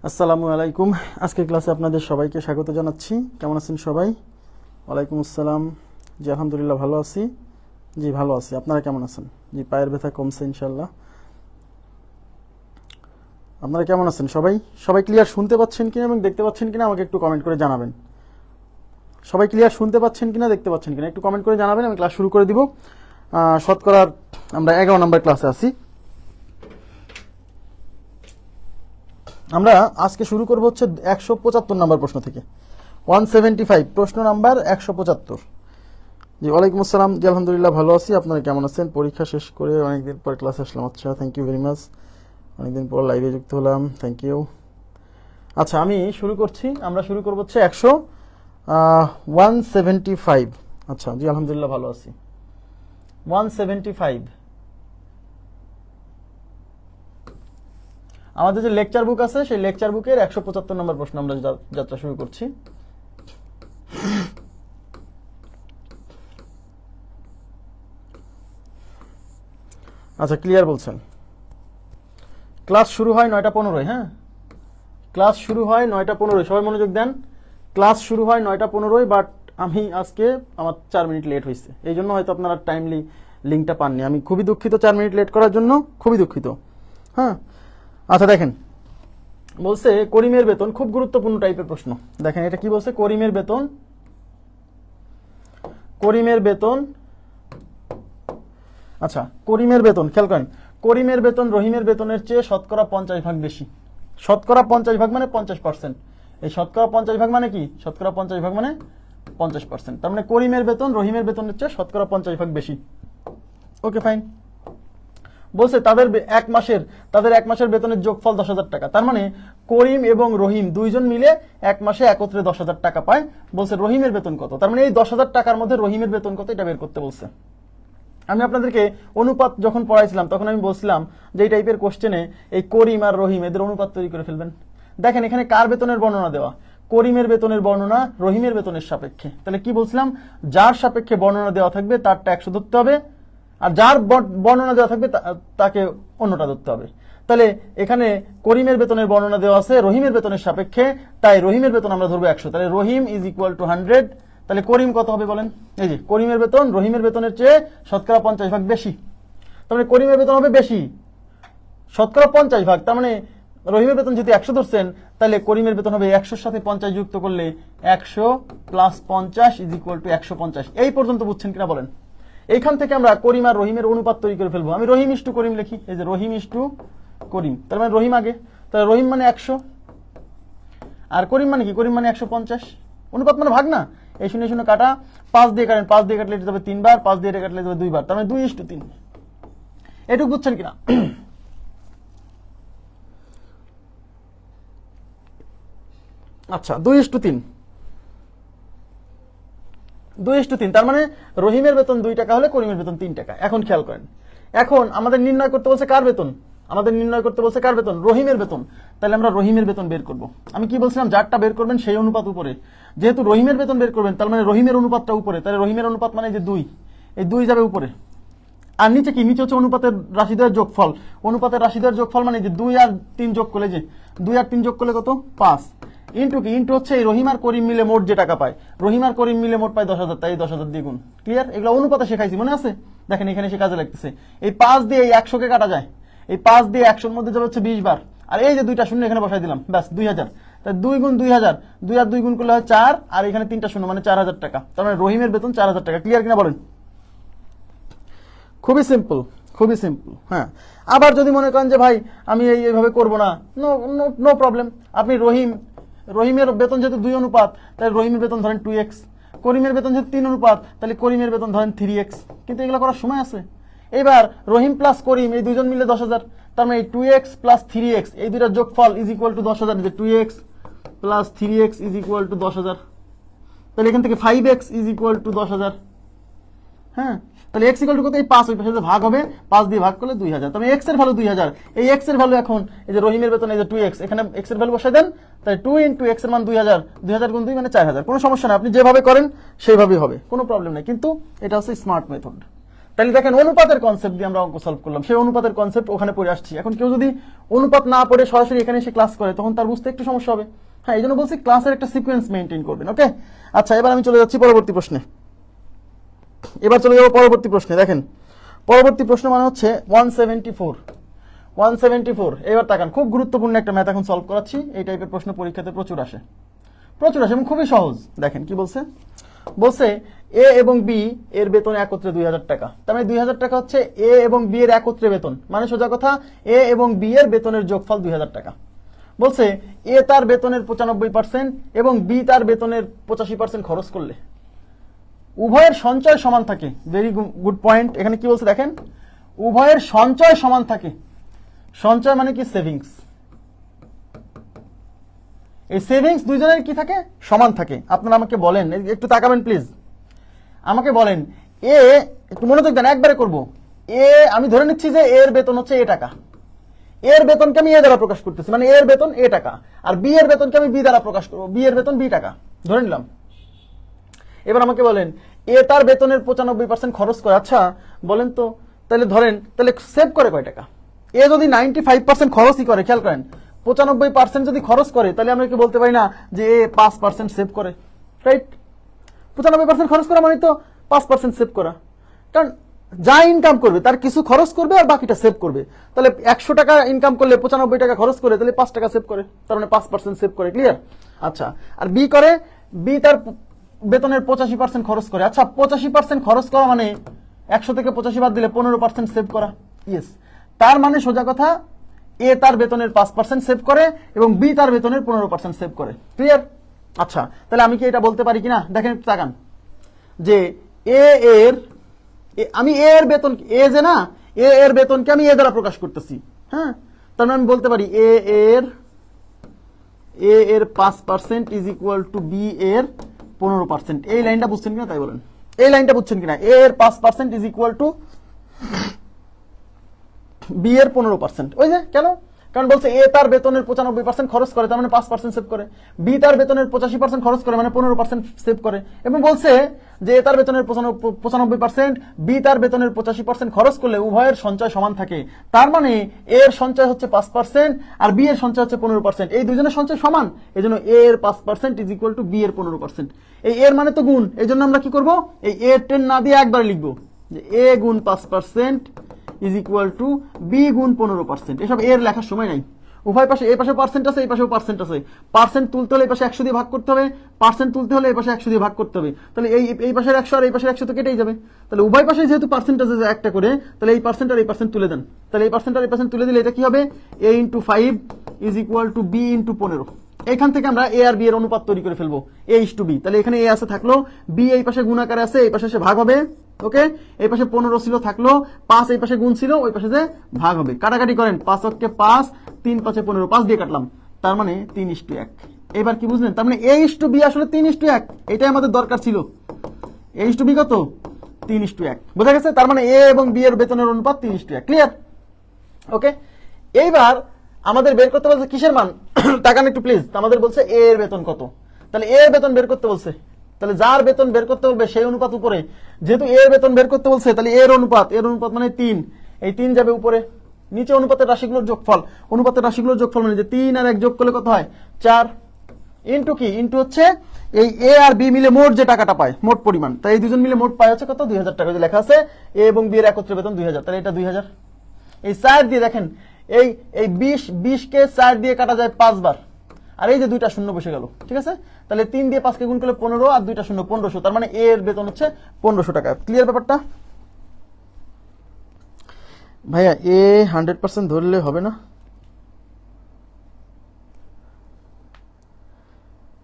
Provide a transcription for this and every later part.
আসসালামু আলাইকুম। আজকের ক্লাসে আপনাদের সবাইকে স্বাগত জানাচ্ছি। কেমন আছেন সবাই? ওয়ালাইকুম আসসালাম। জি আলহামদুলিল্লাহ ভালো আছি। জি ভালো আছি, আপনারা কেমন আছেন? জি পায়ের ব্যথা কমছে ইনশাল্লাহ। আপনারা কেমন আছেন সবাই? সবাই ক্লিয়ার শুনতে পাচ্ছেন কিনা এবং দেখতে পাচ্ছেন কিনা আমাকে একটু কমেন্ট করে জানাবেন। সবাই ক্লিয়ার শুনতে পাচ্ছেন কিনা দেখতে পাচ্ছেন কিনা একটু কমেন্ট করে জানাবেন, আমি ক্লাস শুরু করে দিব। শতকরার আমরা 11 নম্বর ক্লাসে আছি। আমরা আজকে শুরু করব হচ্ছে 175 নম্বর প্রশ্ন থেকে। 175 প্রশ্ন নাম্বার 175। জি ওয়ালাইকুম আসসালাম। জি আলহামদুলিল্লাহ ভালো আছি, আপনারা কেমন আছেন? পরীক্ষা শেষ করে অনেকদিন পর ক্লাসে আসলাম। আচ্ছা থ্যাংক ইউ ভেরি মাচ, অনেকদিন পর লাইভে যুক্ত হলাম, থ্যাংক ইউ। আচ্ছা আমি শুরু করছি। আমরা শুরু করবো হচ্ছে 175। আচ্ছা জি আলহামদুলিল্লাহ ভালো আছি। 175 আমাদের যে লেকচার বুক আছে সেই লেকচার বুকের 175 নম্বর প্রশ্ন আমরা যাত্রা শুরু করছি। আচ্ছা ক্লিয়ার বলছেন? ক্লাস শুরু হয় 9:15। হ্যাঁ ক্লাস শুরু হয় 9:15, সবাই মনোযোগ দেন। ক্লাস শুরু হয় 9:15, বাট আমি আজকে আমার 4 মিনিট লেট হয়েছে, এই জন্য হয়তো আপনারা টাইমলি লিঙ্কটা পাননি। আমি খুবই দুঃখিত 4 মিনিট লেট করার জন্য, খুবই দুঃখিত। হ্যাঁ আচ্ছা দেখেন, বলছে করিমের বেতন, খুব গুরুত্বপূর্ণ টাইপের প্রশ্ন। দেখেন এটা কি বলছে, করিমের বেতন, করিমের বেতন। আচ্ছা করিমের বেতন খেয়াল করেন, করিমের বেতন রহিমের বেতনের চেয়ে শতকরা 50% বেশি। শতকরা 50% মানে 50%। এই শতকরা 50% মানে কি? শতকরা 50% মানে 50%। তার মানে করিমের বেতন রহিমের বেতনের চেয়ে শতকরা 50% বেশি। Okay fine. বলছে তাদের এক মাসের বেতনের যোগফল 10,000 টাকা। তার মানে করিম এবং রহিম দুইজন মিলে এক মাসে একত্রে 10,000 টাকা পায়। বলছে রহিমের বেতন কত, তার মানে এই 10,000 টাকার মধ্যে রহিমের বেতন কত এটা বের করতে বলছে। আমি আপনাদেরকে অনুপাত যখন পড়াইছিলাম তখন আমি বলছিলাম যে এই টাইপের কোশ্চেনে এই করিম আর রহিম এদের অনুপাত তৈরি করে ফেলবেন। দেখেন এখানে কার বেতনের বর্ণনা দেওয়া, করিমের বেতনের বর্ণনা রহিমের বেতনের সাপেক্ষে। তাহলে কি বলছিলাম, যার সাপেক্ষে বর্ণনা দেওয়া থাকবে তারটা 100 ধরতে হবে, আর যার বর্ণনা দেওয়া থাকবে তাকে অন্যটা ধরতে হবে। তাহলে এখানে করিমের বেতনের বর্ণনা দেওয়া আছে রহিমের বেতনের সাপেক্ষে, তাই রহিমের বেতন আমরা ধরবো 100। তাহলে রহিম ইজ ইকুয়াল টু 100। তাহলে করিম কত হবে বলেন? এই যে করিমের বেতন রহিমের বেতনের চেয়ে শতকরা 50% বেশি, তার মানে করিমের বেতন হবে বেশি শতকরা 50%। তার মানে রহিমের বেতন যদি 100 ধরছেন, তাহলে করিমের বেতন হবে 100-র সাথে 50 যুক্ত করলে 100 প্লাস 50 ইজ ইকুয়াল টু 150। এই পর্যন্ত বুঝছেন কিনা বলেন? এইখান থেকে আমরা করিম আর রহিমের অনুপাত তৈরি করে ফেলবো। আমি রহিম ইস টু করিম লিখি, এই যে রহিম ইস টু করিম, তার মানে রহিম আগে, তাহলে রহিম মানে 100 আর করিম মানে কি? করিম মানে 150। অনুপাত মানে ভাগ না, এই 0 কাটা, 5 দিয়ে কাটেন, 5 দিয়ে কাটলে এটা যাবে 3 বার, 5 দিয়ে এটা কাটলে যাবে 2 বার, তার মানে 2:3। এটুকু বুঝছেন কিনা? আচ্ছা 2:3, 2:3। তার মানে রহিমের বেতন 2 টাকা হলে করিমের বেতন 3 টাকা। এখন খেয়াল করেন, এখন আমাদের নির্ণয় করতে বলছে কার বেতন? আমাদের নির্ণয় করতে বলছে কার বেতন? রহিমের বেতন। তাহলে আমরা রহিমের বেতন বের করব। আমি কি বলছিলাম, যারটা বের করবেন সেই অনুপাত উপরে। যেহেতু রহিমের বেতন বের করবেন, তার মানে রহিমের অনুপাতটা উপরে, তাহলে রহিমের অনুপাত মানে যে 2, এই 2 যাবে উপরে। আর নিচে কি? নিচে হচ্ছে অনুপাতের রাশিদ্বয়ের যোগফল। অনুপাতের রাশিদ্বয়ের যোগফল মানে যে 2 আর 3 যোগ করলে, যে 2 আর 3 যোগ করলে কত? 5। ইন্টু কি? ইন্টু হচ্ছে এই রহিম আর করিম মিলে মোট যে টাকা পায়, রহিম আর করিম মিলে মোট পায় 10,000, তাই 10,000 দিয়ে গুণ। ক্লিয়ার? এগুলো অনুপাতে শেখাইছি, মনে আছে? দেখেন এখানে সে কাজে লাগতেছে। এই 5 দিয়ে এই 100 কাটা যায়, এই 5 দিয়ে 100-র মধ্যে যাবে হচ্ছে 20 বার, আর এই যে 2টা শূন্য এখানে বসাই দিলাম, ব্যাস 2,000। তাই 2 গুণ 2,000, 2 আর 2 গুণ করলে হয় 4, আর এখানে 3টা শূন্য মানে 4,000 টাকা। তার মানে রহিমের বেতন 4,000 টাকা। ক্লিয়ার কিনা বলেন? খুবই সিম্পল, খুবই সিম্পল। হ্যাঁ আবার যদি মনে করেন যে ভাই আমি এইভাবে করবো না, নো নো প্রবলেম। আপনি রহিমের বেতন যেহেতু 2 অনুপাত, তাহলে রহিমের বেতন ধরেন 2x, করিমের বেতন যেহেতু 3 অনুপাত, তাহলে করিমের বেতন ধরেন 3x। কিন্তু এগুলো করার সময় আছে। এবার রহিম প্লাস করিম এই দুইজন মিলে 10,000, তার মানে 2x প্লাস 3x এই দুইটার যোগফল ইজ ইকুয়াল টু 10,000। যে 2x plus 3x is equal two 10,000। তাহলে এখান থেকে 5x ইজ ইকুয়াল টু 10,000। হ্যাঁ তাহলে x ইকুয়াল টু কত? এই 5 ওই পাশে ভাগ হবে, 5 দিয়ে ভাগ করলে 2,000। তবে x এর ভ্যালু 2,000। এই x এর ভ্যালু এখন এই যে রহিমের বেতন এই যে 2x, এখানে x এর ভ্যালু বসাই দেন, তাই 2 ইনটু x এর মান 2,000, 2,000 গুণ 2 মানে 4,000। কোনো সমস্যা না, আপনি যেভাবে করেন সেইভাবেই হবে, কোনো প্রবলেম নেই। কিন্তু এটা হচ্ছে স্মার্ট মেথড। তাহলে দেখেন অনুপাতের কনসেপ্ট দিয়ে আমরা অঙ্ক সলভ করলাম, সেই অনুপাতের কনসেপ্ট ওখানে পড়ে আসছি। এখন কেউ যদি অনুপাত না পড়ে সরাসরি এখানে এসে ক্লাস করে তখন তার বুঝতে একটু সমস্যা হবে। হ্যাঁ, এই জন্য বলছি ক্লাসের একটা সিকোয়েন্স মেনটেন করবেন। ওকে, আচ্ছা এবার আমি চলে যাচ্ছি পরবর্তী প্রশ্নে। এবার চলে যাবো পরবর্তী প্রশ্নে। দেখেন পরবর্তী প্রশ্ন মানে হচ্ছে 174। এবার তাকান, খুব গুরুত্বপূর্ণ একটা ম্যাথ এখন সলভ করাচ্ছি। এই টাইপের প্রশ্ন পরীক্ষাতে প্রচুর আসে এবং খুবই সহজ। দেখেন কি বলছে, বলছে এ এবং বি এর বেতন একত্রে 2000 টাকা। তার মানে 2000 টাকা হচ্ছে এ এবং বি এর একত্রে বেতন, মানে সোজা কথা এ এবং বি এর বেতনের যোগফল 2000 টাকা। বলছে এ তার বেতনের 95% এবং বি তার বেতনের 85% খরচ করলে উভয়ের সঞ্চয় সমান থাকে। Very good point. এখানে কি বলছে দেখেন, উভয়ের সঞ্চয় সমান থাকে। সঞ্চয় মানে কি? সেভিংস। এই সেভিংস দুইজনের কি থাকে? সমান থাকে। আপনারা আমাকে বলেন, একটু তাকাবেন প্লিজ, আমাকে বলেন এ, একটু মনোযোগ দেন, একবারে করব। এ আমি ধরে নিচ্ছি যে এর বেতন হচ্ছে এ টাকা, এর বেতনকে আমি এ দ্বারা প্রকাশ করতেছি, মানে এর বেতন এ টাকা, আর বি এর বেতনকে আমি বি দ্বারা প্রকাশ করবো, বি এর বেতন বি টাকা ধরে নিলাম। এবার আমাকে বলেন এ তার বেতনের 95% খরচ করে। আচ্ছা বলেন তো, তাহলে ধরেন তাহলে সেভ করে কয় টাকা? এ যদি 95% খরচই করে, খেয়াল করেন 95% যদি খরচ করে তাহলে আমরা কি বলতে পারি না যে এ 5% সেভ করে? রাইট, 95% খরচ করা মানে তো 5% সেভ করা। কারণ যা ইনকাম করবে তার কিছু খরচ করবে আর বাকিটা সেভ করবে। তাহলে 100 টাকা ইনকাম করলে 95 টাকা খরচ করে, তাহলে 5 টাকা সেভ করে, তার মানে 5% সেভ করে। ক্লিয়ার? আচ্ছা, আর বি করে, বি তার বেতনের 85% খরচ করে। আচ্ছা 85% খরচ করা মানে 100 থেকে 85 বাদ দিলে 15% সেভ করা। ইয়েস, তার মানে সোজা কথা এ তার বেতনের 5% সেভ করে এবং বি তার বেতনের 15% সেভ করে। ক্লিয়ার? আচ্ছা, তাহলে আমি কি এটা বলতে পারি কিনা দেখেন একটু তাকান, যে এ এর আমি এ এর বেতন, এ যে না, এ এর বেতনকে আমি এ দ্বারা প্রকাশ করতেছি। হ্যাঁ, তার মানে আমি বলতে পারি এ এর 5% ইজ ইকুয়াল টু বি এর 15%। এই লাইনটা বুঝছেন কিনা তাই বলেন, এই লাইনটা বুঝছেন কিনা? এ এর 5% ইজ ইকুয়াল টু বি এর 15%। ওই যে কেন? কারণ বলছে এ তার বেতনের 95% খরচ করে, তার মানে 5% সেভ করে। বি তার বেতনের 85% খরচ করে, মানে 15% সেভ করে। এবং বলছে যে এ তার বেতনের 95%, বি তার বেতনের 85% খরচ করলে উভয়ের সঞ্চয় সমান থাকে। তার মানে এর সঞ্চয় হচ্ছে 5% আর বি এর সঞ্চয় হচ্ছে 15%। এই দুজনের সঞ্চয় সমান, এই জন্য এ এর 5% ইজ ইকুয়াল টু বি এর 15%। এই এর মানে তো গুণ, এই জন্য আমরা কি করবো, এই এ 10 না দিয়ে একবার লিখবো যে এ গুণ 5% ইজ ইকুয়াল টু বি গুণ 15%। এসব এর লেখার সময় নাই। উভয় পাশে, এই পাশে পার্সেন্ট আছে, এই পাশেও পার্সেন্ট আছে। পার্সেন্ট তুলতে হলে এই পাশে 100 দিয়ে ভাগ করতে হবে, পার্সেন্ট তুলতে হলে এই পাশে 100 দিয়ে ভাগ করতে হবে। তাহলে এই পাশের 100 আর এই পাশের 100 তো কেটেই যাবে। তাহলে উভয় পাশে যেহেতু পার্সেন্টেজ আছে একটা করে, তাহলে এই পার্সেন্ট আর এই পার্সেন্ট তুলে দেন। তাহলে এই পার্সেন্ট আর এই পার্সেন্ট তুলে দিলে এটা কি হবে, a into 5 is equal to B into 15। এখান থেকে আমরা এ আর বি এর অনুপাত তৈরি করে ফেলবো, a ইস টু বি। তাহলে এখানে এ আছে থাকলো, বি এই পাশে গুণ আকারে আছে, এই পাশে ভাগ হবে। ওকে, এই পাশে 15 ছিল থাকলো, 5 এই পাশে গুণ ছিল, ওই পাশে যে ভাগ হবে। কাটাকাটি করেন, 5 অক্ষে 5, 3 5 15, 5 দিয়ে কাটলাম, তার মানে 3:1। এবার কি বুঝলেন? তার মানে এ ইস টু বি আসলে 3:1, এটাই আমাদের দরকার ছিল। এ ইস টু বি কত? 3:1। বোঝা গেছে? তার মানে এ এবং বি এর বেতনের অনুপাত 3:1। ক্লিয়ার? ওকে, এইবার আমাদের বের করতে বলছে কিসের মান? তাকান একটু প্লিজ। আমাদের বলছে এ এর বেতন কত, তাহলে এ এর বেতন বের করতে বলছে। তাহলে যার বেতন বের করতে বলবে সেই অনুপাত উপরে, যেহেতু এর বেতন বের করতে বলছে তাহলে এর অনুপাত মানে 3, এই 3 যাবে উপরে, নিচে অনুপাতের রাশিগুলোর যোগফল। অনুপাতের রাশিগুলোর যোগফল মানে যে 3 আর 1 যোগ করলে কত হয়? 4। ইন্টু কি? ইন্টু হচ্ছে এই এ আর বি মিলে মোট যে টাকাটা পায়, মোট পরিমাণ। তাই এই দুজন মিলে মোট পায় হচ্ছে কত? 2000 টাকা। যে লেখা আছে এ এবং বি এর একত্রে বেতন 2000, তাহলে এটা 2000। এই 4 দিয়ে দেখেন, এই 20 কে 4 দিয়ে কাটা যায় 5 বার, আর এই যে 2টা শূন্য বসে গেল। ঠিক আছে, তাহলে 3 দিয়ে 5 কে গুণ করলে 15 আর 2টা শূন্য 1500। তার মানে এর বেতন হচ্ছে 1500 টাকা। ক্লিয়ার ব্যাপারটা? ভাইয়া এ 100% ধরলে হবে না?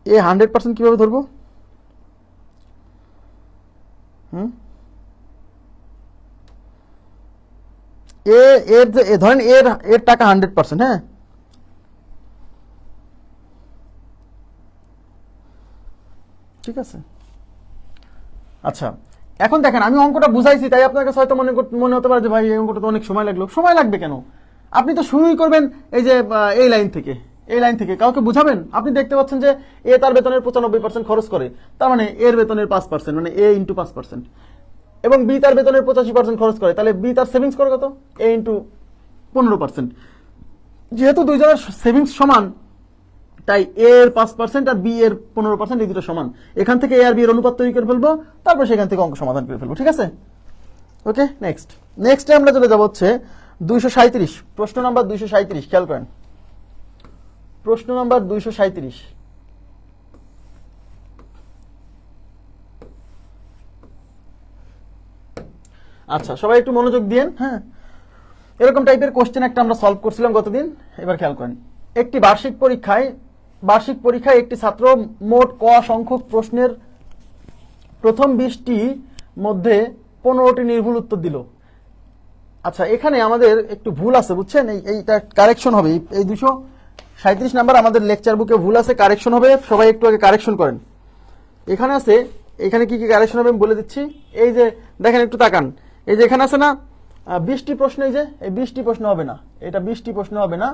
এ 100% কিভাবে ধরবো? এর ধরেন এর টাকা 100%। হ্যাঁ, ঠিক আছে। আচ্ছা এখন দেখেন, আমি অঙ্কটা বুঝাইছি, তাই আপনার কাছে হয়তো মনে হতে পারে যে ভাই এই অঙ্কটা তো অনেক সময় লাগলো। সময় লাগবে কেন? আপনি তো শুরুই করবেন এই যে এই লাইন থেকে, এই লাইন থেকে কাউকে বুঝাবেন। আপনি দেখতে পাচ্ছেন যে এ তার বেতনের 95% খরচ করে, তার মানে এর বেতনের 5%, মানে এ ইন্টু 5%। এবং বি তার বেতনের 85% খরচ করে, তাহলে বি তার সেভিংস করে কত? এ ইন্টু 15%। যেহেতু দুইজনের সেভিংস সমান, তাই এ এর 5% আর বি এর 15%, এই দুটো সমান। এখান থেকে এ আর বি এর অনুপাত তৈরি করে ফেলবো, তারপর সেখান থেকে অঙ্ক সমাধান করে ফেলবো। ঠিক আছে, ওকে। নেক্সটে আমরা চলে যাবো হচ্ছে 237, প্রশ্ন নাম্বার 237। খেয়াল করেন, প্রশ্ন নাম্বার 237। আচ্ছা, সবাই একটু মনোযোগ দিয়েন। হ্যাঁ, এরকম টাইপের কোশ্চেন একটা আমরা সলভ করছিলাম গতদিন। এবার খেয়াল করেন, একটি বার্ষিক পরীক্ষায় একটি ছাত্র মোট ক সংখ্যক প্রশ্নের প্রথম 20টি মধ্যে 15টি নির্ভুল উত্তর দিল। আচ্ছা, এখানে আমাদের একটু ভুল আছে, বুঝছেন? এইটা কারেকশন হবে। এই 237 নাম্বার আমাদের লেকচার বুকে ভুল আছে, কারেকশন হবে। সবাই একটু আগে কারেকশন করেন। এখানে আছে, এখানে কি কি কারেকশন হবে আমি বলে দিচ্ছি। এই যে দেখেন, একটু তাকান, এই যে এখানে আছে না 20টি প্রশ্ন, এই যে এই 20টি প্রশ্ন হবে না, এটা 20টি প্রশ্ন হবে না।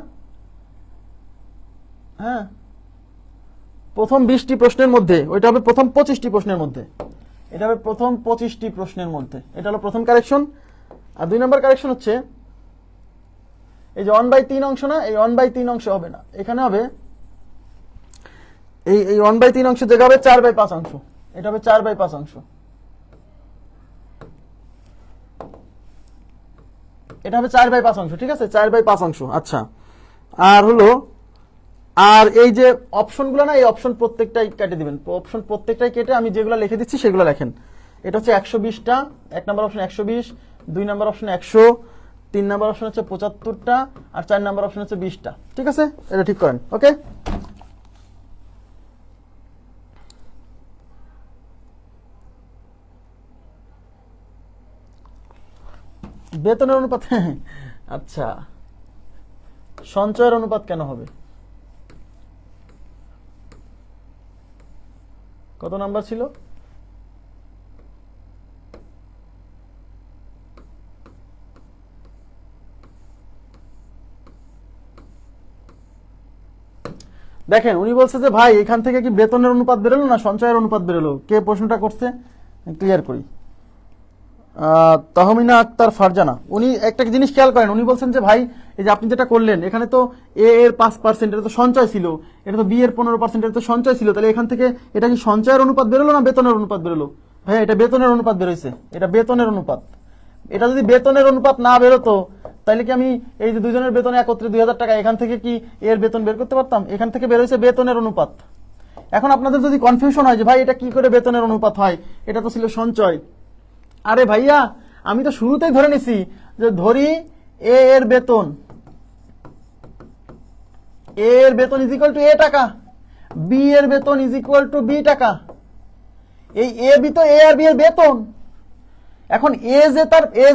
হ্যাঁ, প্রথম 20টি প্রশ্নের মধ্যে, ওইটা হবে প্রথম 25টি প্রশ্নের মধ্যে, এটা হবে প্রথম 25টি প্রশ্নের মধ্যে। এটা হলো প্রথম কারেকশন। আর 2 নম্বর কারেকশন হচ্ছে এই যে 1/3 অংশ না, এই 1/3 অংশ হবে না, এখানে হবে এই 1/3 অংশ জায়গা হবে 4/5 অংশ, এটা হবে 4/5 অংশ, এটা হবে 4/5 অংশ। ঠিক আছে, 4/5 অংশ। আচ্ছা, আর হলো, আর এই যে অপশনগুলো না, এই অপশন প্রত্যেকটাই কেটে দিবেন, অপশন প্রত্যেকটাই কেটে আমি যেগুলো লিখে দিচ্ছি সেগুলো লেখেন। এটা হচ্ছে 120টা, 1 নম্বর অপশন 120, 2 নম্বর অপশন 100, 3 নম্বর অপশন হচ্ছে 75টা, আর 4 নম্বর অপশন হচ্ছে 20টা। ঠিক আছে, এটা ঠিক করেন। ওকে, বেতনের অনুপাত। আচ্ছা, সঞ্চয়ের অনুপাত কেন হবে? কত নাম্বার ছিল? দেখেন, উনি বলছে যে ভাই এখান থেকে কি বেতনের অনুপাত বেরোলো না সঞ্চয়ের অনুপাত বেরোলো? কে প্রশ্নটা করছে ক্লিয়ার করি। তহমিনা আক্তার ফারজানা। উনি একটা জিনিস খেয়াল করেন, উনি বলছেন যে ভাই এই যে আপনি যেটা করলেন, এখানে তো এ এর 5%, এটা তো সঞ্চয় ছিল, এটা তো বি এর 15%, এটা তো সঞ্চয় ছিল, তাহলে এখান থেকে এটা কি সঞ্চয়ের অনুপাত বেরোলো না বেতনের অনুপাত বেরোলো? ভাই এটা বেতনের অনুপাত বেরোইছে, এটা বেতনের অনুপাত। এটা যদি বেতনের অনুপাত না বেরোতো, তাহলে কি আমি এই যে দুজনের বেতন একত্রে 2000 টাকা, এখান থেকে কি এর বেতন বের করতে পারতাম? এখান থেকে বেরোইছে বেতনের অনুপাত। এখন আপনাদের যদি কনফিউশন হয় যে ভাই এটা কি করে বেতনের অনুপাত হয়, এটা তো ছিল সঞ্চয়। আরে ভাইয়া, আমি তো শুরুতেই ধরে নিছি যে ধরি এ এর বেতন ইজ ইকুয়াল টু এ টাকা, বি এর বেতন ইজ ইকুয়াল টু বি টাকা। এই এ বি তো এ আর বি এর বেতন। এখন এ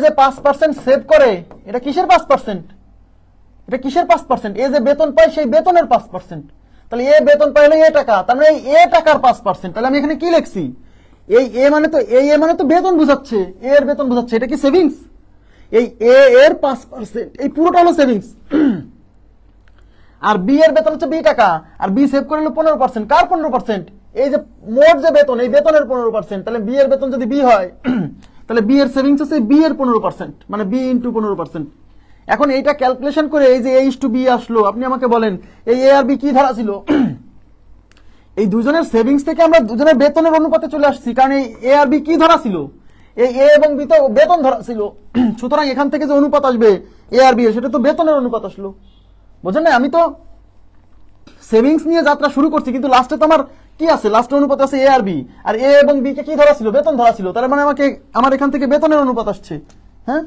যে 5% সেভ করে, এটা কিসের 5%? এটা কিসের 5%? এ যে বেতন পায় সেই বেতনের 5%। তাহলে এ বেতন পাই হলো এ টাকা, তার মানে এ টাকার 5%। তাহলে আমি এখানে কি লিখছি? এই এ মানে তো বেতন বোঝাচ্ছে, এ এর বেতন বোঝাচ্ছে। এটা কি সেভিংস? এই এ এর 5%, এই পুরোটা হলো সেভিংস। আর বি এর বেতন হচ্ছে বি টাকা, আর বি সেভ করে হলো 15%। কার 15%? এই যে মোট যে বেতন, এই বেতনের 15%। তাহলে বি এর বেতন যদি বি হয়, তাহলে বি এর সেভিংস হচ্ছে বি এর 15%, মানে বি ইন্টু 15%। এখন এইটা ক্যালকুলেশন করে এই যে এ ইস টু বি আসলো, আপনি আমাকে বলেন এই এ আর বি কি ধরা ছিল? এই দুজনের সেভিংস থেকে আমরা দুজনের বেতনের অনুপাতে চলে আসছি, কারণ এই এ আর বি কি ধরা ছিল? এই এ এবং বি তো বেতন ধরা ছিল। সুতরাং এখান থেকে যে অনুপাত আসবে এ আর বি, সেটা তো বেতনের অনুপাত আসলো। বুঝলেন না? আমি তো সেভিংস নিয়ে যাত্রা শুরু করছি, কিন্তু লাস্টে তো আমার কি আছে? লাস্টে অনুপাত আছে এ আর বি, আর এ এবং বি কে কি ধরা ছিল? বেতন ধরা ছিল। তার মানে আমার এখান থেকে বেতনের অনুপাত আসছে। হ্যাঁ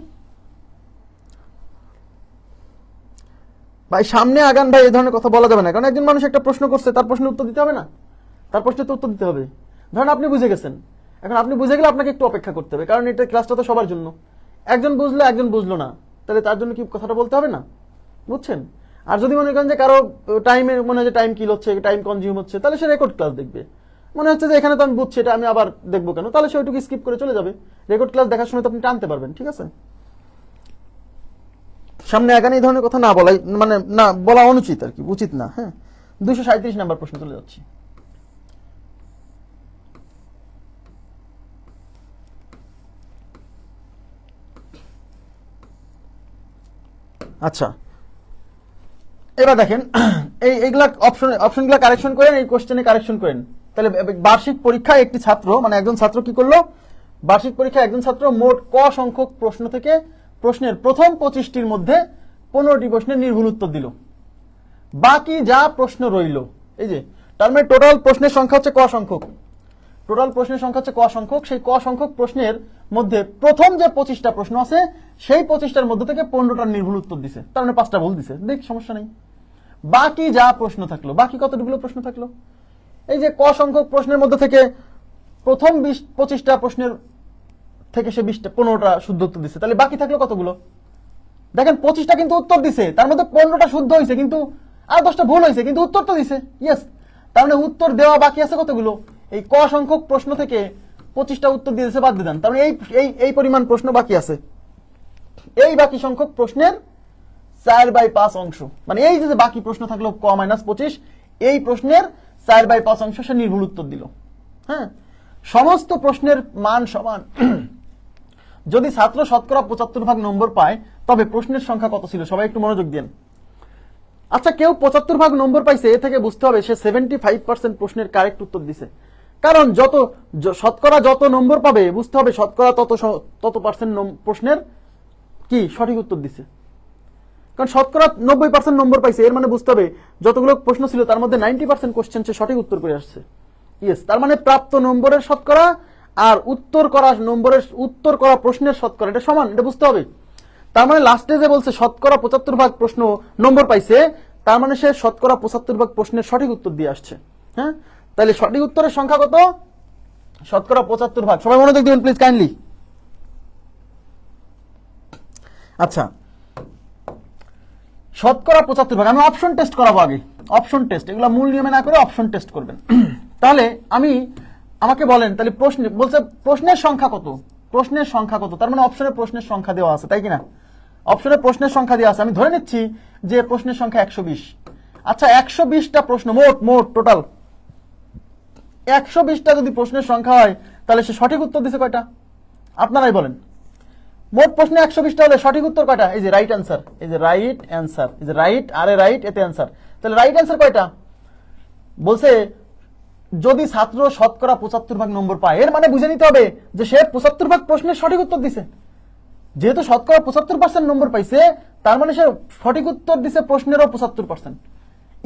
ভাই, সামনে আগান ভাই, এই ধরনের কথা বলা যাবে না। কারণ একজন মানুষ একটা প্রশ্ন করছে, তার প্রশ্নের উত্তর দিতে হবে না? তার প্রশ্নের তো উত্তর দিতে হবে। ধরেন আপনি বুঝে গেছেন, এখন আপনি বুঝে গেলে আপনাকে একটু অপেক্ষা করতে হবে, কারণ এটা ক্লাসটা তো সবার জন্য। একজন বুঝলো, একজন বুঝলো না, তাহলে তার জন্য কি কথাটা বলতে হবে না? বুঝছেন? আর যদি মনে করেন যে কারো টাইমে মনে হয় যে টাইম কিল হচ্ছে, টাইম কনজিউম হচ্ছে, তাহলে সে রেকর্ড ক্লাস দেখবে। মনে হচ্ছে যে এখানে তো আমি বুঝছি, এটা আমি আবার দেখবো কেন, তাহলে সে ওইটুকু স্কিপ করে চলে যাবে। রেকর্ড ক্লাস দেখার সময় তো আপনি টানতে পারবেন। ঠিক আছে, সামনে আগান এই ধরনের কথা না বলাই, মানে না বলা অনুচিত আর কি, উচিত না। হ্যাঁ, 237 নাম্বার প্রশ্ন চলে যাচ্ছি। আচ্ছা, এবার দেখেন এইগুলা অপশনগুলা কারেকশন করেন, এই কোশ্চেনে কারেকশন করেন। তাহলে বার্ষিক পরীক্ষায় একটি ছাত্র, মানে একজন ছাত্র কি করলো, বার্ষিক পরীক্ষায় একজন ছাত্র মোট ক সংখ্যক প্রশ্ন থেকে প্রশ্নের প্রথম 25টির মধ্যে 15টি প্রশ্নের নির্ভুল উত্তর দিল। বাকি যা প্রশ্ন রইল, এই যে তার মানে টোটাল প্রশ্নের সংখ্যা হচ্ছে ক সংখ্যক, টোটাল প্রশ্নের সংখ্যা হচ্ছে ক সংখ্যক। সেই ক সংখ্যক প্রশ্নের মধ্যে প্রথম যে 25টা প্রশ্ন আছে সেই 25টার মধ্যে থেকে 15টার নির্ভুল উত্তর দিছে, তার মানে 5টা ভুল দিছে, দেখ সমস্যা নেই। বাকি যা প্রশ্ন থাকলো, বাকি কতগুলো প্রশ্ন থাকলো, এই যে ক সংখ্যক প্রশ্নের মধ্যে থেকে প্রথম 25টা প্রশ্নের থেকে সে 15টা শুদ্ধ উত্তর দিছে, তাহলে বাকি থাকলো কতগুলো, দেখেন 25টা কিন্তু উত্তর দিছে, তার মধ্যে 15টা শুদ্ধ হয়েছে, কিন্তু আর 10টা ভুল হয়েছে, কিন্তু উত্তর তো দিছে, ইয়েস। তার মানে উত্তর দেওয়া বাকি আছে কতগুলো, এই ক সংখ্যক প্রশ্ন থেকে 25টা উত্তর দিয়েছে বাদ দিয়ে দেন, তার মানে এই পরিমাণ প্রশ্ন বাকি আছে। এই বাকি সংখ্যক প্রশ্নের 4/5 অংশ, মানে এই যে বাকি প্রশ্ন থাকলো ক -25, এই প্রশ্নের 4/5 অংশ সে নির্ভুল উত্তর দিল। হ্যাঁ, সমস্ত প্রশ্নের মান সমান যদি ছাত্র শতকরা 75 নম্বর পায়, তবে প্রশ্নের সংখ্যা কত ছিল, সবাই একটু মনোযোগ দেন। আচ্ছা, কেউ 75 নম্বর পাইছে, এ থেকে বুঝতে হবে সে 75% প্রশ্নের কারেক্ট উত্তর দিছে, কারণ শতকরা যত নম্বর পাবে বুঝতে হবে শতকরা তত পার্সেন্ট প্রশ্নের কি সঠিক উত্তর দিছে। কারণ শতকরা 90% নম্বর পাইছে, এর মানে বুঝতে হবে যতগুলো প্রশ্ন ছিল তার মধ্যে 90% কোশ্চেন সে সঠিক উত্তর করে আসছে। ইয়েস, তার মানে প্রাপ্ত নম্বরের শতকরা আর উত্তর করা প্রশ্নের শতকরা এটা সমান, এটা বুঝতে হবে। তার মানে লাস্টে যে বলছে শতকরা 75 প্রশ্ন নম্বর পাইছে, তার মানে সে শতকরা 75 প্রশ্নের সঠিক উত্তর দিয়ে আসছে। হ্যাঁ, তাহলে সঠিক উত্তরের সংখ্যা কত, শতকরা 75। সবাই মনোযোগ দিবেন প্লিজ কাইন্ডলি। আচ্ছা, শতকরা 75, আমি অপশন টেস্ট করাবো আগে, অপশন টেস্ট, এগুলো মূল নিয়মে না করে অপশন টেস্ট করবেন। তাহলে আমাকে বলেন, তাহলে বলছে প্রশ্নের সংখ্যা কত, প্রশ্নের সংখ্যা কত, তার মানে অপশনে প্রশ্নের সংখ্যা দেওয়া আছে, তাই কিনা, অপশনে প্রশ্নের সংখ্যা দেওয়া আছে, আমি ধরে নিচ্ছি যে প্রশ্নের সংখ্যা 120। আচ্ছা, 120টা প্রশ্ন, মোট টোটাল 120টা যদি প্রশ্নের সংখ্যা হয়, তাহলে সে সঠিক উত্তর দিছে কয়টা, আপনারাই বলেন। মোট প্রশ্নে 120টা হলে সঠিক উত্তর কয়টা, এই যে রাইট অ্যান্সার, এই যে রাইট অ্যান্সার, এই যে রাইট আরে রাইট এতে অ্যান্সার, তাহলে রাইট অ্যান্সার কয়টা, বলছে যদি ছাত্র শতকরা 75 নম্বর পায়, এর মানে বুঝে নিতে হবে যে সে 75 প্রশ্নের সঠিক উত্তর দিছে। যেহেতু শতকরা 75% নম্বর পাইছে, তার মানে সে সঠিক উত্তর দিছে প্রশ্নেরও 75%।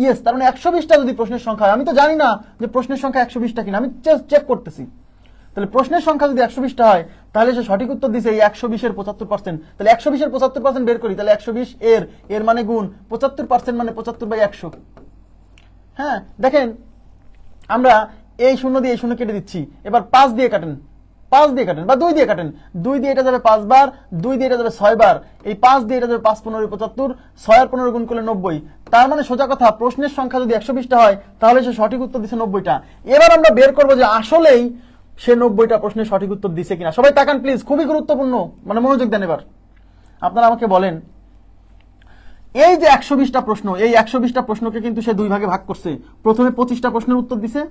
ইয়েস, তার মানে 120টা যদি প্রশ্নের সংখ্যা হয়, আমি তো জানি না যে প্রশ্নের সংখ্যা 120টা কিনা, আমি চেক করতেছি। তাহলে প্রশ্নের সংখ্যা যদি 120টা হয়, তাহলে সে সঠিক উত্তর দিছে এই 120-এর 75%। তাহলে 120-এর 75% বের করি, তাহলে 120 এর মানে গুণ 75% মানে 75/100। হ্যাঁ, দেখেন আমরা এই শূন্য দিয়ে এই শূন্য কেটে দিচ্ছি, এবার 5 দিয়ে কাটেন, 5 দিয়ে কাটেন বা 2 দিয়ে কাটেন, 2 দিয়ে এটা যাবে 5 বার, 2 দিয়ে এটা যাবে 6 বার, এই 5 দিয়ে এটা যাবে 5 15 75, 6 আর 15 গুণ করলে 90। তার মানে সোজা কথা, প্রশ্নের সংখ্যা যদি 120টা হয়, তাহলে সে সঠিক উত্তর দিছে 90টা। এবার আমরা বের করবো যে আসলেই সে 90টা প্রশ্নের সঠিক উত্তর দিছে কিনা। সবাই তাকান প্লিজ, খুবই গুরুত্বপূর্ণ, মানে মনোযোগ দেন। এবার আপনারা আমাকে বলেন, এই যে 120টা প্রশ্ন, এই 120টা প্রশ্নকে কিন্তু সে 2 ভাগে ভাগ করছে। প্রথমে 25টা প্রশ্নের উত্তর দিছে,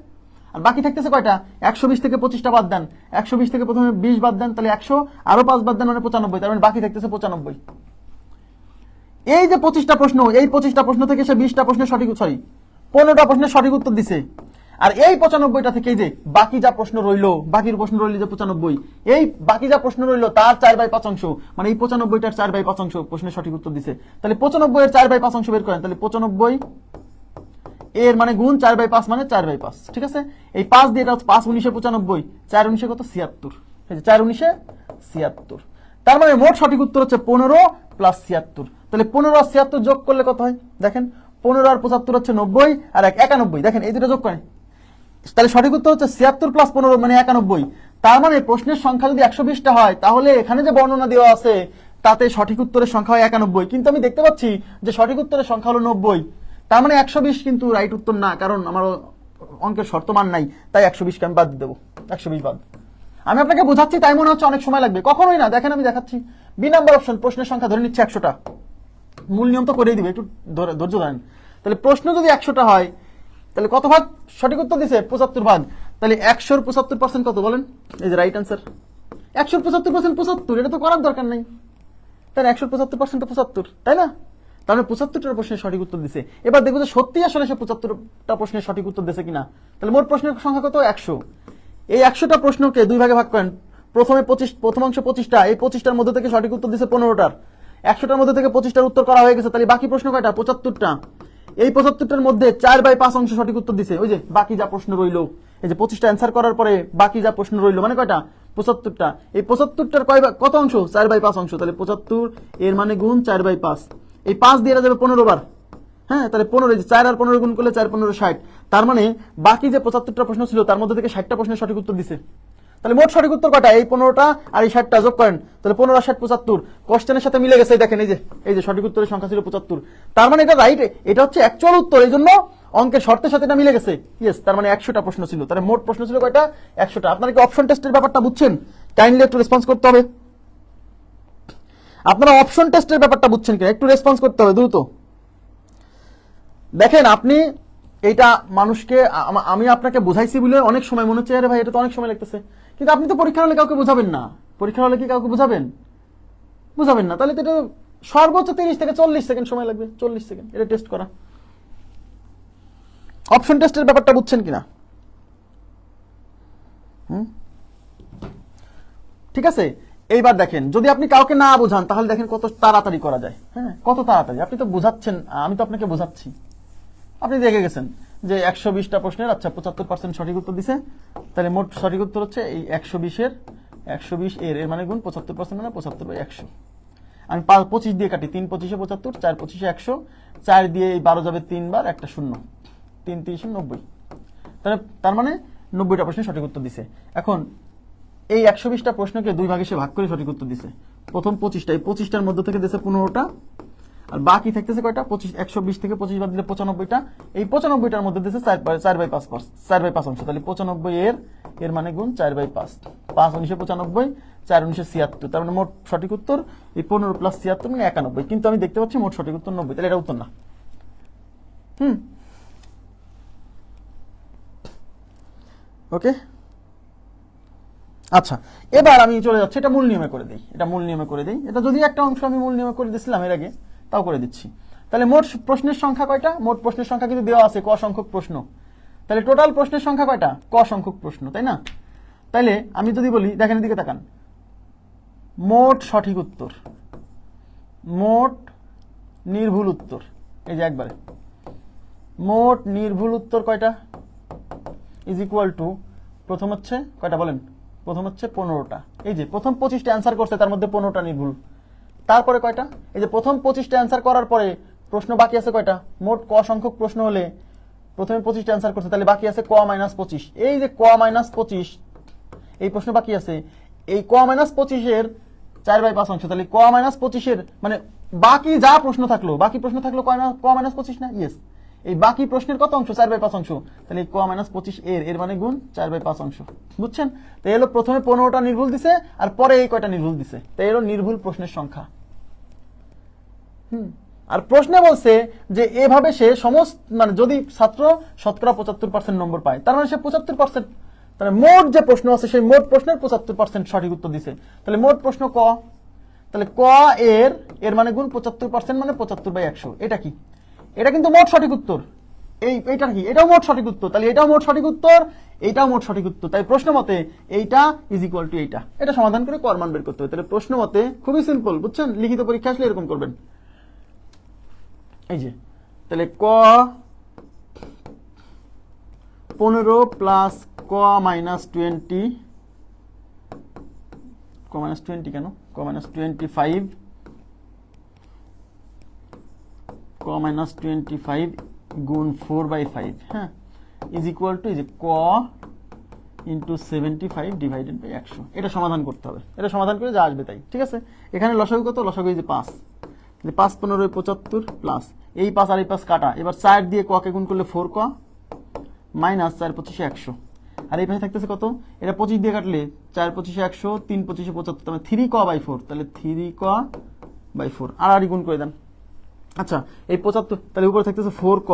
আর বাকি থাকতেছে কয়টা, 120 থেকে 25টা বাদ দেন, 120 থেকে প্রথমে 20 বাদ দেন, তাহলে 100, আরো 5 বাদ দেন মানে 95, তার মানে বাকি থাকতেছে 95। এই যে 25টা প্রশ্ন, এই 25টা প্রশ্ন থেকে সে 20টা প্রশ্নের সঠিক 15টা প্রশ্নের সঠিক উত্তর দিছে। আর এই 95টা থেকে যে বাকি যা প্রশ্ন রইলো, বাকির প্রশ্ন রইল যে 95, এই বাকি যা প্রশ্ন রইলো তার 4/5 অংশ, মানে এই 95টার 4/5 অংশ প্রশ্নের সঠিক উত্তর দিছে। তাহলে 95-এর 4/5 অংশ বের করেন, তাহলে 95 এর মানে গুণ 4/5 মানে 4/5। ঠিক আছে, এই 5 দিয়ে এটা 5 19 95, 4 19 কত 76, এই যে 4 19 76। তার মানে মোট সঠিক উত্তর হচ্ছে 15 + 76। তাহলে 15 আর 76 যোগ করলে কত হয়, দেখেন 15 আর 75 হচ্ছে 90, আর 91, দেখেন এই দুটো যোগ করেন, তাহলে সঠিক উত্তর হচ্ছে 76 + 15 মানে 91। তার মানে প্রশ্নের সংখ্যা যদি 120টা হয়, তাহলে এখানে যে বর্ণনা দেওয়া আছে তাতে সঠিক উত্তরের সংখ্যা হয় 91, কিন্তু আমি দেখতে পাচ্ছি যে সঠিক উত্তরের সংখ্যা হলো 90। তার মানে 120 কিন্তু রাইট উত্তর না, কারণ আমার অঙ্কের শর্তমান নাই, তাই 120কে আমি বাদ দেবো, 120 বাদ। আমি আপনাকে বোঝাচ্ছি তাই মনে হচ্ছে অনেক সময় লাগবে, কখনোই না। দেখেন আমি দেখাচ্ছি, বি নাম্বার অপশন, প্রশ্নের সংখ্যা ধরে নিচ্ছে 100টা, মূল নিয়ম তো করেই দিবে, একটু ধৈর্য ধরেন। তাহলে প্রশ্ন যদি 100টা হয়, তাহলে কত ভাগ সঠিক উত্তর দিছে, 75 ভাগ। তাহলে 100-র 75% কত বলেন, এই যে রাইট অ্যান্সার। 100-র 75% 75, এটা তো করার দরকার নাই। তাহলে 175% 75, তাই না? তাহলে 75টা প্রশ্নের সঠিক উত্তর দিছে। এবার দেখবো যে সত্যি আসলে সে 75টা প্রশ্নের সঠিক উত্তর দিছে কিনা। তাহলে মোট প্রশ্নের সংখ্যা কত? 100। এই 100টা প্রশ্নকে দুই ভাগে ভাগ করেন। প্রথম অংশ 25টা, এই 25টার মধ্যে থেকে সঠিক উত্তর দিছে 15টার। 100টার মধ্যে থেকে 25টার উত্তর করা হয়ে গেছে, তাহলে বাকি প্রশ্ন কয়টা? 75টা। এই 75টার মধ্যে 4/5 অংশ সঠিক উত্তর দিছে। ওই যে বাকি যা প্রশ্ন রইলো, এই যে 25টা অ্যান্সার করার পরে বাকি যা প্রশ্ন রইলো মানে কয়টা? 75টা। এই 75টার কত অংশ? 4/5 অংশ। তাহলে 75 এর মানে গুণ 4/5। এই 5 দিয়ে যাবে 15 বার। হ্যাঁ, তাহলে 15, 4 আর 15 গুণ করলে 4 15 60। তার মানে বাকি যে 75টা প্রশ্ন ছিল তার মধ্যে থেকে 60টা প্রশ্নের সঠিক উত্তর দিছে। তাহলে মোট সঠিক উত্তর কয়টা? এই 15টা আর এই 60টা যোগ করেন, তাহলে 15 আর 60 75। কোশ্চেনের সাথে মিলে গেছে, দেখেন এই যে সঠিক উত্তরের সংখ্যা ছিল 75। তার মানে এটা রাইট, এটা হচ্ছে অ্যাকচুয়াল উত্তর, এই জন্য অঙ্কের শর্তের সাথে এটা মিলে গেছে। ইয়েস, তার মানে 100টা প্রশ্ন ছিল। তাহলে মোট প্রশ্ন ছিল কয়টা? 100টা। আপনারা কি অপশন টেস্টের ব্যাপারটা বুঝছেন? কাইন্ডলি একটু রেসপন্স করতে হবে। আপনারা অপশন টেস্টের ব্যাপারটা বুঝছেন কিনা একটু রেসপন্স করতে হবে দ্রুত। দেখেন, আপনি এইটা মানুষকে আমি আপনাকে বুঝাইছি বলে অনেক সময় মনে হচ্ছে আরে ভাই এটা তো অনেক সময় লাগতেছে, কিন্তু আপনি তো পরীক্ষা হলে কাউকে বোঝাবেন না। পরীক্ষা হলে কি কাউকে বুঝাবেন? বুঝাবেন না। তাহলে তো এটা সর্বোচ্চ 30 থেকে 40 সেকেন্ড সময় লাগবে। 40 সেকেন্ড এটা টেস্ট করা। অপশন টেস্টের ব্যাপারটা বুঝছেন কিনা? ঠিক আছে, এইবার দেখেন, যদি আপনি কাউকে না বোঝান তাহলে দেখেন কত তাড়াতাড়ি করা যায়। হ্যাঁ, কত তাড়াতাড়ি। আপনি তো বোঝাচ্ছেন, আমি তো আপনাকে বোঝাচ্ছি। আপনি দেখে গেছেন যে 120টা প্রশ্নের 75% সঠিক উত্তর দিছে। তাহলে মোট সঠিক উত্তর হচ্ছে এই 120 এর মানে গুণ 75% মানে 75/100। আমি 25 দিয়ে কাটি, 3 25 75, 4 25 100, 4 দিয়ে এই 12 যাবে 3 বার, একটা শূন্য, 3 30 90। তার মানে 90টা প্রশ্নের সঠিক উত্তর দিছে। এখন এই 120টা প্রশ্নকে দুই ভাগে সে ভাগ করে সঠিক উত্তর দিছে। প্রথম 25টা, এই 25টার মধ্যে থেকে দিছে 15টা, আর বাকি থাকতেছে কয়টা? 120 থেকে 25 বাদ দিলে 95টা। এই 95টার মধ্যে দিছে 4/5 অংশ। তাহলে 95 এর মানে গুণ 4/5। 5 19 95, 4 19 76। তার মানে মোট সঠিক উত্তর এই 15 প্লাস 76 মানে 91। কিন্তু আমি দেখতে পাচ্ছি মোট সঠিক উত্তর 90। তাহলে এটা উত্তর না। ওকে, আচ্ছা, এবার আমি চলে যাচ্ছি, এটা মূল নিয়মে করে দিই। এটা যদি একটা অংশ আমি মূল নিয়মে করে দিয়েছিলাম এর আগে, তাও করে দিচ্ছি। তাহলে মোট প্রশ্নের সংখ্যা কয়টা? মোট প্রশ্নের সংখ্যা কিন্তু দেওয়া আছে ক সংখ্যক প্রশ্ন। তাহলে টোটাল প্রশ্নের সংখ্যা কয়টা? ক সংখ্যক প্রশ্ন, তাই না? তাইলে আমি যদি বলি, দেখেন এদিকে তাকান, মোট সঠিক উত্তর, মোট নির্ভুল উত্তর, এই যে একবারে মোট নির্ভুল উত্তর কয়টা ইজ ইকুয়াল টু, প্রথম হচ্ছে কয়টা বলেন? প্রথম হচ্ছে 15টা। এই যে প্রথম 25টা অ্যান্সার করছে তার মধ্যে 15টা নির্ভুল। তারপরে কয়টা? এই যে প্রথম 25টা অ্যান্সার করার পরে প্রশ্ন বাকি আছে কয়টা? মোট ক সংখ্যক প্রশ্ন হলে প্রথমে 25টা অ্যান্সার করছে, তাহলে বাকি আছে ক মাইনাস 25। এই যে ক মাইনাস 25 এই প্রশ্ন বাকি আছে, এই ক মাইনাস 25-এর 4/5 অংশ। তাহলে ক মাইনাস 25-এর মানে বাকি যা প্রশ্ন থাকলো, বাকি প্রশ্ন থাকলো ক মাইনাস 25 না? ইয়েস, এই বাকি প্রশ্নের কত অংশ? 4/5 অংশ। তাহলে ক মাইনাস 25 এর মানে গুণ 4/5 অংশ। বুঝছেন? তো এলো প্রথমে 15টা নির্ভুল দিছে, আর পরে এই কয়টা নির্ভুল দিছে। তো এলো নির্ভুল প্রশ্নের সংখ্যা। আর প্রশ্নে বলছে যে এভাবে সে সমস্ত মানে যদি ছাত্র শতকরা 75% নম্বর পায়, তার মানে সে 75%, তাহলে মোট যে প্রশ্ন আছে সেই মোট প্রশ্নের 75% সঠিক উত্তর দিছে। তাহলে মোট প্রশ্ন ক, তাহলে ক এর মানে গুণ 75% মানে 75/100। এটা কি? এটা কিন্তু মোট সঠিক উত্তর। এইটা কি? এটাও মোট সঠিক উত্তর। তাহলে এটাও মোট সঠিক উত্তর, এইটাও মোট সঠিক উত্তর। তাই প্রশ্ন মতে এইটা ইজ ইকুয়াল টু এইটা। এটা সমাধান করে কর মান বের করতে হবে। তাহলে প্রশ্ন মতে খুবই সিম্পল, বুঝছেন? লিখিত পরীক্ষা আসলে এরকম করবেন। এই যে তাহলে ক 15 প্লাস ক মাইনাস 20, ক মাইনাস 20 কেন? ক মাইনাস 25, ক মাইনাস 25 গুণ 4/5, হ্যাঁ, ইজ ইকুয়াল টু এই যে ক ইন্টু 75 ডিভাইডেড বাই 100। এটা সমাধান করতে হবে। এটা সমাধান করে যা আসবে তাই। ঠিক আছে, এখানে লসাগু কত? লসাগু এই যে 5, 5 15 75 প্লাস এই 5 আর এই 5 কাটা। এবার 4 দিয়ে ক কে গুণ করলে 4 ক মাইনাস 4 25 100, আর এই পাশে থাকতেছে কত? এটা 25 দিয়ে কাটলে 4 25 100, 3 25 75, তাহলে 3 ক বাই 4, তাহলে 3 ক বাই 4 আর গুণ করে দেন। আচ্ছা, এই 75, তাহলে উপরে থাকতেছে 4 ক,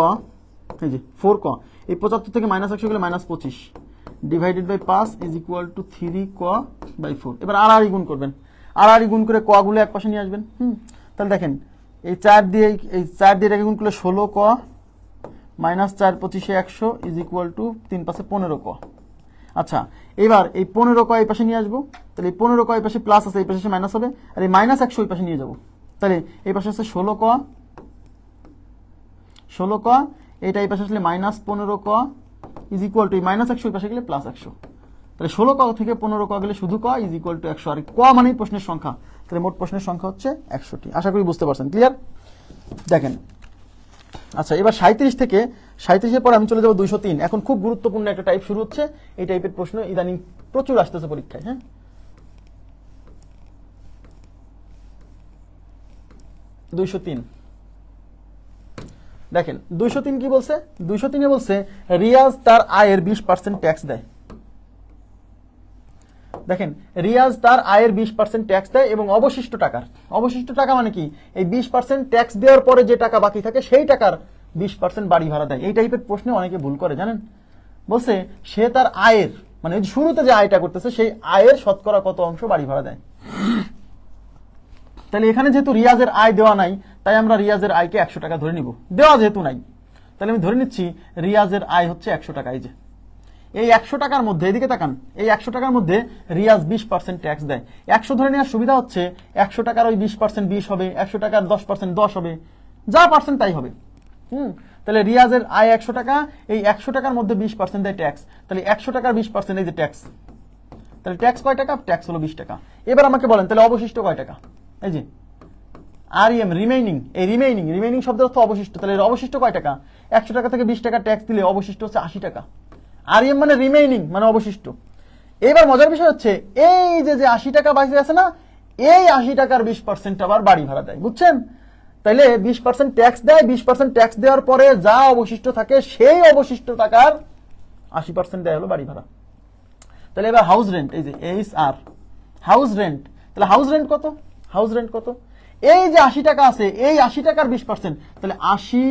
এই যে 4 ক, এই 75 থেকে মাইনাস 100 গেলে minus 25 divided by 5 is equal to 3 ক বাই 4। এবার আর গুণ করবেন। আড়াআড়ি গুণ করে কগুলো এক পাশে নিয়ে আসবেন। তাহলে দেখেন এই 4 দিয়ে এটাকে গুণ করলে 16 ক মাইনাস 4 25 100 ইজ ইকুয়াল টু 3 পাশে 15 ক। আচ্ছা এবার এই 15 ক এই পাশে নিয়ে আসবো, তাহলে এই 15 ক এই পাশে প্লাস আছে, এই পাশে মাইনাস হবে, আর এই মাইনাস 100 এই পাশে নিয়ে যাবো, তাহলে এই পাশে আছে 16 ক, এটা এই পাশে আসলে মাইনাস 15 ক ইজ ইকুয়াল টু মাইনাস 100 এই পাশে গেলে প্লাস 100, তাহলে 16 ক থেকে 15 ক গেলে শুধু ক ইজ ইকুয়াল টু 100, আর ক মানে প্রশ্নের সংখ্যা, তাহলে মোট প্রশ্নের সংখ্যা হচ্ছে 100টি। আশা করি বুঝতে পারছেন, ক্লিয়ার? দেখেন আচ্ছা এবার 37 পর আমি চলে যাবো 203। এখন খুব গুরুত্বপূর্ণ একটা টাইপ শুরু হচ্ছে, এই টাইপের প্রশ্ন ইদানিং প্রচুর আসতেছে পরীক্ষায়। হ্যাঁ 203 দেখেন 203 কি বলছে, 203 বলছে রিয়াজ তার আয়ের 20% ট্যাক্স দেয়। দেখেন রিয়াজ তার আয়ের 20% ট্যাক্স দেয় এবং অবশিষ্ট টাকা মানে কি, এই 20% ট্যাক্স দেওয়ার পরে যে টাকা বাকি থাকে সেই টাকার 20% বাড়ি ভাড়া দেয়। এই টাইপের প্রশ্নে অনেকে ভুল করে জানেন, বলছে সে তার আয়ের মানে শুরুতে যে আয়টা করতেছে সেই আয়ের শতকরা কত অংশ বাড়ি ভাড়া দেয়। তাহলে এখানে যেহেতু রিয়াজের আয় দেওয়া নাই, তাই আমরা রিয়াজের আয়কে 100 টাকা ধরে নিব, দেওয়া যেহেতু নাই, তাহলে আমি ধরে নিচ্ছি রিয়াজের আয় হচ্ছে 100 টাকা। এই যে এই 100 টাকার মধ্যে, এদিকে তাকান, এই 100 টাকার মধ্যে রিয়াজ 20% ট্যাক্স দেয়। 100 ধরে নেওয়ার সুবিধা হচ্ছে 100 টাকার ওই 20% 20 হবে, 100 টাকার 10% 10 হবে, যা পার্সেন্ট তাই হবে। তাহলে রিয়াজের আয় 100 টাকা, এই 100 টাকার মধ্যে 20% দেয় ট্যাক্স, তাহলে 100 টাকার 20% এই যে ট্যাক্স, তাহলে ট্যাক্স কয় টাকা, ট্যাক্স হলো 20 টাকা। এবার আমাকে বলেন তাহলে অবশিষ্ট কয় টাকা, এই যে আরইএম রিমেইনিং, এই রিমেইনিং শব্দের অর্থ অবশিষ্ট, তাহলে এর অবশিষ্ট কয় টাকা, 100 টাকা থেকে 20 টাকা ট্যাক্স দিলে অবশিষ্ট হচ্ছে 80 টাকা। আরইএম মানে রিমেইনিং মানে অবশিষ্ট। এবার মজার বিষয় হচ্ছে এই যে 80 টাকা বাকি আছে না, এই 80 টাকার 20% আবার বাড়ি ভাড়া দেয়, বুঝছেন? তাইলে 20% ট্যাক্স দেয়, 20% ট্যাক্স দেওয়ার পরে যা অবশিষ্ট থাকে সেই অবশিষ্ট টাকার 80% দেয় হলো বাড়ি ভাড়া। তাহলে এবার হাউস রেন্ট, এই যে এইচআর হাউস রেন্ট, তাহলে হাউস রেন্ট কত, এই যে 80 টাকা আছে, এই 80 টাকার 20%, তাহলে 80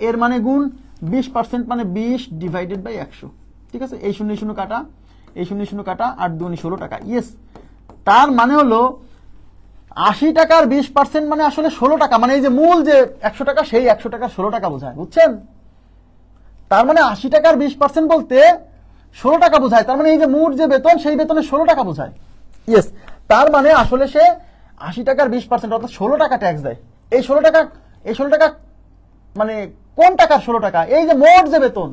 এর মানে গুণ 20% মানে 20 ডিভাইডেড বাই 100, ঠিক আছে? এই 0 0 কাটা, এই 0 0 কাটা, 8 2 16 টাকা। ইয়েস, তার মানে হলো 80 টাকার 20% মানে আসলে 16 টাকা, মানে এই যে মূল যে 100 টাকা সেই 100 টাকা 16 টাকা বোঝায়, বুঝছেন? তার মানে 80 টাকার 20% বলতে 16 টাকা বোঝায়, তার মানে এই যে মূল যে বেতন সেই বেতনে 16 টাকা বোঝায়। ইয়েস, তার মানে আসলে সে 80 টাকার 20% অর্থাৎ 16 টাকা ট্যাক্স দেয়। এই 16 টাকা মানে কোন টাকার 16 টাকা, এই যে মোট যে বেতন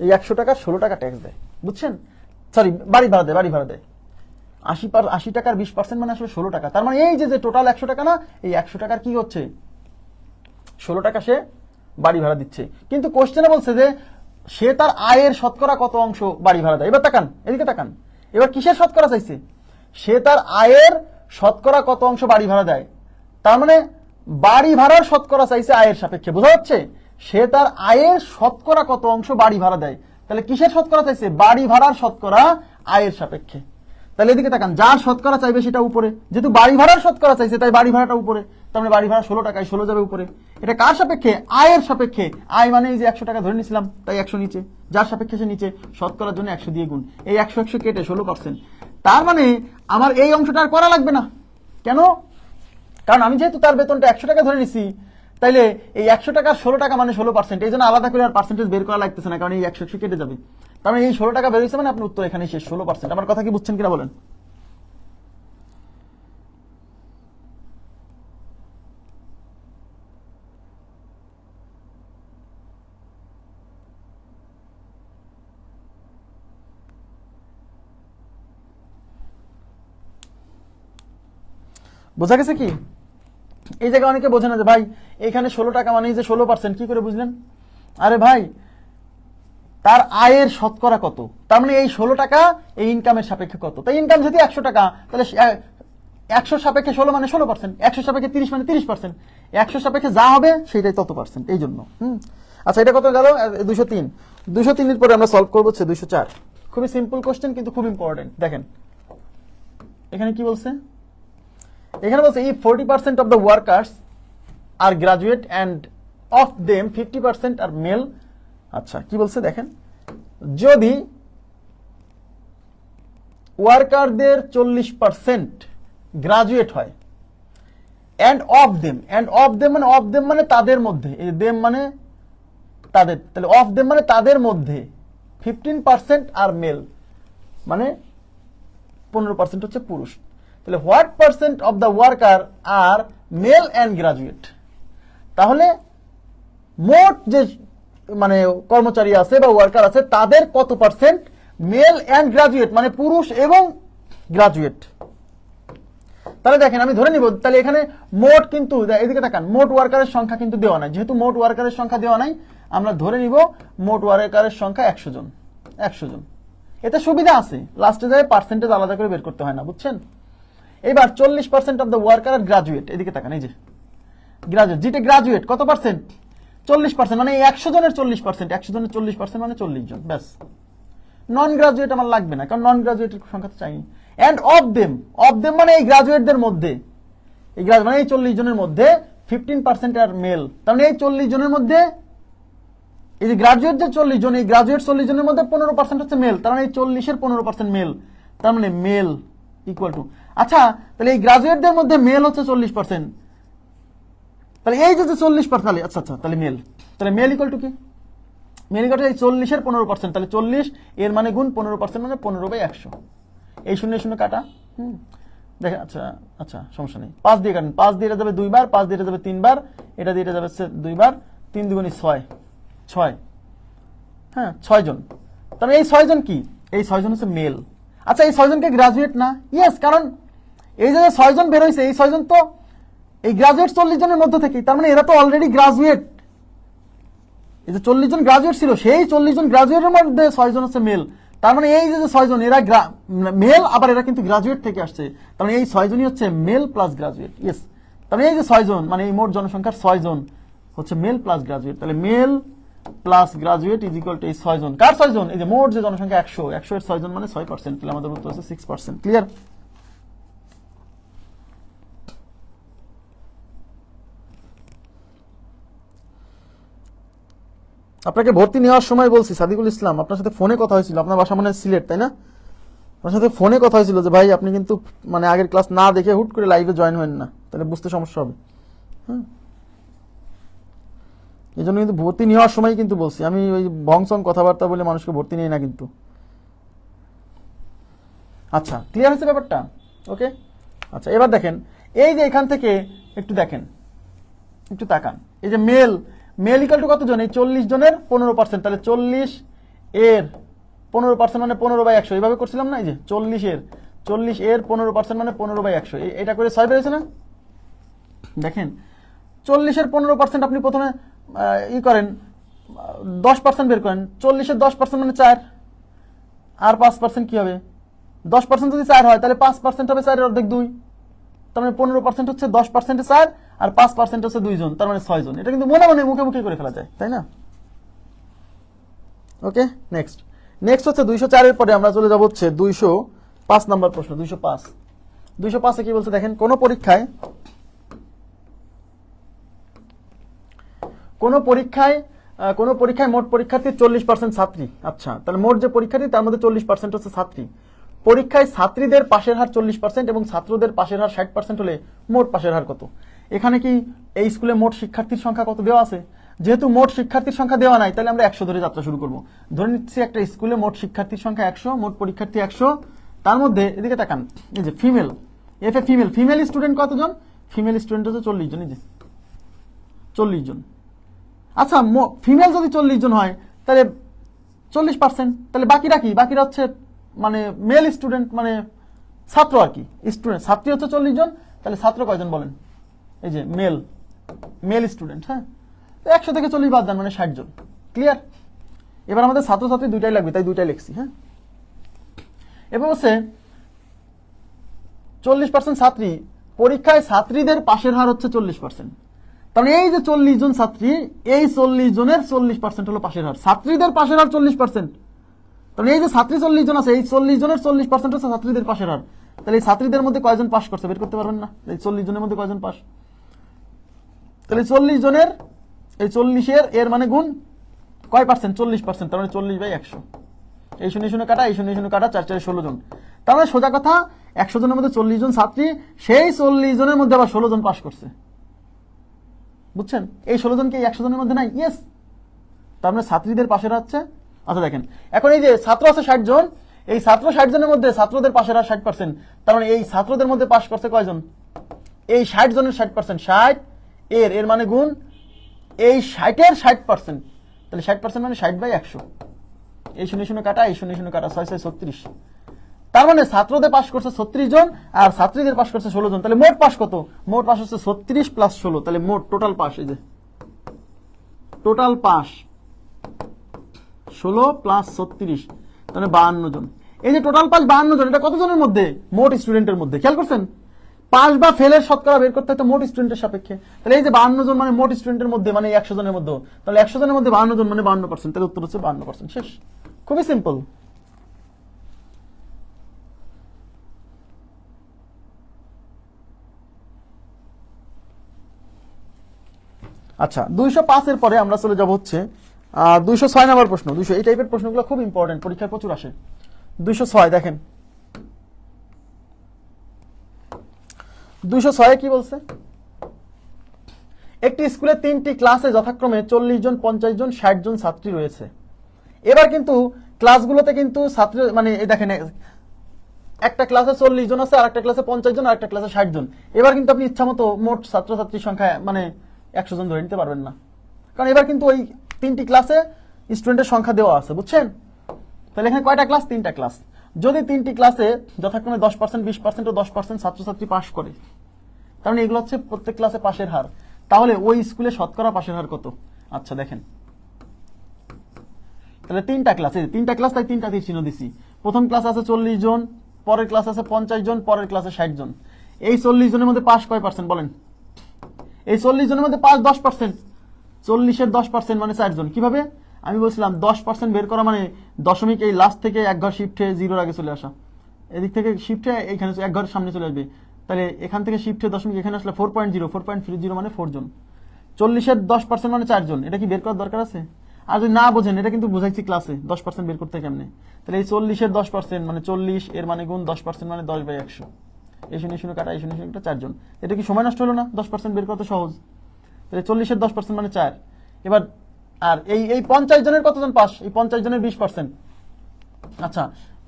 এই 100 টাকার 16 টাকা ট্যাক্স দেয়, বুঝছেন? সরি, বাড়ি ভাড়া দেয় 80 টাকার 20% মানে আসলে 16 টাকা। তার মানে এই যে টোটাল 100 টাকা না, এই 100 টাকার কি হচ্ছে 16 টাকা সে বাড়ি ভাড়া দিচ্ছে। কিন্তু কোশ্চেনে বলছে যে সে তার আয়ের শতকরা কত অংশ বাড়ি ভাড়া দেয়। এবার তাকান, এদিকে তাকান, এবার কিসের শতকরা চাইছে, সে তার আয়ের শতকরা কত অংশ বাড়ি ভাড়া দেয়, তার মানে বাড়ি ভাড়ার শতকরা চাইছে আয়ের সাপেক্ষে, বোঝা যাচ্ছে? সে তার আয়ের শতকরা কত অংশ বাড়ি ভাড়া দেয়, তাহলে কিসের শতকরা চাইছে, বাড়ি ভাড়ার শতকরা আয়ের সাপেক্ষে। তাহলে এদিকে তাকান, যার শতকরা চাইবে সেটা উপরে, যেহেতু বাড়ি ভাড়ার শতকরা চাইছে তাই বাড়ি ভাড়াটা উপরে, তার মানে বাড়ি ভাড়া 16 টাকায় 16 যাবে উপরে। এটা কার সাপেক্ষে, আয়ের সাপেক্ষে। আয় মানে এই যে 100 টাকা ধরে নিয়েছিলাম তাই 100 নিচে, যার সাপেক্ষে সে নিচে, শতকরার জন্য 100 দিয়ে গুণ, এই 100 কেটে 16%। তার মানে আমার এই অংশটা আর করা লাগবে না, কেন? কারণ আমি যেহেতু তার বেতনটা 100 টাকা ধরে নিছি, তাইলে এই 100 টাকার 16 টাকা মানে 16%, এই জন্য আলাদা করে আর পার্সেন্টেজ বের করা লাগতেছে না, কারণ এই 100 কেটে যাবে। তার মানে এই 16 টাকা বের হয়েছে মানে আপনার উত্তর এখানে শেষ, 16%। আমার কথা কি বুঝছেন কিনা বলেন? বোঝা গেছে কি? এই জায়গায় অনেকে বোঝে না যে ভাই এখানে 16 টাকা মানে যে 16%, কি করে বুঝলেন? আরে ভাই তার আয়ের শতকরা কত, তার মানে এই 16 টাকা এই ইনকামের সাপেক্ষে কত, তাই ইনকাম যদি 100 টাকা তাহলে 100 সাপেক্ষে 16 মানে 16%, 100 সাপেক্ষে 30 মানে 30%, 100 সাপেক্ষে যা হবে সেটাই তত পার্সেন্ট, এই জন্য। আচ্ছা এটা কত গেল, 203। 203 এর পরে আমরা সলভ করবো হচ্ছে 204। খুবই সিম্পল কোশ্চেন কিন্তু খুব ইম্পর্টেন্ট। দেখেন এখানে কি বলছে, এখানে বলছে if 40% of the workers are graduate and of them 50% are male। আচ্ছা কি বলছে দেখেন, যদি ওয়ার্কারদের 40% গ্রাজুয়েট হয়, অ্যান্ড অফ দেম মানে তাদের মধ্যে, এই দেম মানে তাদের, তাহলে অফ দেম মানে তাদের মধ্যে 15% আর মেল, মানে 15% হচ্ছে পুরুষ। তাহলে what percent of the worker are male and graduate, তাহলে মোট যে মানে কর্মচারী আছে বা ওয়ার্কার আছে তাদের কত পার্সেন্ট মেল অ্যান্ড গ্রাজুয়েট, মানে পুরুষ এবং গ্রাজুয়েট। তাহলে দেখেন আমি ধরে নিব, তাহলে এখানে মোট কিন্তু এদিকে তাকান, মোট ওয়ার্কারের সংখ্যা কিন্তু দেওয়া নাই, যেহেতু মোট ওয়ার্কারের সংখ্যা দেওয়া নাই আমরা ধরে নিব মোট ওয়ার্কারের সংখ্যা 100 জন। 100 জন, এতে সুবিধা আছে, লাস্টে যায় পার্সেন্টেজ আলাদা করে বের করতে হয় না, বুঝছেন। এবার 40% of the worker are graduate, এদিকে তাকান, এই যে গ্রাজুয়েট, যেটা গ্রাজুয়েট কত পার্সেন্ট, 40%, মানে 100 জনের 40%, 100 জনের 40% মানে 40 জন, ব্যাস। নন গ্রাজুয়েট আমার লাগবে না, কারণ নন গ্রাজুয়েটের সংখ্যা তো চাইনি। অ্যান্ড অফ দেম মানে এই গ্রাজুয়েটদের মধ্যে, এই মানে এই 40 জনের মধ্যে 15% আর মেল, তার মানে এই 40 জনের মধ্যে এই যে গ্রাজুয়েট যে 40 জন, এই গ্রাজুয়েট 40 জনের মধ্যে 15% হচ্ছে মেল, তার মানে এই 40-এর 15% মেল, তার মানে মেল ইকুয়াল টু, আচ্ছা তাহলে এই গ্রাজুয়েটদের মধ্যে মেল হচ্ছে 40%, তাহলে এই যে 40%, তাহলে আচ্ছা তাহলে মেল, তাহলে মেল ইকুয়াল টু কি, মেল ইকুয়াল টু এই 40-এর 15%, তাহলে 40 এর মানে গুণ 15% মানে 15/100, এই 0 কাটা, দেখেন, আচ্ছা সমস্যা নেই, 5 দিয়ে কাটেন, 5 দিয়ে যাবে 2 বার, 5 দিয়ে যাবে 3 বার, এটা দিয়ে যাবে 2 বার, 3 দুগুণে 6, হ্যাঁ 6 জন, তাহলে এই 6 জন কি, এই 6 জন হচ্ছে মেল। আচ্ছা এই 6 জনকে গ্রাজুয়েট না, ইয়েস, কারণ এই যে 6 জন বের হয়েছে, এই 6 জন তো এই গ্রাজুয়েট 40 জনের মধ্যে থেকে, তার মানে এরা তো অলরেডি গ্রাজুয়েট, এই যে 40 জন গ্রাজুয়েট ছিল, সেই 40 জন গ্রাজুয়েটের মধ্যে 6 জন হচ্ছে মেল, তার মানে এই যে 6 জন এরা মেল, আবার এরা কিন্তু গ্রাজুয়েট থেকে আসছে, তার মানে এই 6 জনই হচ্ছে মেল প্লাস গ্রাজুয়েট, ইয়েস। তার মানে এই যে 6 জন, মানে এই মোট জনসংখ্যার 6 জন হচ্ছে মেল প্লাস গ্রাজুয়েট, তাহলে male plus graduate is equal to এই 6 জন, কার 6 জন, এই যে মোট যে জনসংখ্যা 100 এর 6 জন মানে 6%, তাহলে আমাদের উত্তর হচ্ছে 6%, ক্লিয়ার। আপনাকে ভর্তি নেওয়ার সময় বলছি সাদিকুল ইসলাম, আপনার সাথে ফোনে কথা হয়েছিল, আপনার বাসা মানে সিলেট তাই না, আপনার সাথে ফোনে কথা হয়েছিল যে ভাই আপনি কিন্তু মানে আগের ক্লাস না দেখে হুট করে লাইভে জয়েন হবেন না, তাহলে বুঝতে সমস্যা হবে, হ্যাঁ এই জন্য কিন্তু ভর্তি নেওয়ার সময় কিন্তু বলছি, আমি ওই ভংসং কথাবার্তা বলে মানুষকে ভর্তি নেই না কিন্তু। আচ্ছা ক্লিয়ার হয়েছে ব্যাপারটা, ওকে। আচ্ছা এবার দেখেন, এই যে এখান থেকে একটু দেখেন, একটু তাকান, এই যে মেল ইকাল টু কতজন, এই 40 জনের 15%, তাহলে 40 এর 15% মানে 15/100, এইভাবে করছিলাম না, এই যে 40 এর 15% মানে 15/100, এটা করে 6 বেরিয়েছে না। দেখেন 40 এর 15% আপনি প্রথমে করেন 10% বের করেন, 40 এর 10% মানে 4, আর 5% কি হবে, 10% যদি 4 হয় তাহলে 5% হবে 4 এর অর্ধেক 2, তার মানে 15% হচ্ছে 10% 4 আর 5% হচ্ছে 2 জন, তার মানে 6 জন। এটা কিন্তু মনে মনে মুখে মুখে করে ফেলা যায়, তাই না। ওকে নেক্সট হচ্ছে 204 এর পরে আমরা চলে যাব হচ্ছে 205 নাম্বার প্রশ্ন। 205 কি বলছে দেখেন, কোন পরীক্ষায় মোট পরীক্ষার্থী 40% ছাত্রী, আচ্ছা তাহলে মোট যে পরীক্ষার্থী তার মধ্যে 40% হচ্ছে ছাত্রী, পরীক্ষায় ছাত্রীদের পাশের হার 40% এবং ছাত্রদের পাশের হার 60% হলে মোট পাশের হার কত। এখানে কি এই স্কুলে মোট শিক্ষার্থীর সংখ্যা কত দেওয়া আছে, যেহেতু মোট শিক্ষার্থীর সংখ্যা দেওয়া নাই তাহলে আমরা 100 ধরে যাত্রা শুরু করব। ধরে নিচ্ছি একটা স্কুলে মোট শিক্ষার্থীর সংখ্যা 100, মোট পরীক্ষার্থী 100, তার মধ্যে এদিকে তাকান, এই যে ফিমেল স্টুডেন্ট কতজন, ফিমেল স্টুডেন্ট হচ্ছে 40 জন, এই যে 40 জন। আচ্ছা ফিমেল যদি 40 জন হয় তাহলে 40%, তাহলে বাকিরা কি, বাকিরা হচ্ছে মানে মেল স্টুডেন্ট, মানে ছাত্র আর কি, স্টুডেন্ট, ছাত্রী হচ্ছে 40 জন, তাহলে ছাত্র কয়জন বলেন, এই যে মেল স্টুডেন্ট, হ্যাঁ 100 থেকে 40 বাদ দেন মানে 60 জন, ক্লিয়ার। এবার আমাদের ছাত্রছাত্রী দুইটাই লাগবে, তাই দুইটাই লিখছি, হ্যাঁ। এবার হচ্ছে 40% ছাত্রী, পরীক্ষায় ছাত্রীদের পাশের হার হচ্ছে 40%, তাহলে এই যে 40 জন ছাত্রী, এই 40 জনের 40% হলো পাশের হার, ছাত্রীদের পাশের হার 40%, তাহলে এই যে ছাত্রী 40 জন আছে, এই 40 জনের 40% হচ্ছে ছাত্রীদের পাশের হার, তাহলে এই ছাত্রীদের মধ্যে কয়জন পাস করছে বের করতে পারবেন না, এই 40 জনের মধ্যে কয়জন পাস, তাহলে 40 জনের এই 40 এর মানে গুণ কয় পার্সেন্ট, 40%, তার মানে 40/100, এই 0 কাটা, এই 0 কাটা, 4 4 16 জন, তার মানে সোজা কথা 100 জনের মধ্যে 40 জন ছাত্রী, সেই 40 জনের মধ্যে আবার 16 জন পাশ করছে। বুঝছেন? এই 16 জন কি 100 জনের মধ্যে নাই? ইয়েস। তার মানে ছাত্রীদের পাশের হচ্ছে, আচ্ছা দেখেন এখন এই যে ছাত্র আছে 60 জন, এই ছাত্র 60 জনের মধ্যে ছাত্রদের পাশের আর 60%, তার মানে এই ছাত্রদের মধ্যে পাশ করছে কয়জন? এই 60 জনের 60%, 60 এর মানে গুণ এই 60 এর 60%, তাহলে 60% মানে 60/100। এই 0 কাটা, এই 0 কাটা, 6 6 36। তার মানে ছাত্রদের পাশ করছে 36 জন আর ছাত্রীদের পাশ করছে 16 জন। তাহলে মোট পাশ কত? মোট পাশ হচ্ছে 36 + 16, তাহলে মোট টোটাল পাশ, এই যে টোটাল পাশ 16 + 36, তাহলে 52 জন। এই যে টোটাল পাস 52 জন, এটা কত জনের মধ্যে? মোট স্টুডেন্টের মধ্যে। খেয়াল করছেন? পাস বা ফেলের শতকরা বের করতে হয় তো মোট স্টুডেন্টের সাপেক্ষে। তাহলে এই যে 52 জন মানে মোট স্টুডেন্টের মধ্যে, মানে 100 জনের মধ্যে, তাহলে 100 জনের মধ্যে 52 জন মানে 52%, তাহলে উত্তর হচ্ছে 52%। শেষ। খুবই সিম্পল। আচ্ছা, 205 এর পরে আমরা চলে যাব হচ্ছে 206 নম্বর প্রশ্ন। 200 এই টাইপের প্রশ্নগুলো খুব ইম্পর্টেন্ট, পরীক্ষায় প্রচুর আসে। 206 দেখেন, 206 কি বলছে? একটি স্কুলে 3টি ক্লাসে যথাক্রমে 40 জন, 50 জন, 60 জন ছাত্রী রয়েছে। এবার কিন্তু ক্লাসগুলোতে কিন্তু ছাত্র মানে এই দেখেন, একটা ক্লাসে 40 জন আছে, আর একটা ক্লাসে 50 জন, আর একটা ক্লাসে 60 জন। এবার কিন্তু আপনি ইচ্ছা মতো মোট ছাত্রছাত্রীর সংখ্যা মানে 100 জন ধরে নিতে পারবেন না, কারণ এবার কিন্তু ওই 3টি ক্লাসে স্টুডেন্টের সংখ্যা দেওয়া আছে। বুঝছেন? তাহলে এখানে কয়টা ক্লাস? 3টা ক্লাস। যদি 3টি ক্লাসে যথাক্রমে 10%, 20% ও 10% ছাত্রছাত্রী পাশ করে, তার মানে এগুলো হচ্ছে প্রত্যেক ক্লাসে পাশের হার। তাহলে ওই স্কুলে শতকরা পাশের হার কত? আচ্ছা দেখেন, তাহলে 3টা ক্লাস, এই 3টা ক্লাস, তাই 3টা তীর চিহ্ন দিছি। প্রথম ক্লাস আছে 40 জন, পরের ক্লাস আছে 50 জন, পরের ক্লাসে 60 জন। এই 40 জনের মধ্যে পাশ কয় পার্সেন্ট বলেন? এই 40 জনের মধ্যে পাশ 10%, 40-এর 10% মানে 4 জন। কিভাবে? আমি বলছিলাম 10% বের করা মানে দশমিক এই লাস্ট থেকে এক ঘর শিফট হয়ে 0-র আগে চলে আসা, এদিক থেকে শিফট হয়ে এইখানে এক ঘরের সামনে চলে আসবে। তাহলে এখান থেকে শিফট হয়ে দশমিক এখানে আসলে 4.0, 4.30 মানে 4 জন। 40-এর 10% মানে 4 জন। এটা কি বের করার দরকার আছে? আর যদি না বোঝেন, এটা কিন্তু বুঝাইছি ক্লাসে 10% বের করতে কেমনে। তাহলে এই 40-এর 10% মানে 40 এর মানে গুণ 10% মানে 10/100। এই 0 কাটা, এই 0 কাটা, 4 জন। এটা কি সময় নষ্ট হলো না? 10% বের করতে সহজ। তাহলে 40-এর 10% মানে 4। এবার আর এই 50 জনের কতজন পাস? এই 50 জনের 20%। আচ্ছা,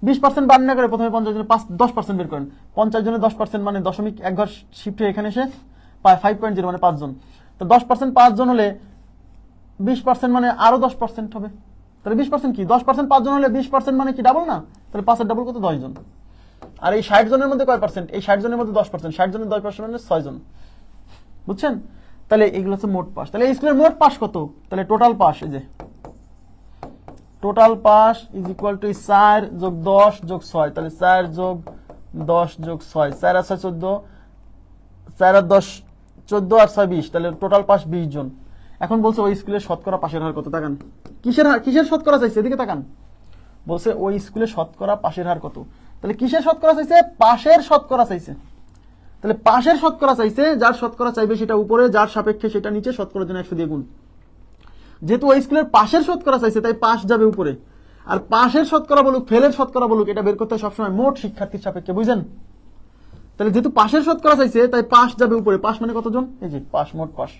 20% বার না করে প্রথমে 50 জনের 10% বের করেন। 50 জনের 10% মানে দশমিক এক ঘর শিফট হয়ে এখানে এসে 5.0 মানে 5 জন। তো 10% 5 জন হলে 20% মানে আরো 10% হবে। তাহলে 20% কি? 10% 5 জন হলে 20% মানে কি ডাবল না? তাহলে 5 এর ডাবল কত? 10 জন। আর এই 60 জনের মধ্যে কয় পার্সেন্ট? এই 60 জনের মধ্যে 10%, 60 জনের 10% মানে 6 জন। বুঝছেন? তাহলে এগুলো হচ্ছে মোট পাস। তাহলে এই স্কুলের মোট পাস কত? তাহলে টোটাল পাস, এই যে total pass is equal two 4 যোগ 10 যোগ 6, তাহলে 4 যোগ 10 যোগ 6, 4 আর 6 14, 4 আর 10 14 আর 6 20, তাহলে টোটাল পাস 20 জন। এখন বলছে ওই স্কুলের শতকরা পাশের হার কত? তাকান, কিসের হার, কিসের শতকরা চাইছে? এদিকে তাকান। বলছে ওই স্কুলে শতকরা পাশের হার কত? তাহলে কিসের শতকরা চাইছে? পাশের শতকরা চাইছে। তাহলে পাশের শতকরা চাইছে, যার শতকরা চাইবে সেটা উপরে, যার সাপেক্ষে সেটা নিচে, শতকরার জন্য 100 দিয়ে গুণ। যেহেতু ওই স্কুলের পাশের শতকরা চাইছে, তাই পাশ যাবে উপরে। আর পাশের শতকরা বলুক, ফেলের শতকরা বলুক, এটা বের করতে হয় সবসময় মোট শিক্ষার্থীর সাপেক্ষে। বুঝলেন? তাহলে যেহেতু পাশের শতকরা চাইছে, তাই পাশ যাবে উপরে। পাশ মানে কতজন? এই যে পাশ, মোট পাশ।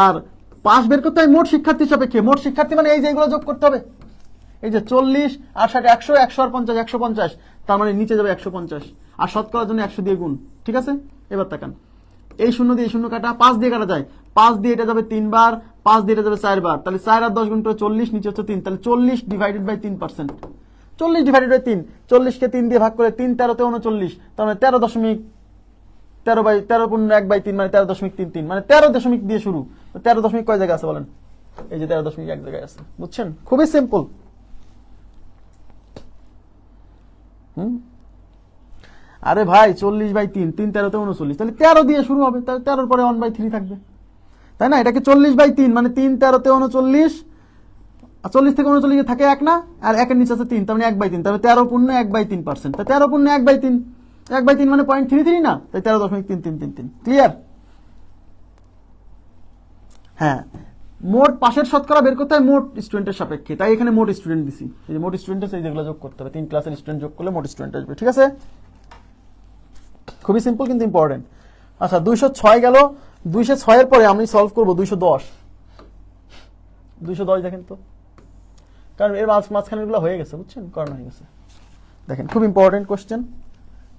আর পাশ বের করতে হয় মোট শিক্ষার্থীর সাপেক্ষে। মোট শিক্ষার্থী মানে এই যে এগুলো যোগ করতে হবে। এই যে 40 আর 60, 100, 100 আর 50, 150, তার মানে নিচে যাবে 150। আর শতকরার জন্য 100 দিয়ে গুণ। ঠিক আছে? এবার তাকান, এই 0 দিয়ে 0 কাটা, 5 দিয়ে কাটা যায়, 5 দিয়ে এটা যাবে 3 বার, 5 দিয়ে এটা যাবে 4 বার, তাহলে 4 আর 10 গুণ করে 40, নিচে হচ্ছে 3, তাহলে 40 ডিভাইডেড বাই 3%। 40 ডিভাইডেড বাই 3, 40-কে 3 দিয়ে ভাগ করে 3 13 তে 39, তার মানে 13.13/1/3 মানে 13.33, মানে 13 দশমিক দিয়ে শুরু। 13 দশমিক কয় জায়গায় আছে বলেন? এই যে 13 দশমিক এক জায়গায় আছে। বুঝছেন? খুবই সিম্পল। আরে ভাই 40/3, 3 13 তে 39, তাহলে 13 দিয়ে শুরু হবে, তাহলে 13-র পরে 1/3 থাকবে, তাই না? এটাকে 40/3 মানে 3 13 তে 39, আর 40 থেকে 39 থাকে 1 না, আর 1 এর নিচে আছে 3, তার মানে 1/3, তাহলে 13 পূর্ণ 1/3%, তাই 13 পূর্ণ 1/3, 1/3 মানে 0.33 না, তাই 13.3333। ক্লিয়ার? হ্যাঁ, মোট পাশের শতকরা বের করতে হয় মোট স্টুডেন্টের সাপেক্ষে, তাই এখানে মোট স্টুডেন্ট দিছি। এই যে মোট স্টুডেন্ট আছে, এই যেগুলো যোগ করতে হবে, 3 ক্লাসের স্টুডেন্ট যোগ করলে মোট স্টুডেন্ট আসবে। ঠিক আছে, খুবই সিম্পল কিন্তু ইম্পর্টেন্ট। আচ্ছা 206 গেল, 206 এর পরে আমি সলভ করব 210। 210 দেখেন তো, কারণ এর মাঝখানে গুলো হয়ে গেছে, বুঝছেন, করানো হয়ে গেছে। দেখেন খুব ইম্পর্টেন্ট কোশ্চেন।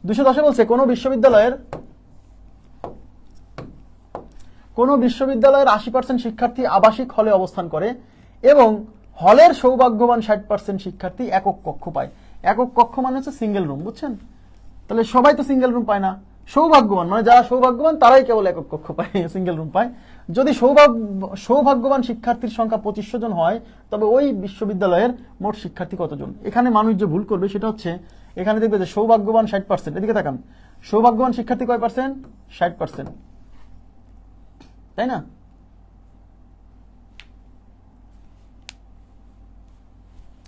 210 বলছে কোন বিশ্ববিদ্যালয়ের 80% শিক্ষার্থী আবাসিক হলে অবস্থান করে এবং হলের সৌভাগ্যবান 60% শিক্ষার্থী একক কক্ষ পায়। একক কক্ষ মানে হচ্ছে সিঙ্গেল রুম, বুঝছেন? তাহলে সবাই তো সিঙ্গেল রুম পায় না, সৌভাগ্যবান মানে যারা সৌভাগ্যবান তারাই কেবল একক কক্ষ পায়, সিঙ্গেল রুম পায়। যদি সৌভাগ্যবান শিক্ষার্থীর সংখ্যা 2500 জন হয়, তবে ওই বিশ্ববিদ্যালয়ের মোট শিক্ষার্থী কতজন? এখানে মানুষ যে ভুল করবে সেটা হচ্ছে, এখানে দেখবে যে সৌভাগ্যবান 60%, এদিকে তাকান, সৌভাগ্যবান শিক্ষার্থী কয় পার্সেন্ট? 60%, তাই না?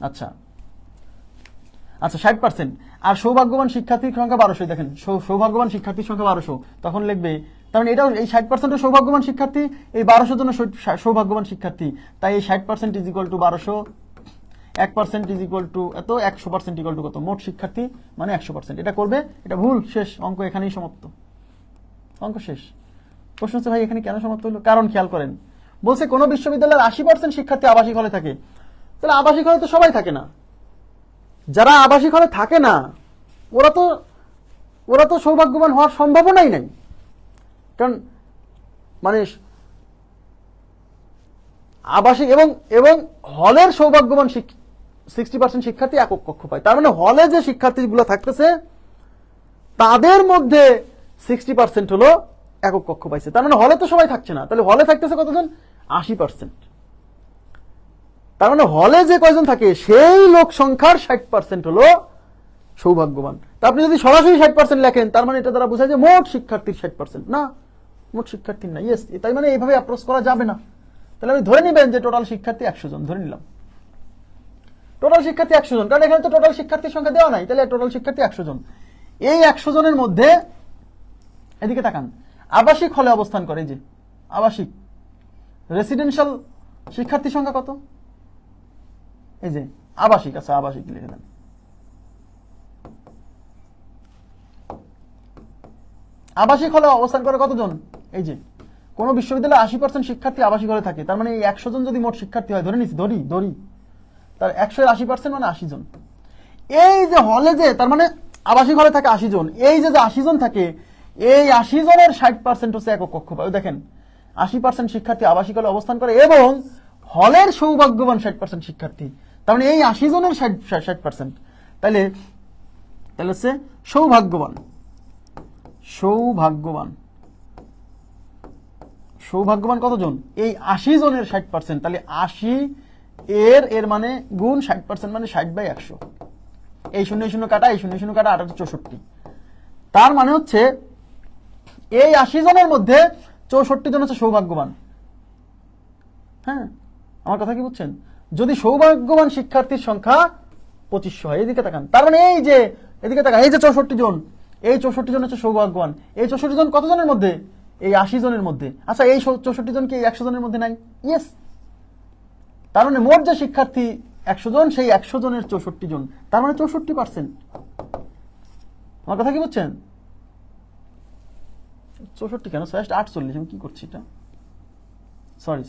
আচ্ছা আচ্ছা 60%, আর সৌভাগ্যবান শিক্ষার্থীর সংখ্যা 1200। দেখেন সৌভাগ্যবান শিক্ষার্থীর সংখ্যা 1200, তখন লিখবে তার মানে এটাও এই 60% সৌভাগ্যবান শিক্ষার্থী, এই 1200 জন সৌভাগ্যবান শিক্ষার্থী, তাই এই 60% is equal to 1200, 1% is equal two এত, 100% ইকুয়াল টু কত? মোট শিক্ষার্থী মানে 100%। এটা করবে, এটা ভুল, শেষ, অঙ্ক এখানেই সমাপ্ত, অঙ্ক শেষ। প্রশ্ন হচ্ছে ভাই এখানে কেন সমাপ্ত হলো? কারণ খেয়াল করেন, বলছে কোন বিশ্ববিদ্যালয়ের 80% শিক্ষার্থী আবাসিক হলে থাকে। তাহলে আবাসিক হলে তো সবাই থাকে না, যারা আবাসিক হলে থাকে না ওরা তো সৌভাগ্যবান হওয়ার সম্ভাবনাই নাই। কারণ মানে আবাসিক এবং হলের সৌভাগ্যবান 60% শিক্ষার্থী একক কক্ষ পায়। তার মানে হলে যে শিক্ষার্থীগুলো থাকতেছে তাদের মধ্যে 60% হলো একক কক্ষ পাইছে। তার মানে হলে তো সবাই থাকছে না, তাহলে হলে থাকতেছে কতজন? 80%। তার মানে হলে যে কয়জন থাকে সেই লোক সংখ্যার 60% হলো সৌভাগ্যবান। তা আপনি যদি সরাসরি 60% লেখেন, তার মানে এটা দ্বারা বোঝায় যে মোট শিক্ষার্থীর 60%, না, মোট শিক্ষার্থীর না। ইয়েস, তাই মানে এইভাবে অ্যাপ্রোচ করা যাবে না। তাহলে আমি ধরে নিবেন যে টোটাল শিক্ষার্থী 100 জন, ধরে নিলাম টোটাল শিক্ষার্থী 100 জন, কারণ এখানে তো টোটাল শিক্ষার্থীর সংখ্যা দেওয়া নাই, তাহলে টোটাল শিক্ষার্থী 100 জন। এই 100 জনের মধ্যে এদিকে তাকান, আবাসিক হলে অবস্থান করে, যে আবাসিক রেসিডেন্সিয়াল শিক্ষার্থীর সংখ্যা কত? এই যে আবাসিক, আচ্ছা আবাসিক লিখে দেন। আবাসিক হলে অবস্থান করে কতজন? এই যে কোন বিশ্ববিদ্যালয়ে 80% শিক্ষার্থী আবাসিক হলে থাকে, তার মানে এই 100 জন যদি মোট শিক্ষার্থী হয়, ধরে নিচ্ছি, ধরি তার 100 এর 80% মানে 80 জন। এই যে হলে যে, তার মানে আবাসিক হলে থাকে 80 জন, এই যে 80 জন থাকে, এই 80 জনের 60% হচ্ছে একক কক্ষ পায়। দেখেন 80% শিক্ষার্থী আবাসিক হলে অবস্থান করে এবং হলের সৌভাগ্যবান 60% শিক্ষার্থী, তার মানে এই 80 জনের 60%, তাহলে হচ্ছে সৌভাগ্যবান কতজন? এই 80 জনের 60%, তাহলে 80 এর মানে গুণ 60% মানে 60/100। এই 0 কাটা, এই 0 কাটা, 8 64। তার মানে হচ্ছে এই 80 জনের মধ্যে 64 জন হচ্ছে সৌভাগ্যবান। হ্যাঁ, আমার কথা কি বুঝছেন? যদি সৌভাগ্যবান শিক্ষার্থীর সংখ্যা 2500 হয়, এদিকে তাকান, তার মানে এই যে এদিকে তাকান, এই যে 64 জন, এই 64 জন হচ্ছে সৌভাগ্যবান। এই 64 জন কত জনের মধ্যে? এই 80 জনের মধ্যে। আচ্ছা এই 64 জন কি 100 জনের মধ্যে নাই? ইয়েস। তার মানে মোট যে শিক্ষার্থী 100 জন, সেই 100 জনের 64 জন, তার মানে 64%। আমার কথা কি বুঝছেন? 64 কেন, 48, আমি কি করছি এটা, সরি।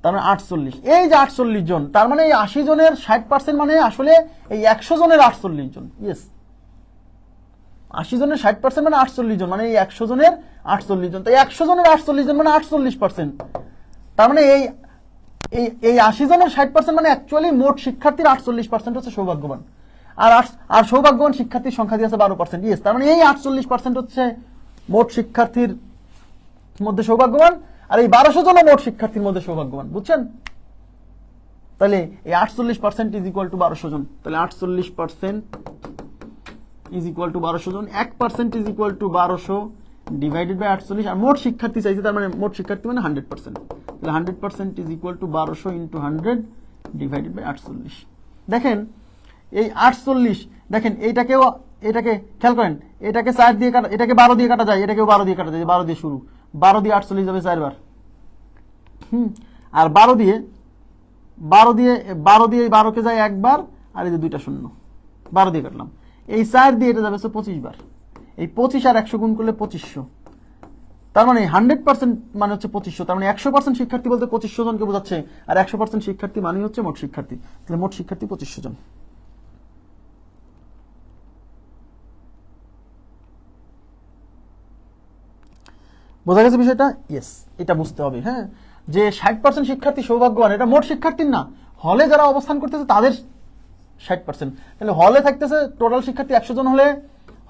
তার মানে 48, এই যে 48 জন, তার মানে এই 80 জনের 60% মানে আসলে এই 100 জনের 48 জন। ইয়েস, 80 জনের 60% মানে 48 জন, মানে এই 100 জনের 48 জন। তাই 100 জনের 48 জন মানে 48%। তার মানে এই 80 জনের 60% মানে অ্যাকচুয়ালি মোট শিক্ষার্থীর 48% হচ্ছে সৌভাগ্যবান, আর সৌভাগ্যবান শিক্ষার্থীর সংখ্যা দিয়ে আছে 12%। ইয়েস, তার মানে এই 48% হচ্ছে মোট শিক্ষার্থীর মধ্যে সৌভাগ্যবান, আর এই 1200 জন মোট শিক্ষার্থীর মধ্যে সৌভাগ্যবান, বুঝছেন? তাহলে এই 48% ইজ ইকুয়াল টু 1200 জন, তাহলে 48% ইজ ইকুয়াল টু 1200 জন, 1% is equal to 1200 divided by 48, আর মোট শিক্ষার্থী চাইছে, তার মানে মোট শিক্ষার্থী মানে 100%, তাহলে 100% is equal to 1200 into 100 divided by 48। দেখেন এই 48, দেখেন এটাকে খেয়াল করেন, এটাকে 4 দিয়ে কাটা, এটাকে 12 দিয়ে কাটা যায়, এটাকেও 12 দিয়ে কাটা যায়, 12 দিয়ে শুরু, 12 দিয়ে 48 যাবে 4 বার, আর 12 দিয়ে 12কে যায় একবার, আর এই যে 2টা শূন্য, 12 দিয়ে কাটলাম। এই 4 দিয়ে এটা যাবে 25 বার। এই 25 আর 100 গুণ করলে 2500, তার মানে 100% মানে হচ্ছে 2500, তার মানে 100% শিক্ষার্থী বলতে 2500 জনকে বোঝাচ্ছে, আর 100% শিক্ষার্থী মানে হচ্ছে মোট শিক্ষার্থী, তাহলে মোট শিক্ষার্থী 2500 জন। বোঝা গেছে বিষয়টা? ইয়েস, এটা বুঝতে হবে। হ্যাঁ, যে 60% শিক্ষার্থী সৌভাগ্যবান, এটা মোট শিক্ষার্থীর না, হলে যারা অবস্থান করতেছে তাদের 60%। তাহলে হলে থাকতেছে টোটাল শিক্ষার্থী 100 জন হলে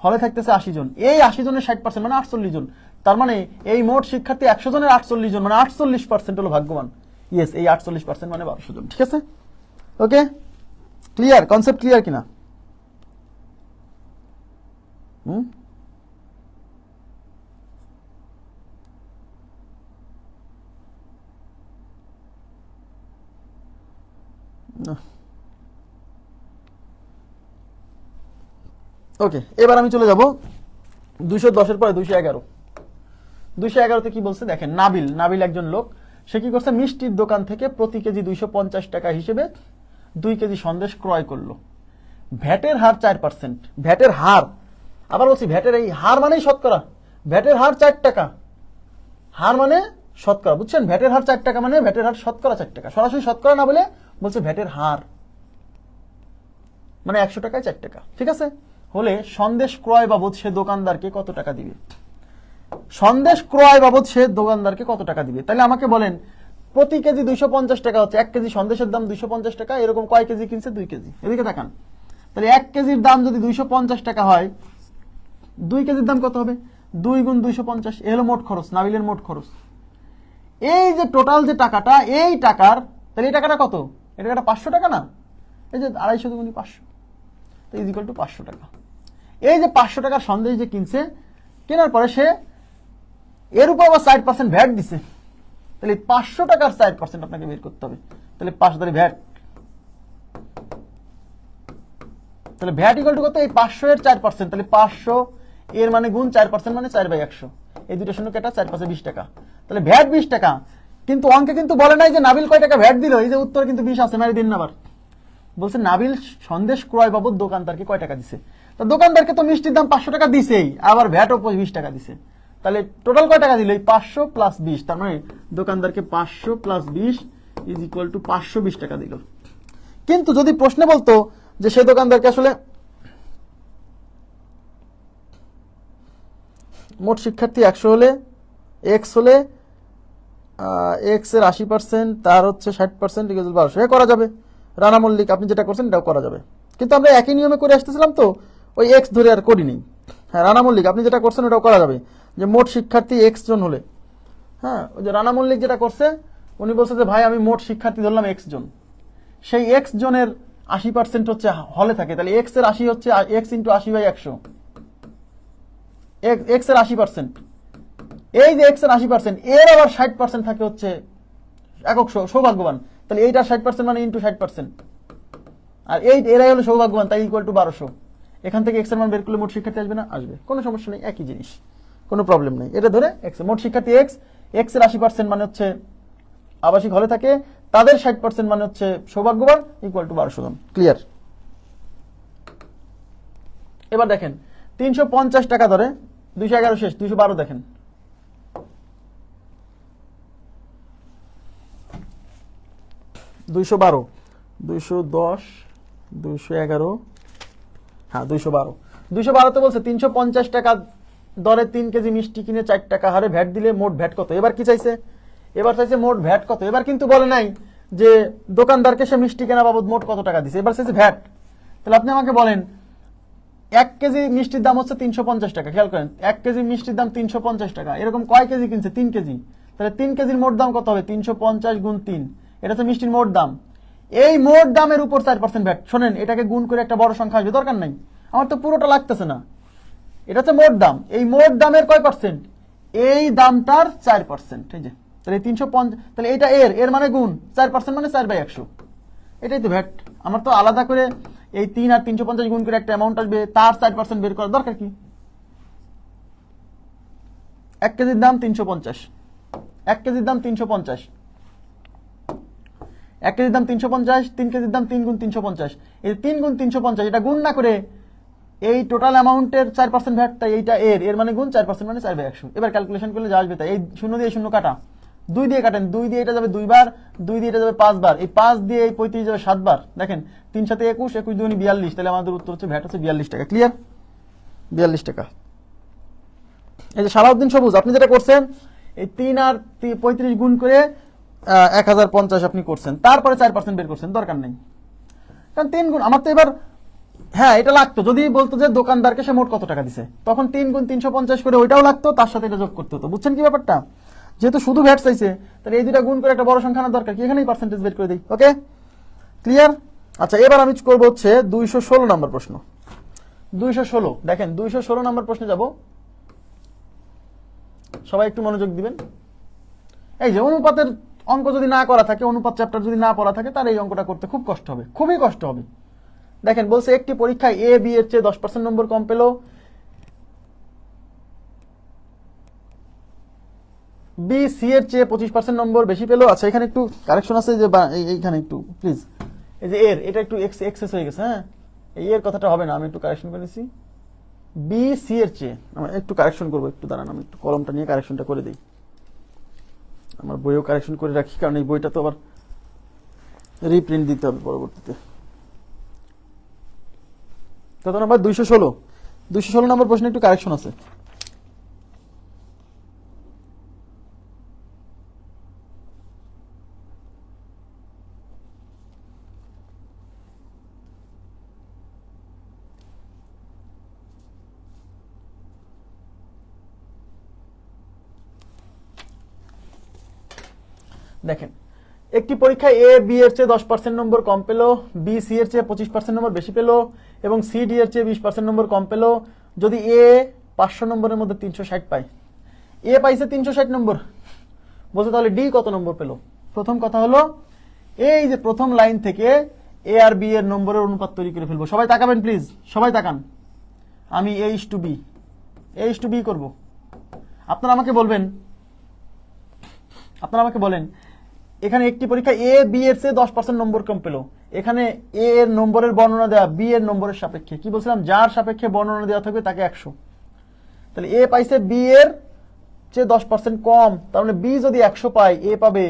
হলে থাকতেছে 80 জন, এই 80 জনের 60% মানে 48 জন। তার মানে এই মোট শিক্ষার্থী 100 জনের 48 জন, মানে 48% হলো ভাগ্যবান। ইয়েস, এই 48% মানে 1200 জন। ঠিক আছে, ওকে, ক্লিয়ার? কনসেপ্ট ক্লিয়ার কিনা? ওকে, এবার আমি চলে যাব 210-এর পরে 211। 211তে কি বলছে দেখেন, নাবিল একজন লোক, সে কি করছে, মিষ্টির দোকান থেকে প্রতি কেজি 250 টাকা হিসেবে 2 কেজি সন্দেশ ক্রয় করলো। ভ্যাটের হার 4%। ভ্যাটের হার, আবার বলছি ভ্যাটের এই হার মানেই শতকরা, ভ্যাটের হার 4 টাকা, হার মানে শতকরা, বুঝছেন? ভ্যাটের হার 4 টাকা মানে ভ্যাটের হার শতকরা 4 টাকা, সরাসরি শতকরা না বলে বলছে ভ্যাটের হার, মানে 100 টাকায় 4 টাকা। ঠিক আছে, হলে সন্দেশ ক্রয় বাবদ সে দোকানদারকে কত টাকা দিবে? সন্দেশ ক্রয় বাবদ সে দোকানদারকে কত টাকা দিবে? তাহলে আমাকে বলেন, প্রতি কেজি 250 টাকা হচ্ছে, 1 কেজি সন্দেশের দাম 250 টাকা, এরকম কয় কেজি কিনছে? 2 কেজি। এদিকে তাকান, তাহলে 1 কেজির দাম যদি 250 টাকা হয়, 2 কেজির দাম কত হবে? 2 গুণ 250, এ হলো মোট খরচ, নাবিলের মোট খরচ। এই যে টোটাল যে টাকাটা, এই টাকার, তাহলে এই টাকাটা কত? এই টাকাটা 500 টাকা না? এই যে 250 গুণ 500, তো ইজ ইকুয়াল টু 500 টাকা। এই যে 500 টাকার সন্দেশ যে কিনছে, কেনার পরে সে এর উপর আবার 60% ভ্যাট দিছে, তাহলে 500 টাকার 60% আপনাকে বের করতে হবে। তাহলে 500 ধরে ভ্যাট, তাহলে ভ্যাট ইকুয়াল টু কত? এই 500 এর 4%, তাহলে 500 এর মানে গুণ 4% মানে 4/100, এই দুটো শূন্য কেটা, 4 5 20 টাকা, তাহলে ভ্যাট 20 টাকা। কিন্তু অঙ্কে কিন্তু বলে নাই যে নাবিল কয় টাকা ভ্যাট দিল, এই যে উত্তর কিন্তু 20 আছে, মারি দিন না আবার। বলছে নাবিল সন্দেশ ক্রয় বাবদ দোকানদারকে কয় টাকা দিছে, তো দোকানদারকে তো মিষ্টির দাম 500 টাকা দিছেই, আবার ভ্যাটও 20 টাকা দিছে, তাহলে টোটাল কয় টাকা দিল? এই 500 প্লাস 20, তার মানে দোকানদারকে 500 প্লাস 20 ইজ ইকুয়াল টু 520 টাকা দিল। কিন্তু যদি প্রশ্নে বলতো যে সেই দোকানদারকে আসলে মোট শিক্ষার্থী 100 হলে, এক্স হলে এক্স এর 80%, তার হচ্ছে 60%, 1200, এ করা যাবে। রানা মল্লিক আপনি যেটা করছেন এটাও করা যাবে, কিন্তু আমরা একই নিয়মে করে আসতেছিলাম তো ওই এক্স ধরে আর করিনি। হ্যাঁ, রানা মল্লিক আপনি যেটা করছেন ওটাও করা যাবে, যে মোট শিক্ষার্থী এক্স জন হলে। হ্যাঁ, ওই যে রানা মল্লিক যেটা করছে, উনি বলছে যে ভাই আমি মোট শিক্ষার্থী ধরলাম এক্স জন, সেই এক্স জনের 80% হচ্ছে হলে থাকে, তাহলে এক্স এর 80 হচ্ছে এক্স ইন্টু 80/100, এক্স এর 80%, এই যে এক্স এর 80%, এর আবার 60% থাকে হচ্ছে একক সৌভাগ্যবান, তাহলে এইটার 60% মানে ইন্টু 60%, আর এরাই হলো সৌভাগ্যবান, তাই ইকুয়াল টু 1200। এখান থেকে এক্স এর মান বের করলে মোট শিক্ষার্থী আসবে না? আসবে, কোনো সমস্যা নেই, একই জিনিস, কোনো প্রবলেম নেই। এটা ধরে এক্স মোট শিক্ষার্থী এক্স, এক্স এর 80% মানে হচ্ছে আবাসিক হলে থাকে, তাদের 60% মানে হচ্ছে সৌভাগ্যবান, ইকুয়াল টু 1200 জন। ক্লিয়ার? এবার দেখেন 350 টাকা ধরে 211 শেষ, 212 দেখেন, 212, 210, 211, হ্যাঁ 212তে বলছে 350 টাকা দরে 3 কেজি মিষ্টি কিনে 4 টাকা হারে ভ্যাট দিলে মোট ভ্যাট কত? এবার কি চাইছে? এবার চাইছে মোট ভ্যাট কত। এবার কিন্তু বলে নাই যে দোকানদারকে সে মিষ্টি কেনা বাবদ মোট কত টাকা দিছে, এবার চাইছে ভ্যাট। তাহলে আপনি আমাকে বলেন 1 কেজি মিষ্টির দাম হচ্ছে 350 টাকা, খেয়াল করেন 1 কেজি মিষ্টির দাম 350 টাকা, এরকম কয় কেজি কিনছে? 3 কেজি, তাহলে 3 কেজির মোট দাম কত হবে? 350 গুণ 3, এটা তো মিষ্টির মোট দাম। এই মোট দামের উপর 4% ভ্যাট। শোনেন, এটাকে গুণ করে একটা বড় সংখ্যা আসবে, দরকার নাই, আমার তো পুরোটা লাগতেছে না, এটা হচ্ছে মোট দাম। এই মোট দামের কয় পার্সেন্ট? এই দামটার 4%, ঠিক আছে? তাহলে 350, তাহলে এটা এর মানে গুণ 4% মানে 4/100, এটাই তো ভ্যাট। আমার তো আলাদা করে এই 3 আর 350 গুণ করে একটা অ্যামাউন্ট আসবে, তার 4% বের করার দরকার কি? 1 কেজির দাম 350, 1 কেজির দাম 350, 1 কেজির দাম 350, 3 কেজির দাম 3 গুণ 350, এই 3 গুণ 350 এটা গুণ না করে এই টোটাল অ্যামাউন্টের 4% ভ্যাট, তাই এইটা এর মানে গুণ 4% মানে 4/100। এবার ক্যালকুলেশন করলে যা আসবে তাই, এই শূন্য দিয়ে শূন্য কাটা, 2 দিয়ে কাটেন, 2 দিয়ে এটা যাবে 2 বার, 2 দিয়ে এটা যাবে 5 বার, এই 5 দিয়ে এই 35 যাবে 7 বার। দেখেন 3 সাথে 21, 21 দুগুণে 42, তাহলে আমাদের উত্তর হচ্ছে ভ্যাট হচ্ছে 42 টাকা। ক্লিয়ার? 42 টাকা। এই যে সালাউদ্দিন সবুজ, আপনি যেটা করছেন এই 3 আর 35 গুণ করে 1050 আপনি করছেন, তারপরে 4% বের করছেন, দরকার নেই, কারণ 3 গুণ আমার তো এবার, হ্যাঁ এটা লাগতো যদি বলতো যে দোকানদারকে সে মোট কত টাকা দিছে, তখন 3 গুণ 350 করে ওইটাও লাগতো, তার সাথে এটা যোগ করতে হতো। বুঝছেন কি ব্যাপারটা? যেহেতু শুধু ভ্যাট চাইছে, তাহলে এই দুটা গুণ করে একটা বড় সংখ্যা আনার দরকার কি, এখানেই পার্সেন্টেজ বের করে দিই। ওকে, ক্লিয়ার? আচ্ছা, এবার আমি করবো হচ্ছে 216 নম্বর প্রশ্ন। 216, দেখেন 216 নম্বর প্রশ্নে যাব, সবাই একটু মনোযোগ দিবেন। এই যে অনুপাতের অঙ্ক যদি না করা থাকে, অনুপাত চ্যাপ্টার যদি না পড়া থাকে, তার এই অঙ্কটা করতে খুব কষ্ট হবে, খুবই কষ্ট হবে। দেখেন বলছে একটি পরীক্ষায় এ বি এর চেয়ে 10% নম্বর কম পেল, বি সি এর চেয়ে 25% নম্বর বেশি পেল। আচ্ছা, এখানে একটু কারেকশন আছে, যে এইখানে একটু প্লিজ, এই যে এটা একটু এক্সেস হয়ে গেছে, হ্যাঁ এই এর কথাটা হবে না, আমি একটু কারেকশন করেছি, বি সি এর চেয়ে, আমি একটু কারেকশন করবো, একটু দাঁড়ান, আমি একটু কলমটা নিয়ে কারেকশনটা করে দিই, আমার বইও কারেকশন করে রাখি, কারণ এই বইটা তো আবার রিপ্রিন্ট দিতে হবে পরবর্তীতে। কত নাম্বার? 216 নম্বর প্রশ্নে একটু কারেকশন আছে। দেখেন একটি পরীক্ষায় এ বি এর চেয়ে 10% নম্বর কম পেল, বি সি এর চেয়ে 25% নম্বর বেশি পেল, এবং সি ডি এর চেয়ে 20% নম্বর কম পেল, যদি এ 500 নম্বরের মধ্যে 360 পায়। এ পাইছে 360 নম্বর, বলছে তাহলে ডি কত নম্বর পেল? প্রথম কথা হলো, এই যে প্রথম লাইন থেকে এ আর বি এর নম্বরের অনুপাত তৈরি করে ফেলবো। সবাই তাকাবেন প্লিজ, সবাই তাকান, আমি A:B করব। আপনারা আমাকে বলেন এখানে একটি পরীক্ষা এ বি এর চেয়ে 10% নম্বর কম পেল, এখানে এ এর নম্বরের বর্ণনা দেওয়া বি এর নম্বরের সাপেক্ষে, কি বলছিলাম, যার সাপেক্ষে বর্ণনা দেওয়া থাকবে তাকে 100। তাহলে এ পাইছে বি এর চেয়ে 10% কম, তার মানে বি যদি 100 পায়, এ পাবে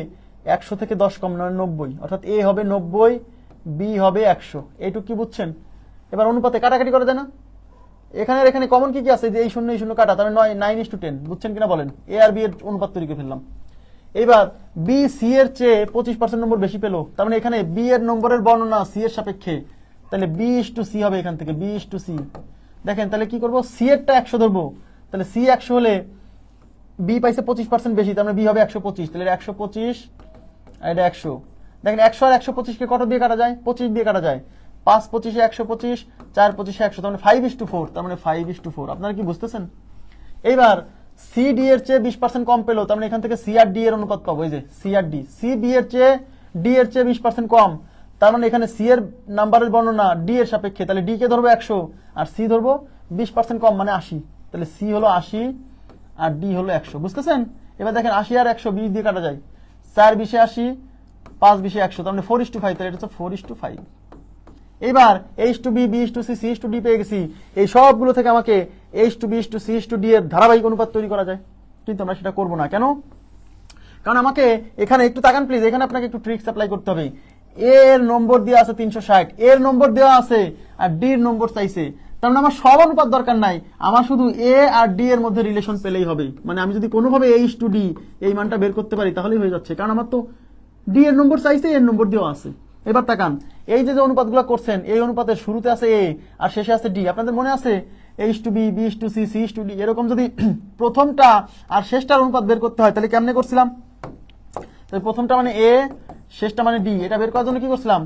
100 থেকে 10 কম, 90, অর্থাৎ এ হবে 90, বি হবে 100। এইটুকু কি বুঝছেন? এবার অনুপাতে কাটাকাটি করে দেয় না, এখানে কমন কি আছে, যে এই শূন্য কাটা, তাহলে 9:10, বুঝছেন কিনা বলেন? এ আর বি এর অনুপাত তৈরি করে ফেললাম। এবার বি সি এর চেয়ে 25% নম্বর বেশি পেল, তার মানে এখানে বি এর নম্বরের বর্ণনা সি এর সাপেক্ষে, তাহলে B:C হবে, এখান থেকে B:C। দেখেন তাহলে কি করবো, সি এরটা 100 ধরবো, তাহলে সি 100 হলে বি পাইছে 25% বেশি, তার মানে বি হবে 125, তাহলে 125 আর এটা 100। দেখেন 100 আর 125 কে কত দিয়ে কাটা যায়? 25 দিয়ে কাটা যায়। 5 25 125, 4 25 100, তার মানে 5:4, তার মানে 5:4। আপনারা কি বুঝতেছেন? এইবার সি ডি এর চেয়ে 20% কম পেলো, তার মানে এখান থেকে সি আর ডি এর অনুপাত পাবো, এই যে সি আর ডি, সি বি এর চেয়ে ডি এর চেয়ে 20% কম, তার মানে এখানে সি এর নাম্বারের বর্ণনা ডি এর সাপেক্ষে, তাহলে ডি কে ধরবো 100 আর সি ধরবো 20% কম, মানে 80, তাহলে সি হলো 80 আর ডি হলো 100। বুঝতেছেন? এবার দেখেন 80 আর 100 20 দিয়ে কাটা যায়, 4 20 80, 5 20 100, তার মানে 4:5, তাহলে এটা হচ্ছে 4:5। এইবার H:B, B:C, C:D পেয়ে গেছি, এই সবগুলো থেকে আমাকে H:B, C:D এর ধারাবাহিক অনুপাত তৈরি করা যায়, কিন্তু আমরা সেটা করব না। কেন? কারণ আমাকে এখানে একটু তাকান প্লিজ, এখানে আপনাকে একটু ট্রিক্স অ্যাপ্লাই করতে হবে। এ এর নম্বর দেওয়া আছে 360, এর নম্বর দেওয়া আছে আর ডি এর নম্বর চাইছে, তার মানে আমার সব অনুপাত দরকার নাই, আমার শুধু এ আর ডি এর মধ্যে রিলেশন পেলেই হবে। মানে আমি যদি কোনোভাবে H:D এই মানটা বের করতে পারি তাহলেই হয়ে যাচ্ছে, কারণ আমার তো ডি এর নম্বর চাইছে, এর নম্বর দেওয়া আছে। এবার তাকান, এই যে অনুপাতগুলো করছেন, এই অনুপাতের শুরুতে আছে এ আর শেষে আছে ডি। আপনাদের মনে আছে H:B, B:C, C:D, এরকম যদি প্রথমটা আর শেষটার অনুপাত বের করতে হয় তাহলে কেমনে করছিলাম? তাহলে প্রথমটা মানে এ, শেষটা মানে ডি, এটা বের করার জন্য কি করছিলাম,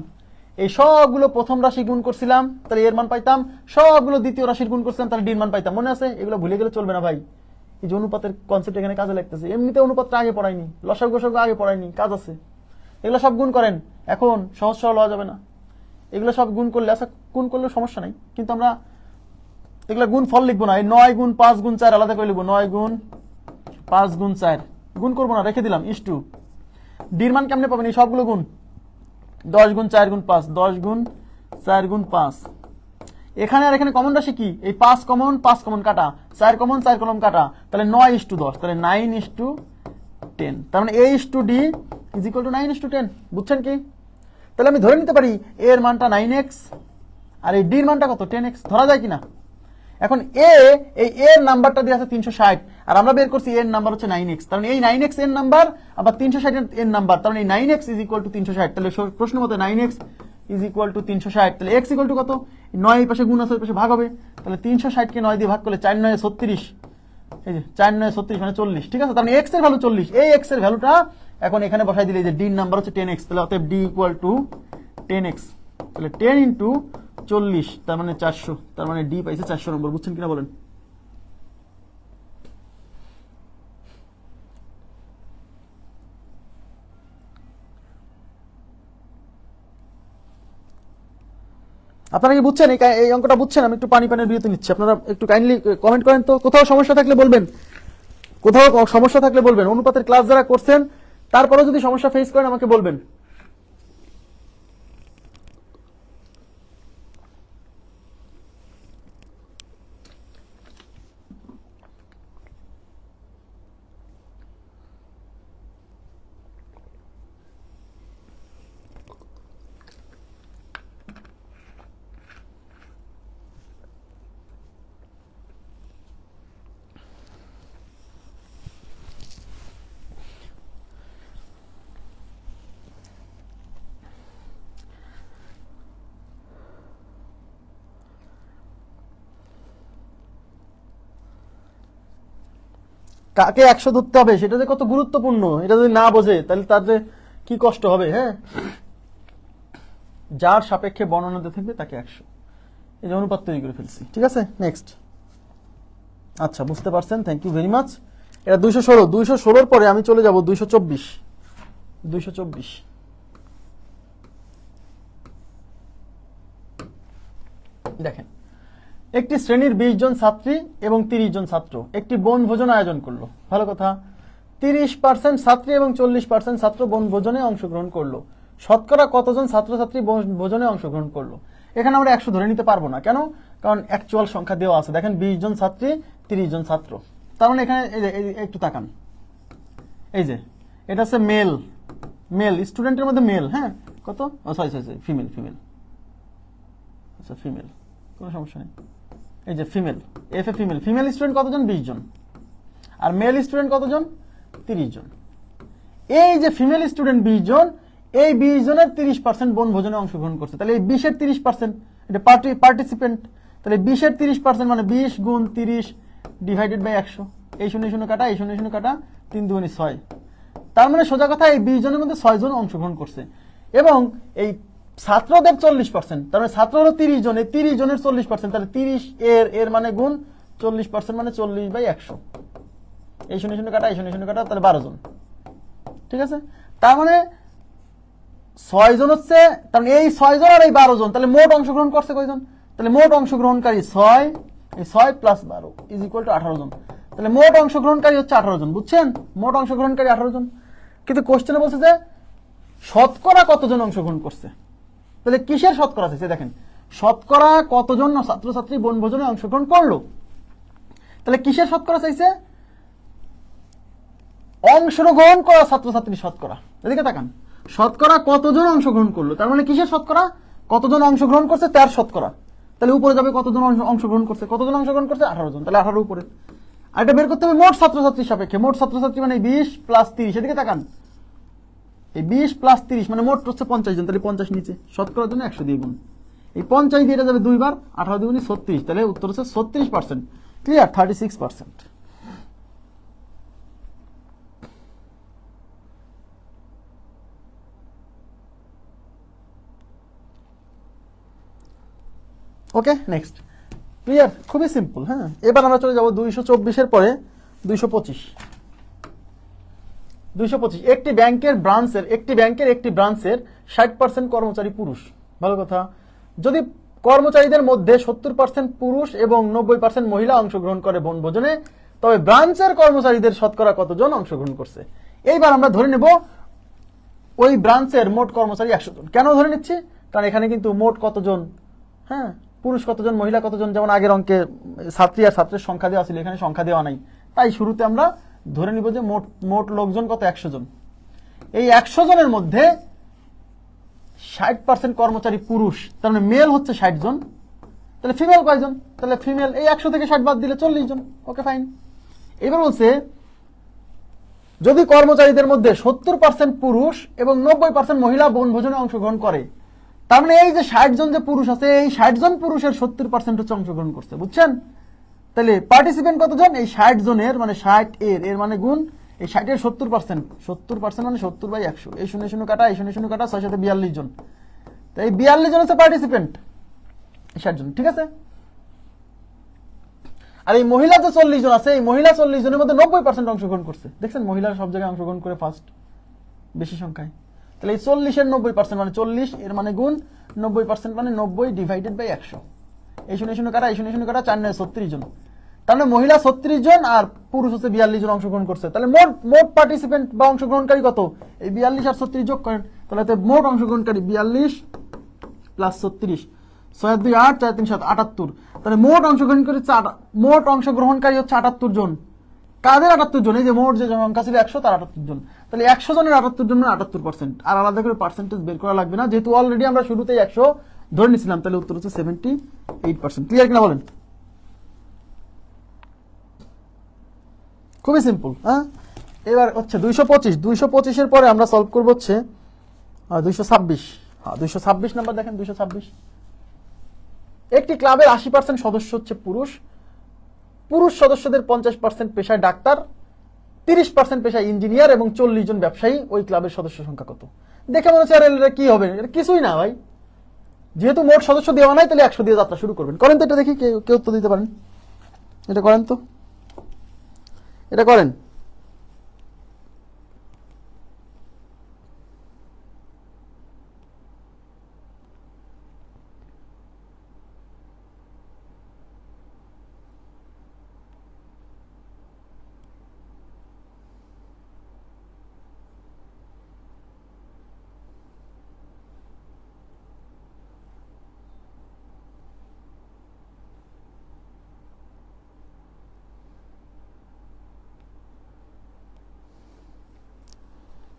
এই সবগুলো প্রথম রাশি গুণ করছিলাম, তাহলে এর মান পাইতাম, সবগুলো দ্বিতীয় রাশির গুণ করছিলাম, তাহলে ডির মান পাইতাম। মনে আছে? এগুলো ভুলে গেলে চলবে না ভাই, এই যে অনুপাতের কনসেপ্ট এখানে কাজে লাগতেছে। এমনিতে অনুপাতটা আগে পড়াইনি, লসাগু গোসাগু আগে পড়াইনি, কাজ আছে। এগুলো সব গুণ করেন, এখন সহজ সরল হওয়া যাবে না, এগুলো সব গুণ করলে, আচ্ছা গুণ করলে সমস্যা নাই, কিন্তু আমরা এগুলো গুণ ফল লিখবো না, এই 9 গুণ 5 গুণ 4 আলাদা করে লিখবো, 9 গুণ 5 গুণ 4 গুণ করবো না, রেখে দিলাম ইস টু। ডির মান কেমনে পাবেন? এই সবগুলো গুণ, 10 গুণ 4 গুণ 5, 10 গুণ 4 গুণ 5। এখানে আর এখানে কমন রাশি কি? এই 5 কমন, 5 কমন কাটা, 4 কমন, 4 কমন কাটা, তাহলে 9:10, তাহলে 9:10। তার মানে A/D ইজ ইকুয়াল টু 9:10। বুঝছেন কি? তাহলে আমি ধরে নিতে পারি A এর মানটা 9x আর এই D এর মানটা কত? 10x। ধরা যায় কিনা? এখন এই এর নাম্বারটা দিয়ে আছে 360 আর আমরা বের করছি এর নাম্বার হচ্ছে 9x। তার মানে এই 9x এর নাম্বার আবার 360 এর নাম্বার, তার মানে 9x ইজ ইকুয়াল টু 360। তাহলে প্রশ্ন মতে 9x ইজ ইকুয়াল টু 360। তাহলে x ইকুয়াল টু কত? 9 এই পাশে গুণ আছে, ওই পাশে ভাগ হবে। তাহলে 360 কে 9 দিয়ে ভাগ করলে 4 9 36, এই যে 4 9 36 মানে 40। ঠিক আছে, তার মানে x এর ভ্যালু 40। এই x এর ভ্যালুটা এখন এখানে বসাই দিলে যে d এর নাম্বার হচ্ছে 10x, তাহলে অতএব d ইকুয়াল টু 10x। তাহলে 10 ইনটু 40, তার মানে 400, তার মানে ডি পাইছে 400 নম্বর। বুঝছেন কিনা বলেন? আপনারা কি বুঝছেন? এই অঙ্কটা বুঝছেন? আমি একটু পানির বিরতি নিচ্ছি, আপনারা একটু কাইন্ডলি কমেন্ট করেন তো। কোথাও সমস্যা থাকলে বলবেন, কোথাও সমস্যা থাকলে বলবেন। অনুপাতের ক্লাস যারা করছেন তারপরেও যদি সমস্যা ফেস করেন আমাকে বলবেন। কাকে 100 ধরতে হবে সেটা যে কত গুরুত্বপূর্ণ, এটা যদি না বোঝে তাহলে তার যে কি কষ্ট হবে। হ্যাঁ, যার সাপেক্ষে বর্ণনাতে থাকবে তাকে 100, এই যে অনুপাত তৈরি করে ফেলছি। ঠিক আছে, নেক্সট। আচ্ছা, বুঝতে পারছেন, থ্যাংক ইউ ভেরি মাচ। এটা 216, 216 পরে আমি চলে যাব 224। 224 দেখেন, একটি শ্রেণীর 20 জন ছাত্রী এবং 30 জন ছাত্র একটি বনভোজন আয়োজন করলো। ভালো কথা। 30% ছাত্রী এবং 40% ছাত্র বনভোজনে অংশগ্রহণ করলো। শতকরা কতজন ছাত্রছাত্রী বনভোজনে অংশগ্রহণ করলো? এখানে আমরা 100 ধরে নিতে পারবো না। কেন? কারণ অ্যাকচুয়াল সংখ্যা দেওয়া আছে। দেখেন 20 জন ছাত্রী, 30 জন ছাত্র, তার মানে এখানে একটু তাকান, এই যে এটা হচ্ছে মেল স্টুডেন্টের মধ্যে মেল। হ্যাঁ, কত? Sorry female. আচ্ছা, ফিমেল, কোনো সমস্যা নেই। এই যে ফিমেল, ফিমেল স্টুডেন্ট কতজন? 20 জন। আর মেল স্টুডেন্ট কতজন? 30 জন। এই যে ফিমেল স্টুডেন্ট 20 জন, এই 20 জনের 30% বনভোজনে অংশগ্রহণ করছে। তাহলে এই 20 এর 30%, এটা পার্টিসিপেন্ট। তাহলে 20 এর 30% মানে 20 গুণ 30 ডিভাইডেড বাই 100। এই 0 0 কাটা, এই 0 0 কাটা, 3 2 6। তার মানে সোজা কথা এই 20 জনের মধ্যে 6 জন অংশগ্রহণ করছে। এবং এই ছাত্রদের 40%, তার মানে ছাত্র হলো 30 জন, এই 30 জনের 40%, তাহলে 30 এর মানে গুণ 40% মানে 40 বাই 100। এই 0 0 কাটা, এই 0 0 কাটা, তাহলে 12 জন। ঠিক আছে, তার মানে 6 জন হচ্ছে, তার মানে এই 6 জন আর এই 12 জন, তাহলে মোট অংশগ্রহণ করছে কয়জন? তাহলে মোট অংশগ্রহণকারী 6, এই 6 প্লাস 12 ইজ ইকুয়াল টু 18 জন। তাহলে মোট অংশগ্রহণকারী হচ্ছে 18 জন। বুঝছেন? মোট অংশগ্রহণকারী 18 জন। কিন্তু কোশ্চেনে বলছে যে শতকরা কতজন অংশগ্রহণ করছে। তাহলে কিসের শতকরা চাইছে? দেখেন, শতকরা কতজন ছাত্রছাত্রী বনভোজনে অংশগ্রহণ করলো। তাহলে কিসের শতকরা চাইছে? অংশগ্রহণ করা ছাত্রছাত্রীর শতকরা। এদিকে তাকান, শতকরা কতজন অংশগ্রহণ করলো, তার মানে কিসের শতকরা? কতজন অংশগ্রহণ করছে তার শতকরা। তাহলে উপরে যাবে কতজন অংশগ্রহণ করছে, কতজন অংশগ্রহণ করছে? 18 জন। তাহলে 18 উপরে। আর এটা বের করতে হবে মোট ছাত্রছাত্রীর সাপেক্ষে। মোট ছাত্রছাত্রী মানে 20 প্লাস 30। এদিকে তাকান, এই 20 প্লাস 30 মানে মোট হচ্ছে 50 জন। তাহলে 50 নিচে, শতকরার জন্য 100 দিয়ে গুণ। এই 50 দিয়ে এটা যাবে 2 বার, 18 দুগুণে 36। তাহলে উত্তর হচ্ছে 36%। ক্লিয়ার? 36%। ওকে, নেক্সট। ক্লিয়ার? খুবই সিম্পল। হ্যাঁ, এবার আমরা চলে যাব 224 পরে 225। একটি ব্যাংকের 60% কর্মচারী পুরুষ। ভালো কথা। যদি কর্মচারীদের মধ্যে 70% পুরুষ এবং 90% মহিলা অংশগ্রহণ করে বনভোজনে, তবে ব্রাঞ্চের কর্মচারীদের শতকরা কতজন অংশগ্রহণ করছে? এইবার আমরা ধরে নেব ওই ব্রাঞ্চের মোট কর্মচারী 100 জন। কেন ধরে নিচ্ছি? কারণ এখানে কিন্তু মোট কতজন, হ্যাঁ, পুরুষ কতজন, মহিলা কতজন, যেমন আগের অঙ্কে ছাত্রী আর ছাত্রের সংখ্যা দেওয়া ছিল, এখানে সংখ্যা দেওয়া নাই। তাই শুরুতে আমরা ধরে নিব যে মোট লোকজন কত, 100 জন। এই 100 জনের মধ্যে 60% কর্মচারী পুরুষ, তার মানে মেল হচ্ছে 60 জন। তাহলে ফিমেল কয়জন? তাহলে ফিমেল এই 100 থেকে 60 বাদ দিলে 40 জন। ওকে, ফাইন। এবার বলছে যদি কর্মচারীদের মধ্যে 70% পুরুষ এবং 90% মহিলা বনভোজনে অংশগ্রহণ করে, তার মানে এই যে 60 জন যে পুরুষ আছে, এই 60 জন পুরুষের 70% হচ্ছে অংশগ্রহণ করছে, বুঝছেন? তাহলে পার্টিসিপেন্ট কতজন? এই 60 জনের মানে 60 এর মানে গুণ এই 60 এর 70%, 70% মানে 70/100। এই 0 কাটা, এই 0 কাটা, 6 সাথে 42 জন। তাই এই 42 জন হচ্ছে পার্টিসিপেন্ট, এই 60 জন, ঠিক আছে? আর এই মহিলা যে 40 জন আছে, এই মহিলা 40 জনের মধ্যে 90% অংশগ্রহণ করছে। দেখছেন মহিলা সব জায়গায় অংশগ্রহণ করে ফার্স্ট, বেশি সংখ্যায়। তাহলে এই 40 এর 90% মানে 40 এর মানে গুণ 90% মানে 90/100। এই 0 কাটা, এই 0 কাটা, 4 9 36 জন। তাহলে মহিলা 36 জন আর পুরুষ হচ্ছে 42 জন অংশগ্রহণ করছে। তাহলে মোট পার্টিসিপেন্ট বা অংশগ্রহণকারী কত? এই 42 আর 36 যোগ করেন, তাহলে মোট অংশগ্রহণকারী 42 প্লাস 36, 6 2 8 4 3 7 78। তাহলে মোট অংশগ্রহণকারী হচ্ছে 78 জন। কাদের 78 জন? এই যে মোট যে সংখ্যা ছিল 100, তার 78 জন। তাহলে 100 জনের 78 জন মানে 78%। আর আলাদা করে পার্সেন্টেজ বের করা লাগবে না, যেহেতু অলরেডি আমরা শুরুতেই 100 ধরে নিছিলাম। তাহলে উত্তর হচ্ছে 78%। ক্লিয়ার কিনা বলেন? খুবই সিম্পল। হ্যাঁ, এবার হচ্ছে 225। 225 এর পরে আমরা সলভ করব হচ্ছে 226। হ্যাঁ, 226 নাম্বার দেখেন। 226, একটি ক্লাবের 80% সদস্য হচ্ছে পুরুষ। পুরুষ সদস্যদের 50% পেশায় ডাক্তার, 30% পেশায় ইঞ্জিনিয়ার এবং 40 জন ব্যবসায়ী। ওই ক্লাবের সদস্য সংখ্যা কত? দেখে মনে হচ্ছে এটা কি হবে? এটা কিছুই না ভাই, যেহেতু মোট সদস্য দেওয়া নাই, তাহলে 100 দিয়ে যাত্রা শুরু করবেন। করেন তো এটা, দেখি কেউ উত্তর দিতে পারেন। এটা করেন তো, এটা করেন।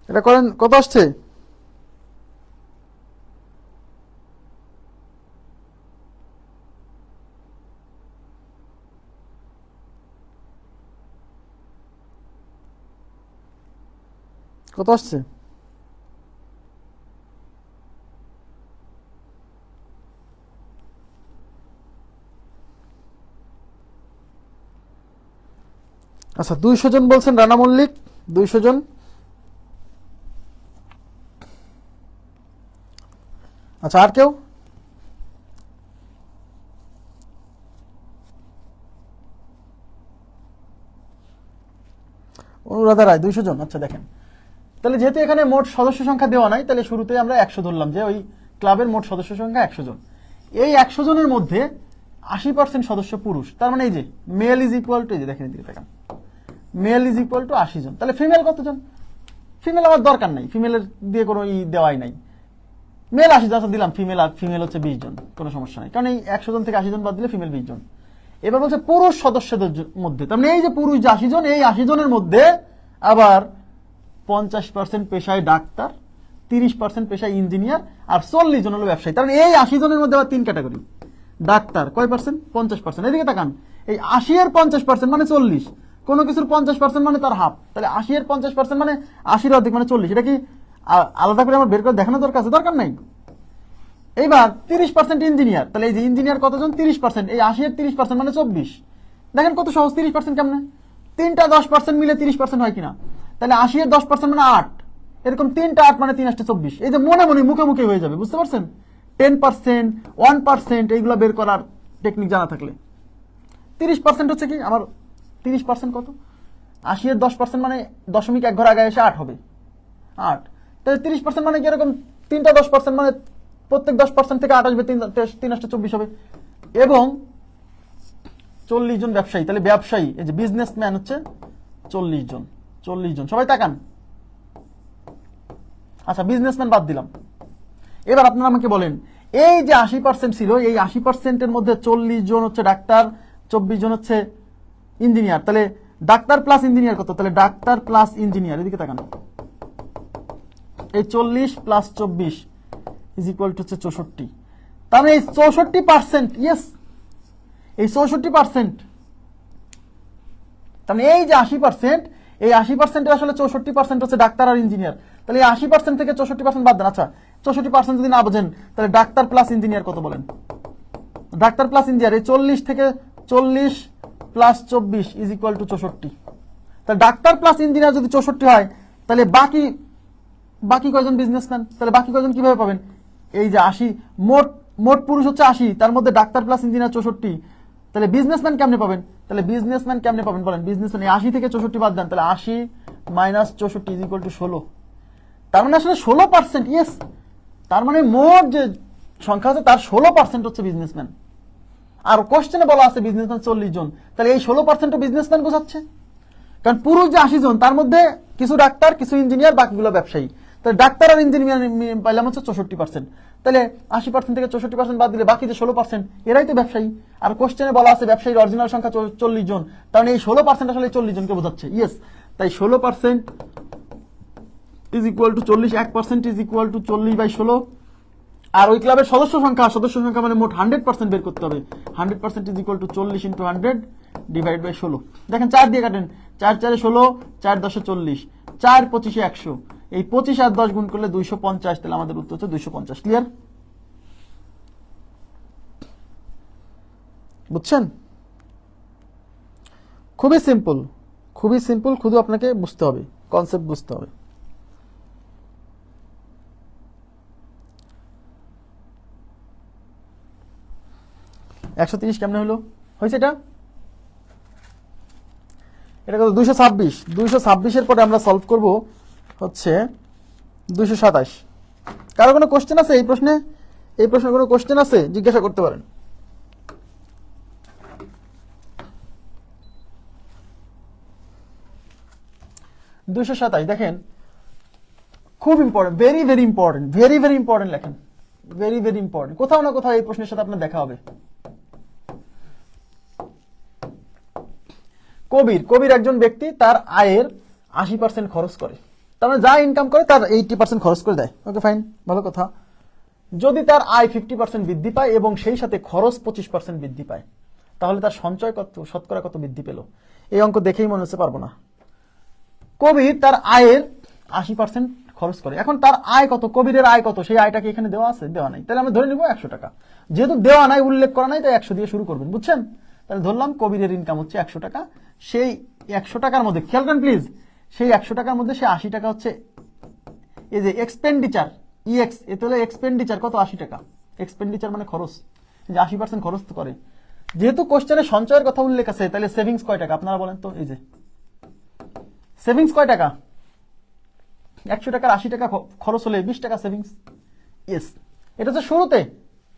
এটা করেন। কত আসছে? কত আসছে? আচ্ছা, 200 জন বলছেন রানা মল্লিক। 200 জন। আচ্ছা, আর কেউ? অনুরাধা রায় 200 জন। আচ্ছা, দেখেন তাহলে যেহেতু এখানে মোট সদস্য সংখ্যা দেওয়া নাই, তাহলে শুরুতেই আমরা 100 ধরলাম যে ওই ক্লাবের মোট সদস্য সংখ্যা 100 জন। এই 100 জনের মধ্যে 80% সদস্য পুরুষ। তার মানে এই যে মেল ইজ ইকুয়াল টু, এই যে দেখেন এদিকে তাকান, মেল ইজ ইকুয়াল টু 80 জন। তাহলে ফিমেল কতজন? ফিমেল আমার দরকার নাই, ফিমেলের দিয়ে কোনো দেওয়াই নাই। মেল 80 জন দিলাম, ফিমেল হচ্ছে 20 জন, কোনো সমস্যা নাই, কারণ এই 100 জন থেকে 80 জন বাদ দিলে ফিমেল 20 জন। এবার বলছে পুরুষ সদস্যদের মধ্যে, তার মানে এই যে পুরুষ যে 80 জন, এই 80 জনের মধ্যে আবার 50% পেশায় ডাক্তার, 30% পেশায় ইঞ্জিনিয়ার আর 40 জন হলো ব্যবসায়ী। তার মানে এই 80 জনের মধ্যে আবার 3 ক্যাটাগরি। ডাক্তার কয় পার্সেন্ট? 50%। এদিকে তাকান, এই 80 এর 50% মানে 40, কোনো কিছুর 50% মানে তার হাফ। তাহলে 80 এর 50% মানে 80 অধিক মানে 40। এটা কি আলাদা করে আমার বের করে দেখানো দরকার আছে? দরকার নাই। এইবার 30% ইঞ্জিনিয়ার, তাহলে এই যে ইঞ্জিনিয়ার কতজন? 30%। এই 80 এর 30% মানে 24। দেখেন কত সহজ, 30% কেমনে? তিনটা 10% মিলে 30% হয় কিনা? তাহলে 80 এর 10% মানে 8, এরকম 3টা 8 মানে 3 8 24। এই যে মনে মনে মুখে মুখে হয়ে যাবে, বুঝতে পারছেন? 10%, 1% এইগুলো বের করার টেকনিক জানা থাকলে। 30% হচ্ছে কি আমার? 30% কত? 80 এর 10% মানে 0.1 ঘর আগে এসে 8 হবে, 8। তাহলে 30% মানে কি এরকম 3টা 10% মানে প্রত্যেক 10% থেকে 8 আসবে, 3 8 24 হবে। এবং 40 জন ব্যবসায়ী, তাহলে ব্যবসায়ী এই যে বিজনেসম্যান হচ্ছে 40 জন। 40 জন, সবাই তাকান। আচ্ছা বিজনেসম্যান বাদ দিলাম। এবার আপনারা আমাকে বলেন, এই যে 80% ছিল, এই 80%-এর মধ্যে 40 জন হচ্ছে ডাক্তার, 24 জন হচ্ছে ইঞ্জিনিয়ার, তাহলে ডাক্তার প্লাস ইঞ্জিনিয়ার কত? তাহলে ডাক্তার প্লাস ইঞ্জিনিয়ার, এদিকে তাকান, এই 40 প্লাস 24 ইজ ইকুয়াল টু হচ্ছে 64। তার মানে এই 64%, ইয়েস, এই 64%, তার মানে এই যে 80%, এই 80%-এর আসলে 64% হচ্ছে ডাক্তার আর ইঞ্জিনিয়ার। তাহলে এই 80% থেকে 64% বাদ দেন। আচ্ছা 64% যদি না বোঝেন, তাহলে ডাক্তার প্লাস ইঞ্জিনিয়ার কত বলেন? ডাক্তার প্লাস ইঞ্জিনিয়ার, এই 40 থেকে 40 প্লাস 24 ইজ ইকুয়াল টু 64। তাহলে ডাক্তার প্লাস ইঞ্জিনিয়ার যদি 64 হয়, তাহলে বাকি কয়জন বিজনেসম্যান? তাহলে বাকি কয়জন কিভাবে পাবেন? এই যে 80, মোট পুরুষ হচ্ছে 80, তার মধ্যে ডাক্তার প্লাস ইঞ্জিনিয়ার 64, তাহলে বিজনেসম্যান কেমনে পাবেন? তাহলে বিজনেসম্যান কেমনে পাবেন বলেন? বিজনেসম্যান 80 থেকে 64 বাদ দেন, তাহলে 80 মাইনাস 64 ইজ ইকুয়াল টু 16। তার মানে আসলে 16%, ইয়েস, তার মানে মোট যে সংখ্যা আছে তার 16% হচ্ছে বিজনেসম্যান। আর কোশ্চেনে বলা আছে বিজনেসম্যান 40 জন, তাহলে এই 16% বিজনেসম্যান বোঝাচ্ছে। কারণ পুরুষ যে 80 জন, তার মধ্যে কিছু ডাক্তার, কিছু ইঞ্জিনিয়ার, বাকিগুলো ব্যবসায়ী। তাহলে ডাক্তার আর ইঞ্জিনিয়ার পাইলাম হচ্ছে 64%। তাহলে 80% থেকে 64% বাদ দিলে বাকি যে 16%, এরাই তো ব্যবসায়ী। আর কোশ্চেনে বলা আছে ব্যবসায়ীর অরিজিনাল সংখ্যা 40 জন, তার মানে এই 16% আসলে 40 জনকে বোঝাচ্ছে, ইয়েস। তাই 16% is equal to 40, 1% is equal two 40/16। আর ওই ক্লাবের সদস্য সংখ্যা মানে মোট 100% বের করতে হবে। 100% is equal to 40 × 100 divide by 16। দেখেন 4 দিয়ে কাটেন, 4 4 16, 4 10 40, 4 25 100, এই 25 আর 10 গুণ করলে 250, তাহলে আমাদের উত্তর হচ্ছে 250। ক্লিয়ার? বুঝছেন? খুবই সিম্পল, শুধু আপনাকে বুঝতে হবে, কনসেপ্ট বুঝতে হবে। কেমনে হলো? হয়েছে এটা কত? 226। 226-এর পরে আমরা সলভ করব হচ্ছে 227। কারো কোনো কোশ্চেন আছে এই প্রশ্নে? কোনো কোশ্চেন আছে? জিজ্ঞাসা করতে পারেন। দেখেন, খুব ইম্পর্টেন্ট, ভেরি ভেরি ইম্পর্টেন্ট লেখেন, ভেরি ইম্পর্টেন্ট। কোথাও না কোথাও এই প্রশ্নের সাথে আপনার দেখা হবে। কবির একজন ব্যক্তি তার আয়ের 80% খরচ করে, তার মানে যা ইনকাম করে তার 80% খরচ করে দেয়। ওকে ফাইন, ভালো কথা। যদি তার আয় 50% বৃদ্ধি পায় এবং সেই সাথে খরচ 25% বৃদ্ধি পায়, তাহলে তার সঞ্চয় শতকরা কত বৃদ্ধি পেল? এই অঙ্ক দেখেই মনে হচ্ছে পারবো না। কবির তার আয়ের 80% খরচ করে, এখন তার আয় কত? কবিরের আয় কত? সেই আয়টাকে এখানে দেওয়া আছে? দেওয়া নাই, তাহলে আমরা ধরে নিব 100 টাকা। যেহেতু দেওয়া নাই, উল্লেখ করা নাই, তাই 100 দিয়ে শুরু করবেন, বুঝছেন? তাহলে ধরলাম কবিরের ইনকাম হচ্ছে 100 টাকা। সেই 100 টাকার মধ্যে, খেয়াল করেন প্লিজ, সেই 100 টাকার মধ্যে সে 80 টাকা হচ্ছে এই যে এক্সপেন্ডিচার, এতে হলো এক্সপেন্ডিচার কত? 80 টাকা। এক্সপেন্ডিচার মানে খরচ, যে 80% খরচ তো করে। যেহেতু কোশ্চেনে সঞ্চয়ের কথা উল্লেখ আছে, তাহলে সেভিংস কয় টাকা আপনারা বলেন তো? এই যে সেভিংস কয় টাকা? 100 টাকার 80 টাকা খরচ হলে 20 টাকা সেভিংস, ইয়েস। এটা হচ্ছে শুরুতে,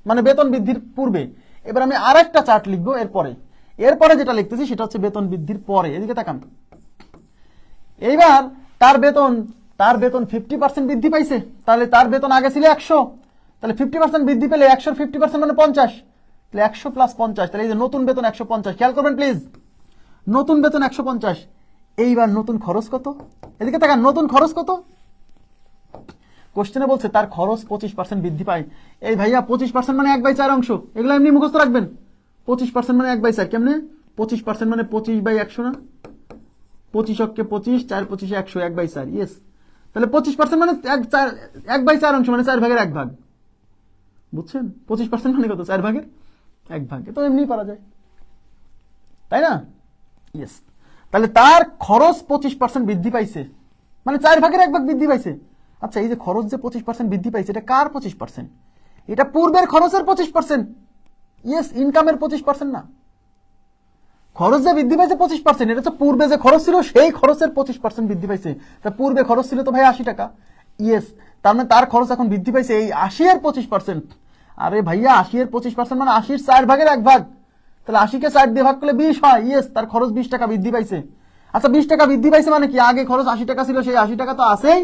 মানে বেতন বৃদ্ধির পূর্বে। এবার আমি আরেকটা চার্ট লিখবো এরপরে যেটা লিখতেছি সেটা হচ্ছে বেতন বৃদ্ধির পরে। এদিকে তাকান, এইবার তার বেতন 50% বৃদ্ধি পাইছে, তাহলে তার বেতন আগে ছিল 100, তাহলে 50% বৃদ্ধি পেলে 100 50% মানে 50, তাহলে 100 প্লাস 50, তাহলে এই যে নতুন বেতন 150। খেয়াল করবেন প্লিজ, নতুন বেতন 150। এইবার নতুন খরচ কত? এদিকে তাকান, নতুন খরচ কত? কোশ্চেনে বলছে তার খরচ 25% বৃদ্ধি পায়। এই ভাইয়া 25% মানে 1/4 অংশ, এগুলো এমনি মুখস্থ রাখবেন। 25% মানে 1/4, কেমনে? 25% মানে 25/100 না? 25 অক্ষে 25, 4 25 100, 1/4, ইয়েস। তাহলে 25% মানে 1/4 অংশ, মানে 4 ভাগের 1 ভাগ, বুঝছেন? 25% মানে কত? 4 ভাগের 1 ভাগ। তো এমনি পারা যায়, তাই না? ইয়েস। তাহলে তার খরচ 25% বৃদ্ধি পাইছে, মানে 4 ভাগের 1 ভাগ বৃদ্ধি পাইছে। আচ্ছা, এই যে খরচ যে 25% বৃদ্ধি পাইছে, এটা কার 25%? এটা পূর্বের খরচের 25%, ইয়েস, ইনকামের 25% না। খরচ যে বৃদ্ধি পাইছে 25%, এটা হচ্ছে পূর্বে যে খরচ ছিল সেই খরচের 25% বৃদ্ধি পাইছে। তা পূর্বে খরচ ছিল তো ভাই 80 টাকা, ইয়েস, তার মানে তার খরচ এখন বৃদ্ধি পাইছে এই 80 এর 25%। আরে ভাইয়া 80 এর 25% মানে 80 4 ভাগের 1 ভাগ, তাহলে 80 কে 4 দিয়ে ভাগ করলে 20 হয়, ইয়েস, তার খরচ 20 টাকা বৃদ্ধি পাইছে। আচ্ছা 20 টাকা বৃদ্ধি পাইছে মানে কি? আগে খরচ 80 টাকা ছিল, সেই 80 টাকা তো আছেই,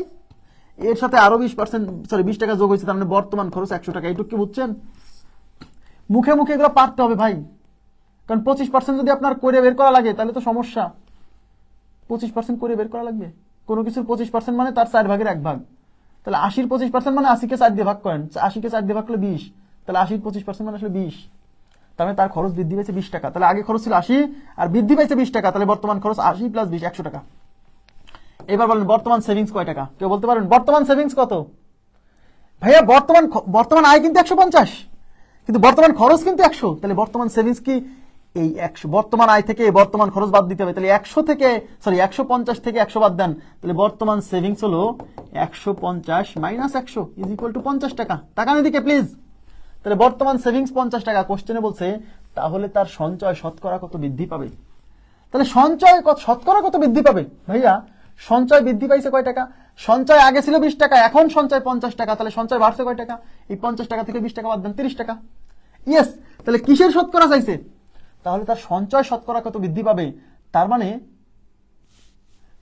এর সাথে আরো 20%, সরি 20 টাকা যোগ হয়েছে, তার মানে বর্তমান খরচ 100 টাকা। এইটুকু কি বুঝছেন? মুখে মুখে এগুলো পারতে হবে ভাই, কারণ 25% যদি আপনার করে বের করা লাগে তাহলে তো সমস্যা। 25% করে বের করা লাগবে। কোনো কিছুর 25% মানে তার 4 ভাগের 1 ভাগ। তাহলে 80-র 25% মানে 80-কে 4 দিয়ে ভাগ করেন, 80-কে 4 দিয়ে ভাগ করলে 20, তাহলে 80-র 25% মানে আসলে 20। তার মানে তার খরচ বৃদ্ধি পেয়েছে 20 টাকা। তাহলে আগে খরচ ছিল 80 আর বৃদ্ধি পেয়েছে 20 টাকা, তাহলে বর্তমান খরচ 80 + 20 100 টাকা। এবার বলেন বর্তমান সেভিংস কয় টাকা? কেউ বলতে পারবেন বর্তমান সেভিংস কত? ভাইয়া বর্তমান আয় কিন্তু 150, কিন্তু বর্তমান খরচ কিন্তু 100। তাহলে বর্তমান সেভিংস কি এই 100? বর্তমান আয় থেকে বর্তমান খরচ বাদ দিতে হবে। তাহলে 150 থেকে 100 বাদ দেন, তাহলে বর্তমান সেভিংস হলো 150 - 100 = 50 টাকা। টাকা নিদিকে প্লিজ। তাহলে বর্তমান সেভিংস 50 টাকা। কোশ্চেনে বলছে তাহলে তার সঞ্চয় শতকরা কত বৃদ্ধি পাবে? তাহলে সঞ্চয় শতকরা কত বৃদ্ধি পাবে? ভাইয়া সঞ্চয় বৃদ্ধি পাইছে কয় টাকা? সঞ্চয় আগে ছিল 20 টাকা, এখন সঞ্চয় 50 টাকা। তাহলে সঞ্চয় বাড়ছে কয় টাকা? এই 50 টাকা থেকে 20 টাকা বাদ দেন, 30 টাকা। ইয়েস। তাহলে কিসের শতকরা চাইছে? তাহলে তার সঞ্চয় শতকরা কত বৃদ্ধি পাবে? তার মানে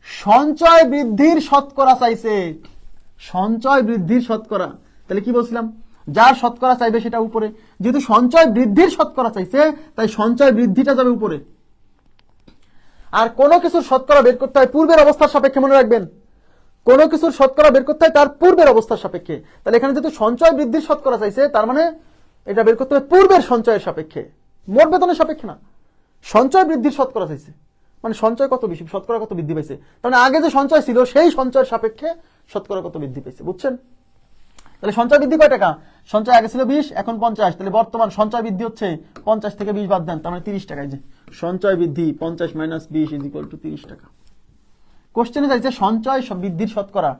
সঞ্চয় বৃদ্ধির শতকরা চাইছে, সঞ্চয় বৃদ্ধির শতকরা। তাহলে কি বলছিলাম? যার শতকরা চাইবে সেটা উপরে। যেহেতু সঞ্চয় বৃদ্ধির শতকরা চাইছে, তাই সঞ্চয় বৃদ্ধিটা যাবে উপরে। আর কোন কিছুর শতকরা বের করতে হয় পূর্বের অবস্থার সাপেক্ষে, মনে রাখবেন। কোন কিছুর শতকরা বের করতে হয় তার পূর্বের অবস্থার সাপেক্ষে। তাহলে এখানে যেহেতু সঞ্চয় বৃদ্ধির শতকরা চাইছে, তার মানে এটা বের করতে হবে পূর্বের সঞ্চয়ের সাপেক্ষে, মোট বেতনের সাপেক্ষে না। সঞ্চয় বৃদ্ধির শতকরা চাইছে, মানে সঞ্চয় কত বেশি, শতকরা কত বৃদ্ধি পাইছে। তার মানে আগে যে সঞ্চয় ছিল সেই সঞ্চয়ের সাপেক্ষে শতকরা কত বৃদ্ধি পাইছে, বুঝছেন? তাহলে সঞ্চয় বৃদ্ধি কয় টাকা? সঞ্চয় আগে ছিল 20, এখন 50। তাহলে বর্তমান সঞ্চয় বৃদ্ধি হচ্ছে 50 থেকে 20 বাদ দেন, তার মানে 30 টাকা। যে সঞ্চয় বৃদ্ধি 50 - 20 = 30 টাকা। কোশ্চেনে চাইছে সঞ্চয় বৃদ্ধির শতকরা।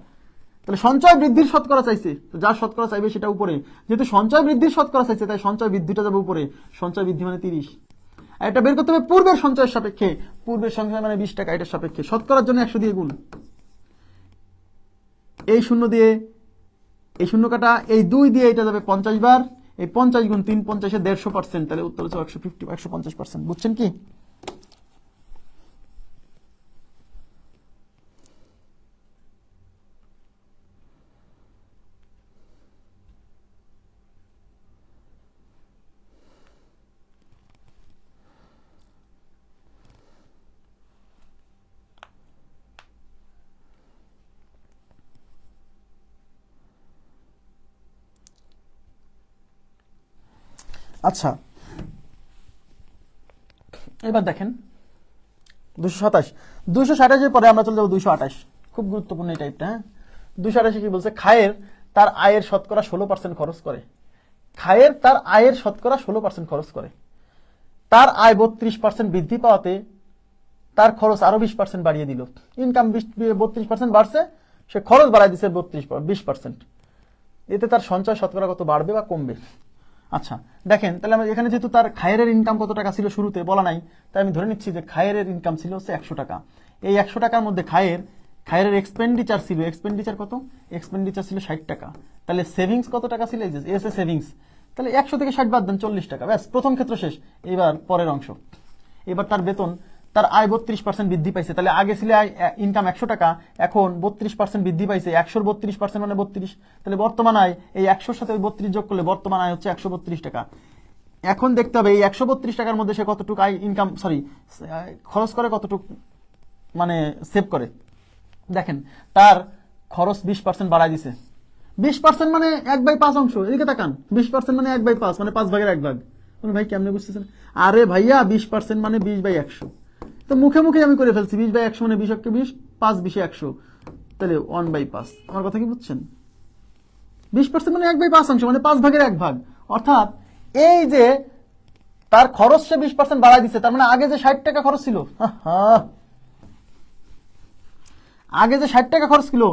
তাহলে সঞ্চয় বৃদ্ধির শতকরা চাইছে, তো যার শতকরা চাইবে সেটা উপরে। যেহেতু সঞ্চয় বৃদ্ধির শতকরা চাইছে, তাই সঞ্চয় বৃদ্ধিটা যাবে উপরে। সঞ্চয় বৃদ্ধি মানে 30। আর এটা বের করতে হবে পূর্বের সঞ্চয়ের সাপেক্ষে। পূর্বের সঞ্চয় মানে 20 টাকা, এটার সাপেক্ষে। শতকরার জন্য 100 দিয়ে গুণ, এই 0 দিয়ে এই 0 কাটা, এই 2 দিয়ে এটা যাবে 50 বার। এই 50 × 3 50 এ 150%। তাহলে উত্তর হচ্ছে 150%। বুঝছেন কি? আচ্ছা, এবার দেখেন 227, 227 পরে আমরা চলে যাবো 228। খুব গুরুত্বপূর্ণ এই টাইপটা। হ্যাঁ, 228 কি বলছে? খায়ের তার আয়ের শতকরা 16% খরচ করে। খায়ের তার আয়ের শতকরা 16% খরচ করে। তার আয় 32% বৃদ্ধি পাওয়াতে তার খরচ আরো 20% বাড়িয়ে দিল। ইনকাম 32% বাড়ছে, সে খরচ বাড়াই দিচ্ছে 20%। এতে তার সঞ্চয় শতকরা কত বাড়বে বা কমবে? আচ্ছা দেখেন, তাহলে আমরা এখানে যেহেতু তার খায়ের ইনকাম কত টাকা ছিল শুরুতে বলা নাই, তাই আমি ধরে নিচ্ছি যে খায়ের ইনকাম ছিল হচ্ছে 100 টাকা। এই 100 টাকার মধ্যে খায়ের এক্সপেন্ডিচার ছিল, এক্সপেন্ডিচার কত? এক্সপেন্ডিচার ছিল 60 টাকা। তাহলে সেভিংস কত টাকা ছিল? এই যে এসে সেভিংস। তাহলে 100 থেকে 60 বাদ দেন, 40 টাকা। ব্যাস, প্রথম ক্ষেত্র শেষ। এবার পরের অংশ। এবার তার বেতন, তার আয় 32% বৃদ্ধি পাইছে। তাহলে আগে ছিল ইনকাম 100 টাকা, এখন 32% বৃদ্ধি পাইছে। 100-র 32% মানে 32। তাহলে বর্তমান আয় এই 100-র সাথে 32 যোগ করলে বর্তমান আয় হচ্ছে 132 টাকা। এখন দেখতে হবে এই 132 টাকার মধ্যে সে কতটুকু আয় ইনকাম খরচ করে, কতটুকু মানে সেভ করে। দেখেন তার খরচ 20% বাড়ায় দিছে। 20% মানে 1/5 অংশ। এদিকে তাকান, 20% মানে 1/5, মানে 5 ভাগের 1 ভাগ। ভাই কেমনে বুঝতেছেন? আরে ভাইয়া 20% মানে 20/100। তো মুখে মুখে আমি করে ফেলছি। 20/100 মানে 20 × 20, 5 × 20 = 100। তাহলে 1/5। আমার কথা কি বুঝছেন? 20% মানে 1/5 অংশ, মানে 5 ভাগের 1 ভাগ। অর্থাৎ এই যে তার খরচ সে 20% বাড়ায় দিচ্ছে, তার মানে আগে যে 60 টাকা খরচ ছিল, আগে যে 60 টাকা খরচ ছিল,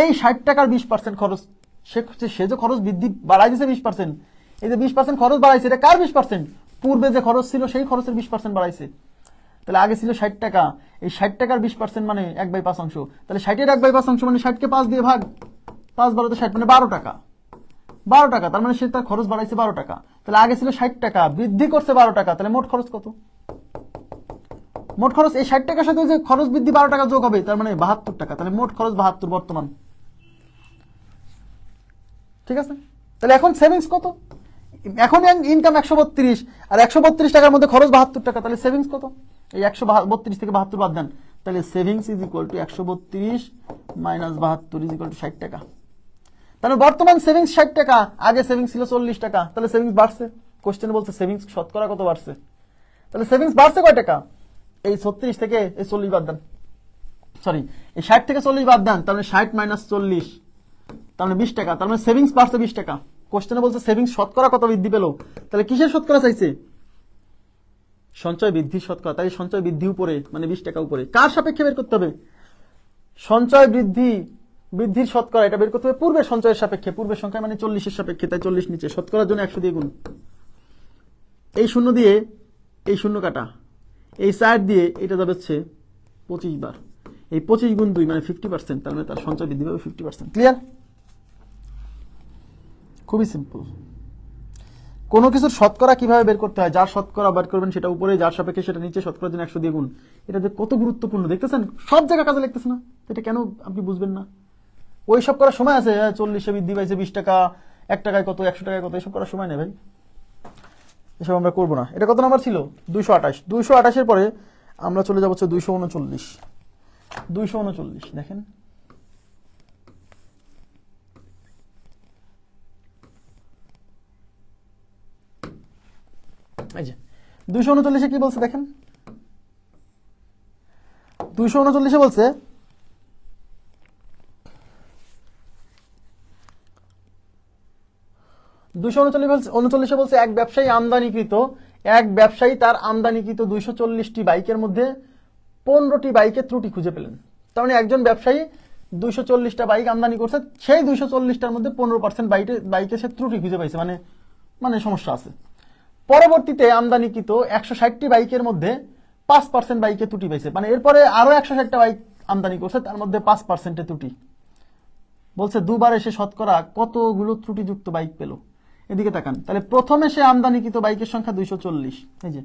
এই 60 টাকার 20% খরচ সে যে খরচ বৃদ্ধি বাড়াই দিছে 20%। এই যে 20% খরচ বাড়াইছে, এটা কার 20%? পূর্বে যে খরচ ছিল সেই খরচের 20% বাড়াইছে। তাহলে আগে ছিল 60 টাকা, এই 60 টাকার 20% মানে 1/5 অংশ। তাহলে 60-এর 1/5 অংশ মানে 60-কে 5 দিয়ে ভাগ, 5 × 12 = 60, মানে 12 টাকা। 12 টাকা, তার মানে সে তার খরচ বাড়াইছে 12 টাকা। তাহলে আগে ছিল 60 টাকা, বৃদ্ধি করছে 12 টাকা। তাহলে মোট খরচ কত? মোট খরচ এই 60 টাকার সাথে যে খরচ বৃদ্ধি 12 টাকা যোগ হবে, তার মানে 72 টাকা। তাহলে মোট খরচ 72 বর্তমান। ঠিক আছে? তাহলে এখন সেভিংস কত? এখন ইনকাম 132 আর 132 টাকার মধ্যে খরচ 72 টাকা, তাহলে সেভিংস কত? এই 132 থেকে 72 বাদ দেন, তাহলে savings is equal two 132 minus 72 is equal two 60 টাকা। তাহলে বর্তমান সেভিংস 60 টাকা, আগে সেভিংস ছিল 40 টাকা, তাহলে সেভিংস বাড়ছে। কোশ্চেনে বলছে সেভিংস শতকরা কত বাড়ছে, তাহলে সেভিংস বাড়ছে কয় টাকা? এই 36 থেকে এই 40 বাদ দেন, সরি এই 60 থেকে 40 বাদ দেন, তাহলে 60 মাইনাস 40, তাহলে 20 টাকা। তার মানে সেভিংস বাড়ছে 20 টাকা। কোশ্চেনে বলছে সেভিংস শতকরা কত বৃদ্ধি পেল, তাহলে কিসের শতকরা চাইছে? সঞ্চয় বৃদ্ধির শতকরা। তাই সঞ্চয় বৃদ্ধি উপরে মানে 20 টাকা উপরে। কার সাপেক্ষে বের করতে হবে? সঞ্চয় বৃদ্ধির শতকরা, এটা বের করতে হবে পূর্বের সঞ্চয়ের সাপেক্ষে। পূর্বের সংখ্যা মানে 40-এর সাপেক্ষে, তাই 40 নিচে, শতকরার জন্য 100 দিয়ে গুণ। এই শূন্য দিয়ে এই শূন্য কাটা, এই 4 দিয়ে এটা যাবে হচ্ছে 25 বার, এই 25 গুণ 2 মানে 50%, তার মানে তার সঞ্চয় বৃদ্ধি পাবে 50%। ক্লিয়ার? খুবই সিম্পল। কোনো কিছুর শতকরা কিভাবে বের করতে হয়, যার শতকরা বের করবেন সেটা উপরে, যার সাপেক্ষে সেটা নিচে, শতকরার জন্য 100 দিয়ে গুণ। এটা যে কত গুরুত্বপূর্ণ দেখতেছেন, সব জায়গায় কাজে লাগতেছে না, এটা কেন আপনি বুঝবেন না? ওই সব করার সময় আছে, 40-এ বৃদ্ধি পাইছে 20 টাকা, 1 টাকায় কত, 100 টাকায় কত, এসব করার সময় নেই ভাই, এসব আমরা করবো না। এটা কত নাম্বার ছিল? 228। 228-এর পরে আমরা চলে যাবো হচ্ছে 239। 239 দেখেন, এই যে 239-এ কি বলছে দেখেন, 239-এ বলছে এক ব্যবসায়ী তার আমদানিকৃত 240টি বাইকের মধ্যে 15টি বাইকের ত্রুটি খুঁজে পেলেন। তার মানে একজন ব্যবসায়ী 240টা বাইক আমদানি করছে, সেই 240টার মধ্যে 15% বাইকে সে ত্রুটি খুঁজে পাইছে, মানে সমস্যা আছে। পরবর্তীতে আমদানিকৃত 160টি বাইকের মধ্যে 5% বাইকে ত্রুটি পাইছে, মানে এরপরে আরো 160টা বাইক আমদানি করছে, তার মধ্যে 5% ত্রুটি। বলছে দুবার এসে শতকরা কতগুলো ত্রুটিযুক্ত বাইক পেল। এদিকে তাকান, তাহলে প্রথমে সে আমদানিকৃত বাইকের সংখ্যা 240। এই যে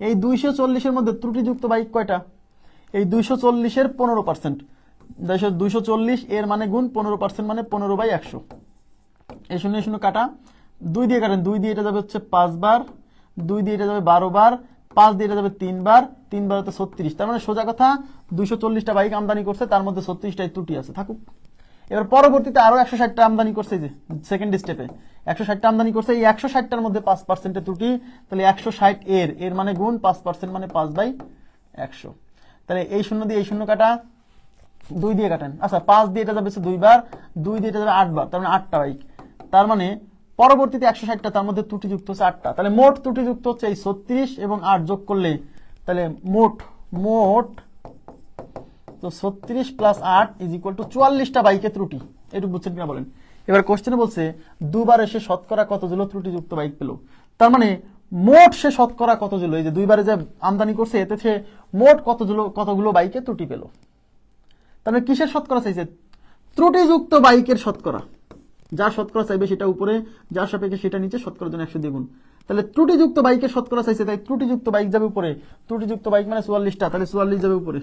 এই 240-এর মধ্যে ত্রুটিযুক্ত বাইক কয়টা? এই 240-এর 15%, 240 এর মানে গুণ 15% মানে 15/100। এই শূন্য শূন্য কাটা, 2 দিয়ে কাটেন, 2 দিয়ে এটা যাবে হচ্ছে 5 বার, 2 দিয়ে এটা যাবে 12 বার, 5 দিয়ে এটা যাবে 3 বার, 3 বার হচ্ছে 36। তার মানে সোজা কথা 240টা বাইক আমদানি করছে, তার মধ্যে 36টাই ত্রুটি আছে, থাকুক। এবার পরবর্তীতে আরো 160টা আমদানি করছে, যে সেকেন্ড স্টেপে 160টা আমদানি করছে, এই 160টার মধ্যে 5% ত্রুটি, তাহলে 160 এর মানে গুণ 5% মানে 5/100। তাহলে এই শূন্য দিয়ে এই শূন্য কাটা, 2 দিয়ে কাটেন, আচ্ছা 5 দিয়ে এটা যাবে 2 বার, 2 দিয়ে এটা যাবে 8 বার, তার মানে 8টা বাইক। তার মানে পরবর্তীতে 160টা, তার মধ্যে ত্রুটিযুক্ত হচ্ছে 8টা, তাহলে মোট ত্রুটিযুক্ত হচ্ছে এই 36 এবং 8 যোগ করলে, তাহলে মোট তো 36 প্লাস 8 ইজ ইকুয়াল টু 44টা বাইকে ত্রুটি। এটুকু বুঝছেন কিনা বলেন? এবার কোশ্চেনে বলছে দুবার এসে শতকরা কতগুলো ত্রুটিযুক্ত বাইক পেল, তার মানে মোট সে শতকরা কতগুলো, এই যে দুইবারে যে আমদানি করছে এতে সে মোট কতগুলো বাইকে ত্রুটি পেল। তার মানে কিসের শতকরা চাইছে? ত্রুটিযুক্ত বাইকের শতকরা। যার শতকরা চাইবে সেটা উপরে, যার সাপেক্ষে সেটা নিচে, শতকরার জন্য 100 দিয়ে গুণ। তাহলে ত্রুটিযুক্ত বাইকের শতকরা চাইছে, তাই ত্রুটিযুক্ত বাইক যাবে উপরে, ত্রুটিযুক্ত বাইক মানে 44টা, তাহলে 44 যাবে উপরে।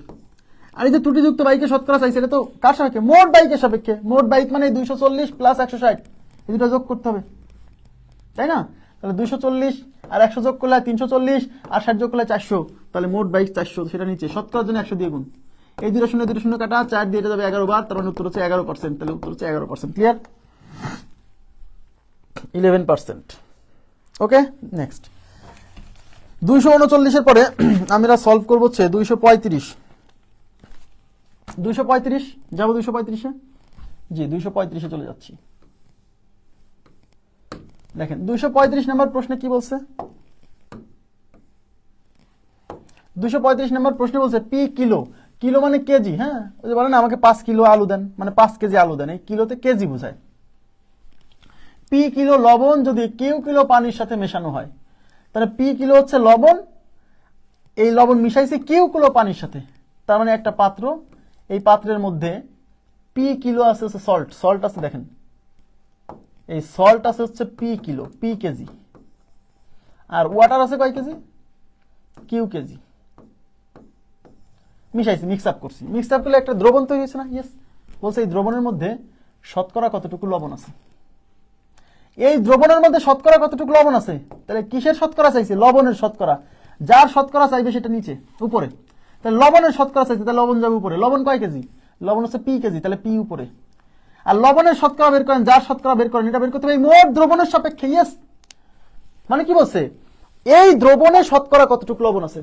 আর এই যে ত্রুটিযুক্ত বাইকের শতকরা চাইছে, এটা তো কার সাপেক্ষে? মোট বাইকের সাপেক্ষে। মোট বাইক মানে 240 প্লাস 160, এই দুটো যোগ করতে হবে, তাই না? তাহলে 240 আর 100 যোগ করলে 340, আর 60 যোগ করলে 400, তাহলে মোট বাইক 400, সেটা নিচে, শতকরার জন্য 100 দিয়ে গুণ। এই দুটো শূন্য কাটা, 4 দিয়ে এটা যাবে 11 বার, তার মানে উত্তর হচ্ছে 11%, তাহলে উত্তর হচ্ছে 11%। ক্লিয়ার? 11%। ওকে, নেক্সট 239-এর পরে আমরা সলভ করবো হচ্ছে 235। 235 যাবো, 235-এ, জি 235-এ চলে যাচ্ছি। দেখেন 235 নম্বর প্রশ্নে কি বলছে? 235 নম্বর প্রশ্নে বলছে পি কিলো, কিলো মানে কেজি, হ্যাঁ, ওই যে বলেন আমাকে 5 কিলো আলু দেন, মানে 5 কেজি আলু দেন, এই কিলোতে কেজি বোঝায়। পি কিলো লবণ যদি কিউ কিলো পানির সাথে মেশানো হয়, তাহলে পি কিলো হচ্ছে লবণ, এই লবণ মিশাইছে কিউ কিলো পানির সাথে, তার মানে একটা পাত্র, এই পাত্রের মধ্যে পি কিলো আছে হচ্ছে সল্ট আছে, দেখেন এই সল্ট আছে হচ্ছে পি কিলো, পি কেজি, আর ওয়াটার আছে কয় কেজি? Q KG. মিশাইছি, মিক্স আপ করছি, মিক্স আপ করলে একটা দ্রবণ তৈরি হয়েছে না? ইয়েস। বলছে এই দ্রবণের মধ্যে শতকরা কতটুকু লবণ আছে, এই দ্রবণের মধ্যে শতকরা কতটুকু লবণ আছে, তাহলে কিসের শতকরা চাইছে? লবণের শতকরা। যার শতকরা চাইবে সেটা নিচে উপরে, তাহলে লবণের শতকরা চাইছে, তাহলে লবণ যাবে উপরে। লবণ কয় কেজি? লবণ হচ্ছে পি কেজি, তাহলে পি উপরে। আর লবণের শতকরা বের করেন, যার শতকরা বের করেন, এটা বের করতে হবে মোট দ্রবণের সাপেক্ষে। ইয়েস, মানে কি বলছে, এই দ্রবণে শতকরা কতটুকু লবণ আছে,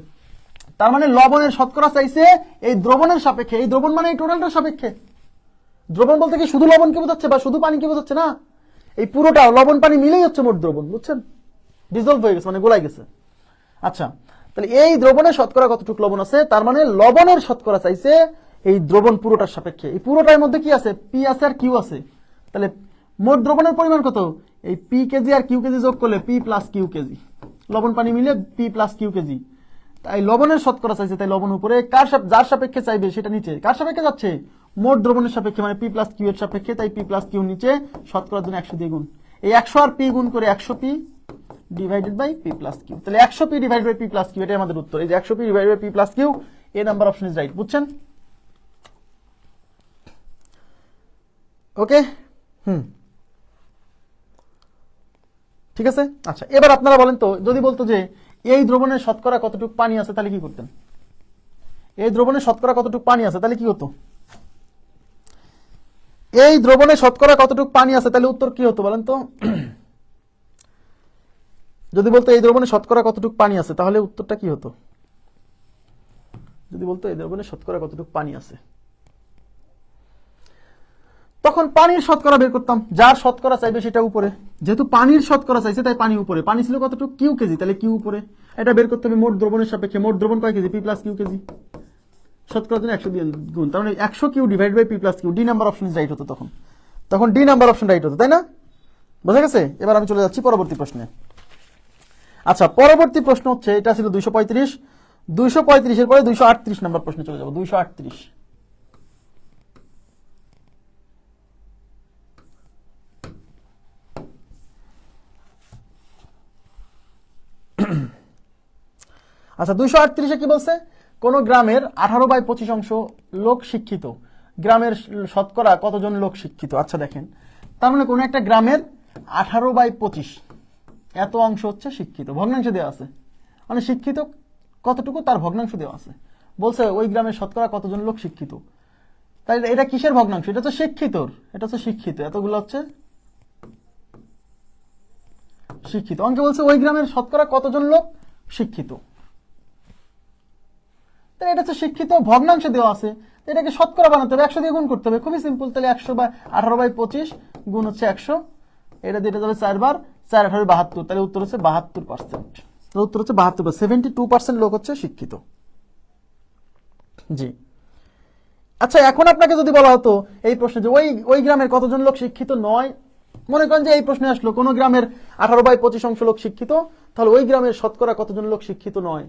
তার মানে লবণের শতকরা চাইছে এই দ্রবণের সাপেক্ষে। এই দ্রবণ মানে এই টোটালটার সাপেক্ষে। দ্রবণ বলতে কি শুধু লবণ কি বোঝাচ্ছে বা শুধু পানি কি বোঝাচ্ছে? না, এই পুরোটা লবণ পানি মিলেই হচ্ছে মোট দ্রবণ, বুঝছেন? ডিজলভ হয়ে গেছে, মানে গোলাই গেছে। আচ্ছা, তাহলে এই দ্রবণে শতকরা কতটুকু লবণ আছে, তার মানে লবণের শতকরা চাইছে এই দ্রবণ পুরোটার সাপেক্ষে। এই পুরোটার মধ্যে কি আছে? পি আছে আর কিউ আছে। তাহলে মোট দ্রবণের পরিমাণ কত? এই পি কেজি আর কিউ কেজি যোগ করলে পি প্লাস কিউ কেজি, লবণ পানি মিলে পি প্লাস কিউ কেজি। তাই লবণের শতকরা চাইছে, তাই লবণ উপরে। যার সাপেক্ষে চাইবে সেটা নিচে। কার সাপেক্ষে যাচ্ছে? মোট দ্রবণের সাপেক্ষে, মানে পি প্লাস কিউ এর সাপেক্ষে, তাই পি প্লাস কিউ নিচে, শতকরার জন্য 100 দিয়ে গুণ। এই 100 আর পি গুণ করে 100 P divided by P plus Q. তাহলে 100 P divide by P plus Q, এটাই আমাদের উত্তর। এই যে 100 P divide by P plus Q, A number option is right, বুঝছেন? ওকে, ঠিক আছে। আচ্ছা, এবার আপনারা বলেন তো, যদি বলতো যে এই দ্রবণের শতকরা কতটুকু পানি আছে, তাহলে কি করতেন? এই দ্রবণে শতকরা কতটুকু পানি আছে, তাহলে কি হতো? এই দ্রবণে শতকরা কতটুকু পানি আছে, তাহলে উত্তর কি হতো বলেন তো? যদি বলতো এই দ্রবণে শতকরা কতটুকু পানি আছে, তাহলে উত্তরটা কি হতো? যদি বলতো এই দ্রবণে শতকরা কতটুকু পানি আছে, তখন পানির শতকরা বের করতাম। যার শতকরা চাইবে সেটা উপরে। যেহেতু পানির শতকরা চাইছে, তাই পানি উপরে। পানি ছিল কতটুকু? কিউ কেজি, তাহলে কিউ উপরে। এটা বের করতে হবে মোট দ্রবণের সাপেক্ষে। মোট দ্রবণ কয় কেজি? P plus Q KG. শতকরার জন্য 100 দিয়ে গুণ, তার মানে 100 Q divide by P plus Q. D number option right হতো তখন ডি নাম্বার অপশন রাইট হতো, তাই না? বোঝা গেছে? এবার আমি চলে যাচ্ছি পরবর্তী প্রশ্নে। আচ্ছা, পরবর্তী প্রশ্ন হচ্ছে, এটা ছিল 235। 235 এর পরে 238 নাম্বার প্রশ্নে চলে যাব। 238। আচ্ছা, 238-এ কি বলছে? কোন গ্রামের 18/25 অংশ লোক শিক্ষিত। গ্রামের শতকরা কতজন লোক শিক্ষিত? আচ্ছা দেখেন, তার মানে কোন একটা গ্রামের 18/25 এত অংশ হচ্ছে শিক্ষিত। ভগ্নাংশ দেওয়া আছে, মানে শিক্ষিত কতটুকু তার ভগ্নাংশ দেওয়া আছে। বলছে ওই গ্রামের শতকরা কতজন লোক শিক্ষিত। তাই এটা কিসের ভগ্নাংশ? এটা তো শিক্ষিতর, এটা হচ্ছে শিক্ষিত। এতগুলো হচ্ছে শিক্ষিত। অঙ্কে বলছে ওই গ্রামের শতকরা কতজন লোক শিক্ষিত, তাহলে এটা হচ্ছে শিক্ষিত, ভগ্নাংশ দেওয়া আছে। এটাকে শতকরা বানাতে হবে, 100 দিয়ে গুণ করতে হবে, খুবই সিম্পল। তাহলে 18/25 গুণ হচ্ছে 100, এটা দিয়ে যাবে 4 বার, 4 18 72, তাহলে উত্তর হচ্ছে 72%। উত্তর হচ্ছে 72, 72% লোক হচ্ছে শিক্ষিত। জি। আচ্ছা, এখন আপনাকে যদি বলা হতো এই প্রশ্নে যে ওই গ্রামের কতজন লোক শিক্ষিত নয়, মনে করেন যে এই প্রশ্নে আসলো কোন গ্রামের 18/25 অংশ লোক শিক্ষিত, তাহলে ওই গ্রামের শতকরা কতজন লোক শিক্ষিত নয়,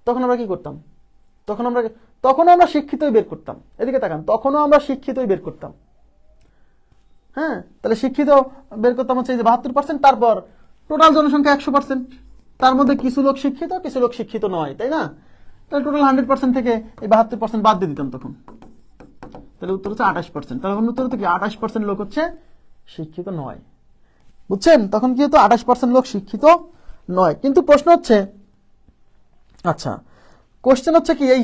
তখন আমরা কি করতাম? তখন আমরা শিক্ষিতই বের করতাম। এদিকে তাকান, তখনও আমরা শিক্ষিতই বের করতাম। হ্যাঁ, তাহলে শিক্ষিত বের করতাম হচ্ছে এই যে 72%, তারপর টোটাল জনসংখ্যা 100%, তার মধ্যে কিছু লোক শিক্ষিত, কিছু লোক শিক্ষিত নয়, তাই না? তাহলে টোটাল 100% থেকে এই 72% বাদ দিয়ে দিতাম তখন, তাহলে উত্তর হচ্ছে 28%। তাহলে উত্তর হচ্ছে কি 28% লোক হচ্ছে শিক্ষিত নয়, বুঝছেন? তখন কি হতো? 28% লোক শিক্ষিত নয়। কিন্তু প্রশ্ন হচ্ছে, আচ্ছা কোশ্চেন হচ্ছে কি, এই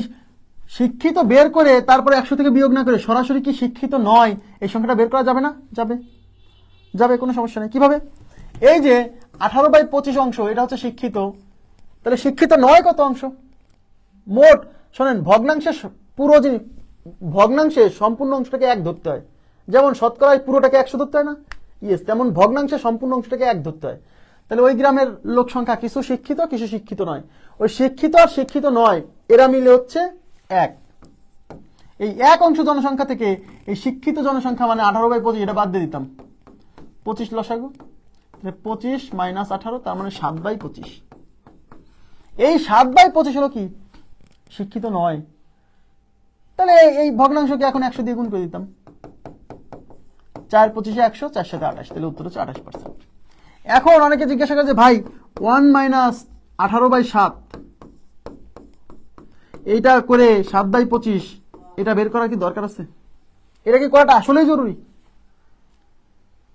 শিক্ষিত বের করে তারপরে 100 থেকে বিয়োগ না করে সরাসরি কি শিক্ষিত নয় এই সংখ্যাটা বের করা যাবে না? যাবে, কোনো সমস্যা নেই। কিভাবে? এই যে 18/25 অংশ, এটা হচ্ছে শিক্ষিত, তাহলে শিক্ষিত নয় কত অংশ? মোট শোনেন, ভগ্নাংশে সম্পূর্ণ অংশটাকে 1 ধরতে হয়। যেমন শতকরায় পুরোটাকে 100 ধরতে হয় না? ইয়েস, তেমন ভগ্নাংশে সম্পূর্ণ অংশটাকে 1 ধরতে হয়। তাহলে ওই গ্রামের লোক সংখ্যা কিছু শিক্ষিত, কিছু শিক্ষিত নয়। ওই শিক্ষিত আর শিক্ষিত নয় এরা মিলে হচ্ছে 1। এই 1 অংশ জনসংখ্যা থেকে এই শিক্ষিত জনসংখ্যা মানে 18/25 এটা বাদ দিয়ে দিতাম, 25 লসাগু, 25 মাইনাস 18, তার মানে 7/25। এই 7/25 হলো কি? শিক্ষিত নয়। তাহলে এই ভগ্নাংশকে এখন 100 দিয়ে গুণ করে দিতাম, 4 25 100, 4 7 28, তাহলে উত্তর হচ্ছে 28%। এখন অনেকে জিজ্ঞাসা করে যে ভাই 1 মাইনাস 18/7 এইটা করে 7/25 এটা বের করার কি দরকার আছে? এটা কি করাটা আসলেই জরুরি?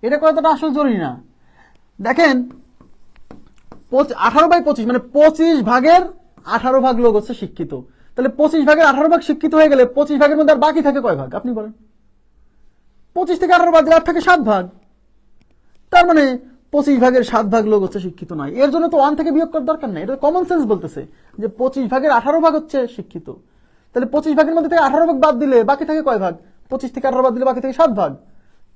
এটা করাটা আসলে জরুরি না। দেখেন 18/25 মানে 25/18 লোক হচ্ছে শিক্ষিত। তাহলে 25/18 শিক্ষিত হয়ে গেলে 25 মধ্যে আর বাকি থাকে কয় ভাগ আপনি বলেন? 25 থেকে 18 বাদ দিলে আর থাকে 7 ভাগ। তার মানে 25/7 লোক হচ্ছে শিক্ষিত নয়। এর জন্য তো 1 থেকে বিয়োগ করার দরকার নেই, এটা কমন সেন্স বলতেছে যে 25/18 হচ্ছে শিক্ষিত। তাহলে 25 মধ্যে থেকে 18 বাদ দিলে বাকি থাকে কয় ভাগ? 25 থেকে 18 বাদ দিলে বাকি থাকে 7 ভাগ।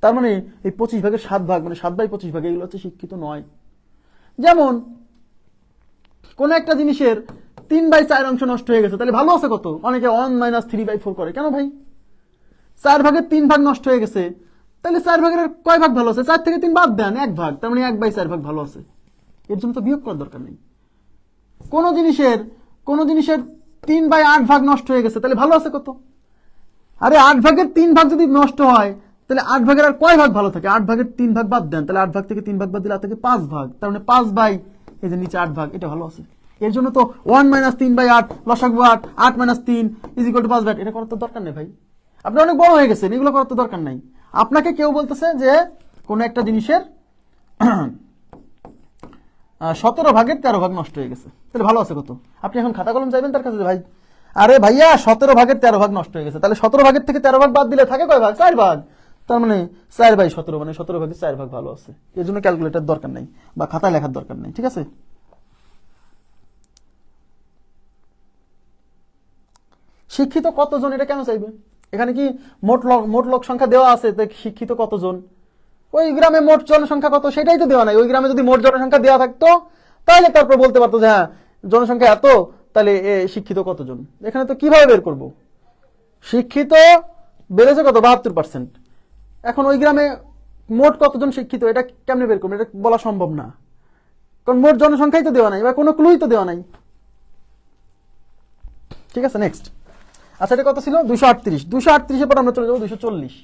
তার মানে এই 25/7 মানে 7/25 এগুলো হচ্ছে শিক্ষিত নয়। যেমন কোন একটা জিনিসের 3/4 অংশ নষ্ট হয়ে গেছে, তাহলে ভালো আছে কত? অনেকে 1 - 3/4 করে। কেন ভাই? 4 ভাগের 3 ভাগ নষ্ট হয়ে গেছে, তাহলে 4 ভাগের কয় ভাগ ভালো আছে? 4 থেকে 3 বাদ দেন, 1 ভাগ, তার মানে 1/4 ভাগ ভালো আছে। এর জন্য তো বিয়োগ করার দরকার নেই। কোন জিনিসের 3/8 ভাগ নষ্ট হয়ে গেছে, তাহলে ভালো আছে কত? আরে 8 ভাগের 3 ভাগ যদি নষ্ট হয়, তাহলে 8 ভাগের আর কয় ভাগ ভালো থাকে? 8 ভাগের 3 ভাগ বাদ দেন, তাহলে 8 ভাগ থেকে 3 ভাগ বাদ দিলে আর থাকে 5 ভাগ, তার মানে 5 এই যে নিচে 8 ভাগ, এটা ভালো আছে। এর জন্য তো 1 - 3/8 লসাগু 8 8 - 3 = 5 ভাগ, এটা করার তো দরকার নেই ভাই। আপনি অনেক বড় হয়ে গেছেন, এগুলো করার তো দরকার নাই। আপনাকে কেউ বলতেছে যে কোন একটা জিনিসের 17 ভাগের 13 ভাগ নষ্ট হয়ে গেছে, তাহলে ভালো আছে কত? আপনি এখন খাতা কলম চাইবেন তার কাছে, ভাই আরে ভাইয়া 17 ভাগের 13 ভাগ নষ্ট হয়ে গেছে, তাহলে 17 ভাগের থেকে 13 ভাগ বাদ দিলে থাকে কয় ভাগ? 4 ভাগ। তার মানে 4/17 মানে 17 ভাগের 4 ভাগ ভালো আছে। এর জন্য ক্যালকুলেটর দরকার নেই বা খাতায় লেখার দরকার নেই, ঠিক আছে? শিক্ষিত কতজন এটা কেন চাইবে? এখানে কি মোট লোক সংখ্যা দেওয়া আছে? শিক্ষিত কতজন? ওই গ্রামে মোট জনসংখ্যা কত সেটাই তো দেওয়া নাই। ওই গ্রামে যদি মোট জনসংখ্যা দেওয়া থাকতো তাহলে তারপর বলতে পারতো যে হ্যাঁ জনসংখ্যা এত, তাহলে শিক্ষিত কতজন। এখানে তো কিভাবে বের করব? শিক্ষিত বেড়েছে কত? 72%। এখন ওই গ্রামে মোট কতজন শিক্ষিত এটা কেমনে বের করবো? এটা বলা সম্ভব না, কারণ মোট জনসংখ্যাই তো দেওয়া নাই বা কোনো ক্লুই তো দেওয়া নাই। ঠিক আছে, নেক্সট। আচ্ছা, এটা কত ছিল? 238। 238 পর আমরা চলে যাবো 240।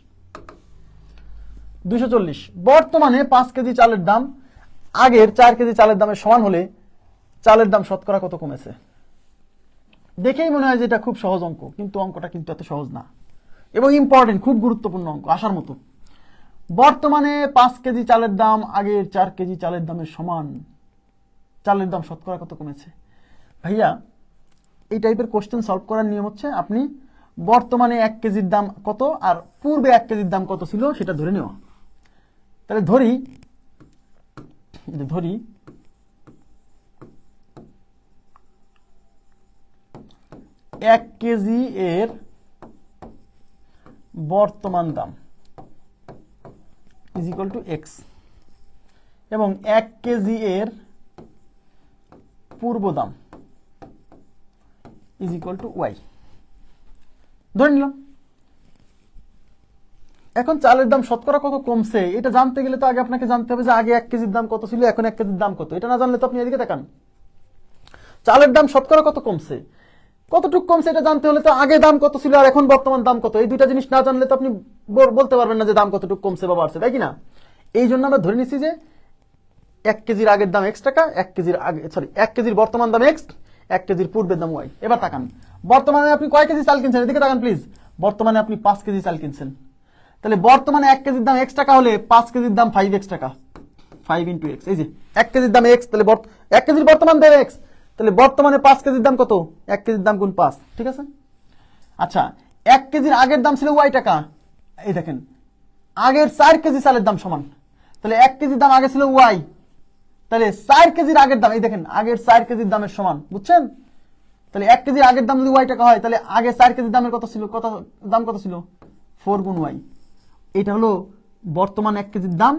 240 বর্তমানে 5 কেজি চালের দাম আগের 4 কেজি চালের দামের সমান হলে চালের দাম শতকরা কত কমেছে? দেখেই মনে হয় যে এটা খুব সহজ অঙ্ক, কিন্তু অঙ্কটা কিন্তু এত সহজ না এবং ইম্পর্টেন্ট, খুব গুরুত্বপূর্ণ অঙ্ক, আসার মতো। বর্তমানে 5 কেজি চালের দাম আগের 4 কেজি চালের দামের সমান, চালের দাম শতকরা কত কমেছে? ভাইয়া এই টাইপের কোশ্চেন সলভ করার নিয়ম হচ্ছে আপনি বর্তমানে 1 কেজির দাম কত আর পূর্বে 1 কেজির দাম কত ছিল সেটা ধরে নেওয়া। তাহলে ধরি 1 কেজি এর বর্তমান দাম = x এবং 1 কেজি এর পূর্ব দাম = y ধরে নিলাম। এখন চালের দাম শতকরা কত কমছে এটা জানতে গেলে তো আগে আপনাকে জানতে হবে যে আগে 1 কেজির দাম কত ছিল, এখন 1 কেজির দাম কত। এটা না জানলে তো আপনি এদিকে তাকান। চালের দাম শতকরা কত কমছে, কতটুকু কমছে এটা জানতে হলে তো আগে দাম কত ছিল আর এখন বর্তমান দাম কত, এই দুইটা জিনিস না জানলে তো আপনি বলতে পারবেন না যে দাম কতটুকু কমছে বা বাড়ছে, তাই কি না? এই জন্য আমরা ধরে নিচ্ছি যে 1 কেজির আগের দাম x টাকা, 1 কেজির বর্তমান দাম x, 1 কেজির পূর্বের দাম y। এবার তাকান, বর্তমানে আপনি কয় কেজি চাল কিনছেন? এদিকে তাকান প্লিজ। বর্তমানে আপনি 5 কেজি চাল কিনছেন, তাহলে বর্তমানে 1 কেজির দাম x টাকা হলে 5 কেজির দাম 5x টাকা, 5 × x। এই যে 1 কেজির দাম x, তাহলে 1 কেজির বর্তমান দাম x, তাহলে বর্তমানে 5 কেজির দাম কত? 1 কেজির দাম গুণ 5, ঠিক আছে? আচ্ছা, 1 কেজির আগের দাম ছিল y টাকা, এই দেখেন আগের 4 কেজি চালের দাম সমান, তাহলে 1 কেজির দাম আগে ছিল y, তাহলে 4 কেজির আগের দাম এই দেখেন আগের 4 কেজির দামের সমান, বুঝছেন? তাহলে 1 কেজির আগের দাম যদি y টাকা হয় তাহলে আগে 4 কেজির দামের কত ছিল, দাম কত ছিল? 4 গুণ y। এটা হলো বর্তমান 1 কেজির দাম,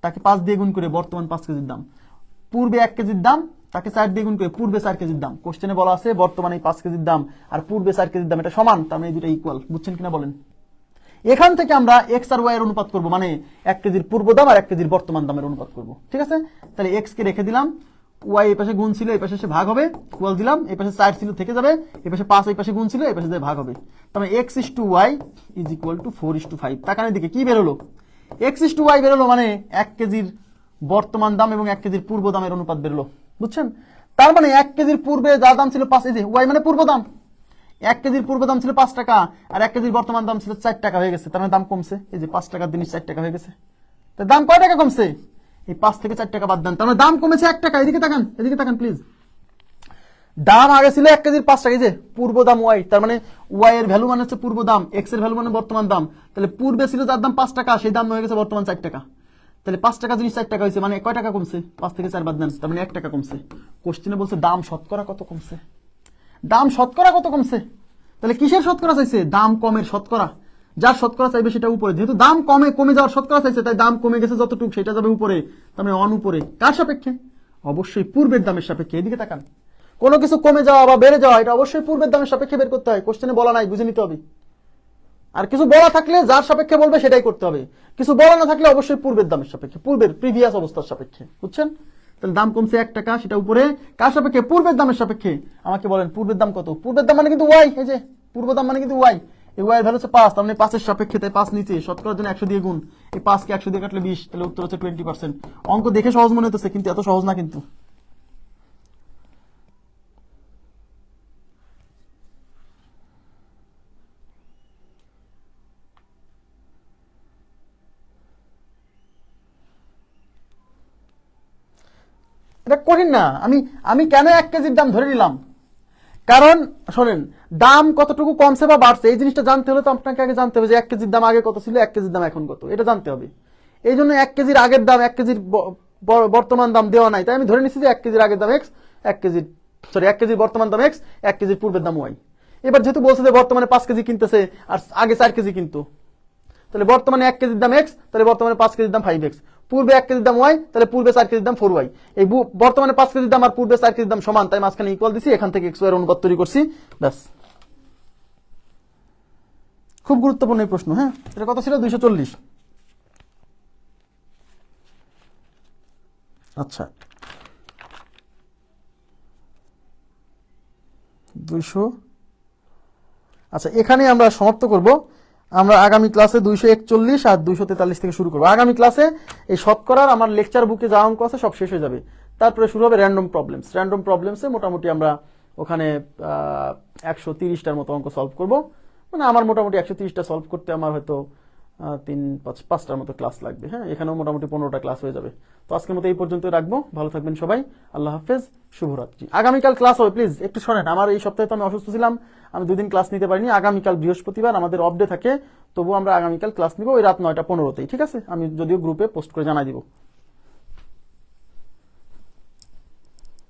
তাকে 5 দিয়ে গুণ করে বর্তমান 5 কেজির দাম। পূর্বে 1 কেজির দাম, তাকে 4 দিয়ে গুণ করে পূর্বে 4 কেজির দাম। কোশ্চেনে বলা আছে বর্তমানে 5 কেজির দাম আর পূর্বে 4 কেজির দাম এটা সমান, তার মানে এই দুটো ইকুয়াল। বুঝছেন কিনা বলেন? এখান থেকে আমরা x আর y এর অনুপাত করব, মানে 1 কেজির পূর্ব দাম আর 1 কেজির বর্তমান দামের অনুপাত করব, ঠিক আছে? তাহলে x কে রেখে দিলাম, y এই পাশে গুণ ছিল এই পাশে এসে ভাগ হবে, ইকুয়াল দিলাম, এই পাশে 4 ছিল থেকে যাবে, এই পাশে 5 এই পাশে গুণ ছিল এই পাশে দিয়ে ভাগ হবে, তার মানে x/y = 4/5। তাকানের দিকে কি বের হলো? x/y বের হলো, মানে 1 কেজির বর্তমান দাম এবং 1 কেজির পূর্ব দামের অনুপাত বের হলো, বুঝছেন? তার মানে 1 কেজির পূর্বে যা দাম ছিল 5, এই যে y মানে পূর্ব দাম, 1 কেজির পূর্ব দাম ছিল 5 টাকা আর 1 কেজির বর্তমান দাম ছিল 4 টাকা হয়ে গেছে, তার মানে দাম কমছে, এই যে 5 টাকার জিনিস 4 টাকা হয়ে গেছে। তো দাম কয় টাকা কমছে? এই 5 থেকে 4 টাকা বাদ দেন, তার মানে দাম কমেছে 1 টাকা। এদিকে তাকান প্লিজ। দাম আগে ছিল 1 কেজির 5 টাকা, এই যে পূর্ব দাম ওয়াই, তার মানে ওয়াই এর ভ্যালু মানে হচ্ছে পূর্ব দাম, এক্স এর ভ্যালু মানে বর্তমান দাম। তাহলে পূর্বে ছিল যার দাম 5 টাকা, সেই দাম হয়ে গেছে বর্তমান 4 টাকা। তাহলে 5 টাকা জিনিস 4 টাকা হয়েছে, মানে কয় টাকা কমছে? 5 থেকে 4 বাদ দেন, তার মানে 1 টাকা কমছে। কোশ্চেনে বলছে দাম শতকরা কত কমছে, দাম শতকরা কত কমছে। তাহলে কিসের শতকরা চাইছে? দাম কমের শতকরা। যার শতকরা চাইবে সেটা উপরে, যেহেতু দাম কমে যাওয়ার শতকরা চাইছে, তাই দাম কমে গেছে যতটুকু সেটা যাবে উপরে, তার মানে অন উপরে। কার সাপেক্ষে? অবশ্যই পূর্বের দামের সাপেক্ষে। এদিকে তাকান, কোনো কিছু কমে যাওয়া বা বেড়ে যাওয়া এটা অবশ্যই পূর্বের দামের সাপেক্ষে বের করতে হয়। কোশ্চেনে বলা নাই, বুঝে নিতে হবে। আর কিছু বলা থাকলে যার সাপেক্ষে বলবে সেটাই করতে হবে, কিছু বলা না থাকলে অবশ্যই পূর্বের দামের সাপেক্ষে, পূর্বের প্রিভিয়াস অবস্থার সাপেক্ষে। বুঝছেন? তাহলে দাম কমছে 1 টাকা, সেটা উপরে কার সাপেক্ষে? পূর্বের দামের সাপেক্ষে। আমাকে বলেন পূর্বের দাম কত? পূর্বের দাম মানে কিন্তু ওয়াই, এই যে পূর্ব দাম মানে কিন্তু ওয়াই। এই ওয়াই এর ভ্যালু হচ্ছে 5, তার মানে 5 এর সাপেক্ষে, তাই 5 নিচে, শতকরার জন্য 100 দিয়ে গুণ। এই 5 কে 100 দিয়ে কাটলে 20, তাহলে উত্তর হচ্ছে 20%। অঙ্ক দেখে সহজ মনে হতেছে, কিন্তু এত সহজ না কিন্তু। এটা কঠিন না। আমি কেন 1 কেজির দাম ধরে নিলাম? কারণ শোনেন, দাম কতটুকু কমছে বা বাড়ছে এই জিনিসটা জানতে হলে তো আপনাকে আগে জানতে হবে যে 1 কেজির দাম আগে কত ছিল, 1 কেজির দাম এখন কত, এটা জানতে হবে। এই জন্য 1 কেজির আগের দাম, 1 কেজির বর্তমান দাম দেওয়া নাই, তাই আমি ধরে নিচ্ছি যে 1 কেজির আগের দাম এক্স, 1 কেজির বর্তমান দাম এক্স, 1 কেজির পূর্বের দাম ওয়াই। এবার যেহেতু বলছে যে বর্তমানে 5 কেজি কিনতেছে আর আগে 4 কেজি কিনতো, তাহলে বর্তমানে 1 কেজির দাম এক্স, তাহলে বর্তমানে 5 কেজির দাম 5x। পূর্বে 1 কেজির দাম ওয়াই, তাহলে পূর্বে 4 কেজির দাম 4y। এই বর্তমানে 5 কেজির দাম আর পূর্বে 4 কেজির দাম সমান, তাই মাঝখানে ইকুয়াল দিছি, এখান থেকে x y এর অনুপাত তৈরি করছি, ব্যাস। খুব গুরুত্বপূর্ণ এই প্রশ্ন। হ্যাঁ, এটা কত ছিল? 240। আচ্ছা, 200। আচ্ছা, এখানে আমরা সমাপ্ত করব। আমরা আগামী ক্লাসে 241 আর 243 থেকে শুরু করবো। আগামী ক্লাসে এই শতকরার আমার লেকচার বুকে যা অঙ্ক আছে সব শেষ হয়ে যাবে। তারপরে শুরু হবে র্যান্ডম প্রবলেমস। র্যান্ডম প্রবলেমসে মোটামুটি আমরা ওখানে 130টার মতো অঙ্ক সলভ করব। মানে আমার মোটামুটি 130টা সলভ করতে আমার হয়তো 3-5টার মতো ক্লাস লাগবে। হ্যাঁ, এখানেও মোটামুটি 15টা ক্লাস হয়ে যাবে। তো আজকের মতো এই পর্যন্ত রাখবো। ভালো থাকবেন সবাই, আল্লাহ হাফেজ, শুভরাত্রি। আগামীকাল ক্লাস হবে, প্লিজ একটু শোনেন। আমার এই সপ্তাহে তো আমি অসুস্থ ছিলাম, আমি 2 দিন ক্লাস নিতে পারিনি। আগামীকাল বৃহস্পতিবার আমাদের অফ ডে থাকে, তবু আমরা আগামীকাল ক্লাস নিব ওই রাত 9টা 15তেই, ঠিক আছে? আমি যদিও গ্রুপে পোস্ট করে জানাই দিব।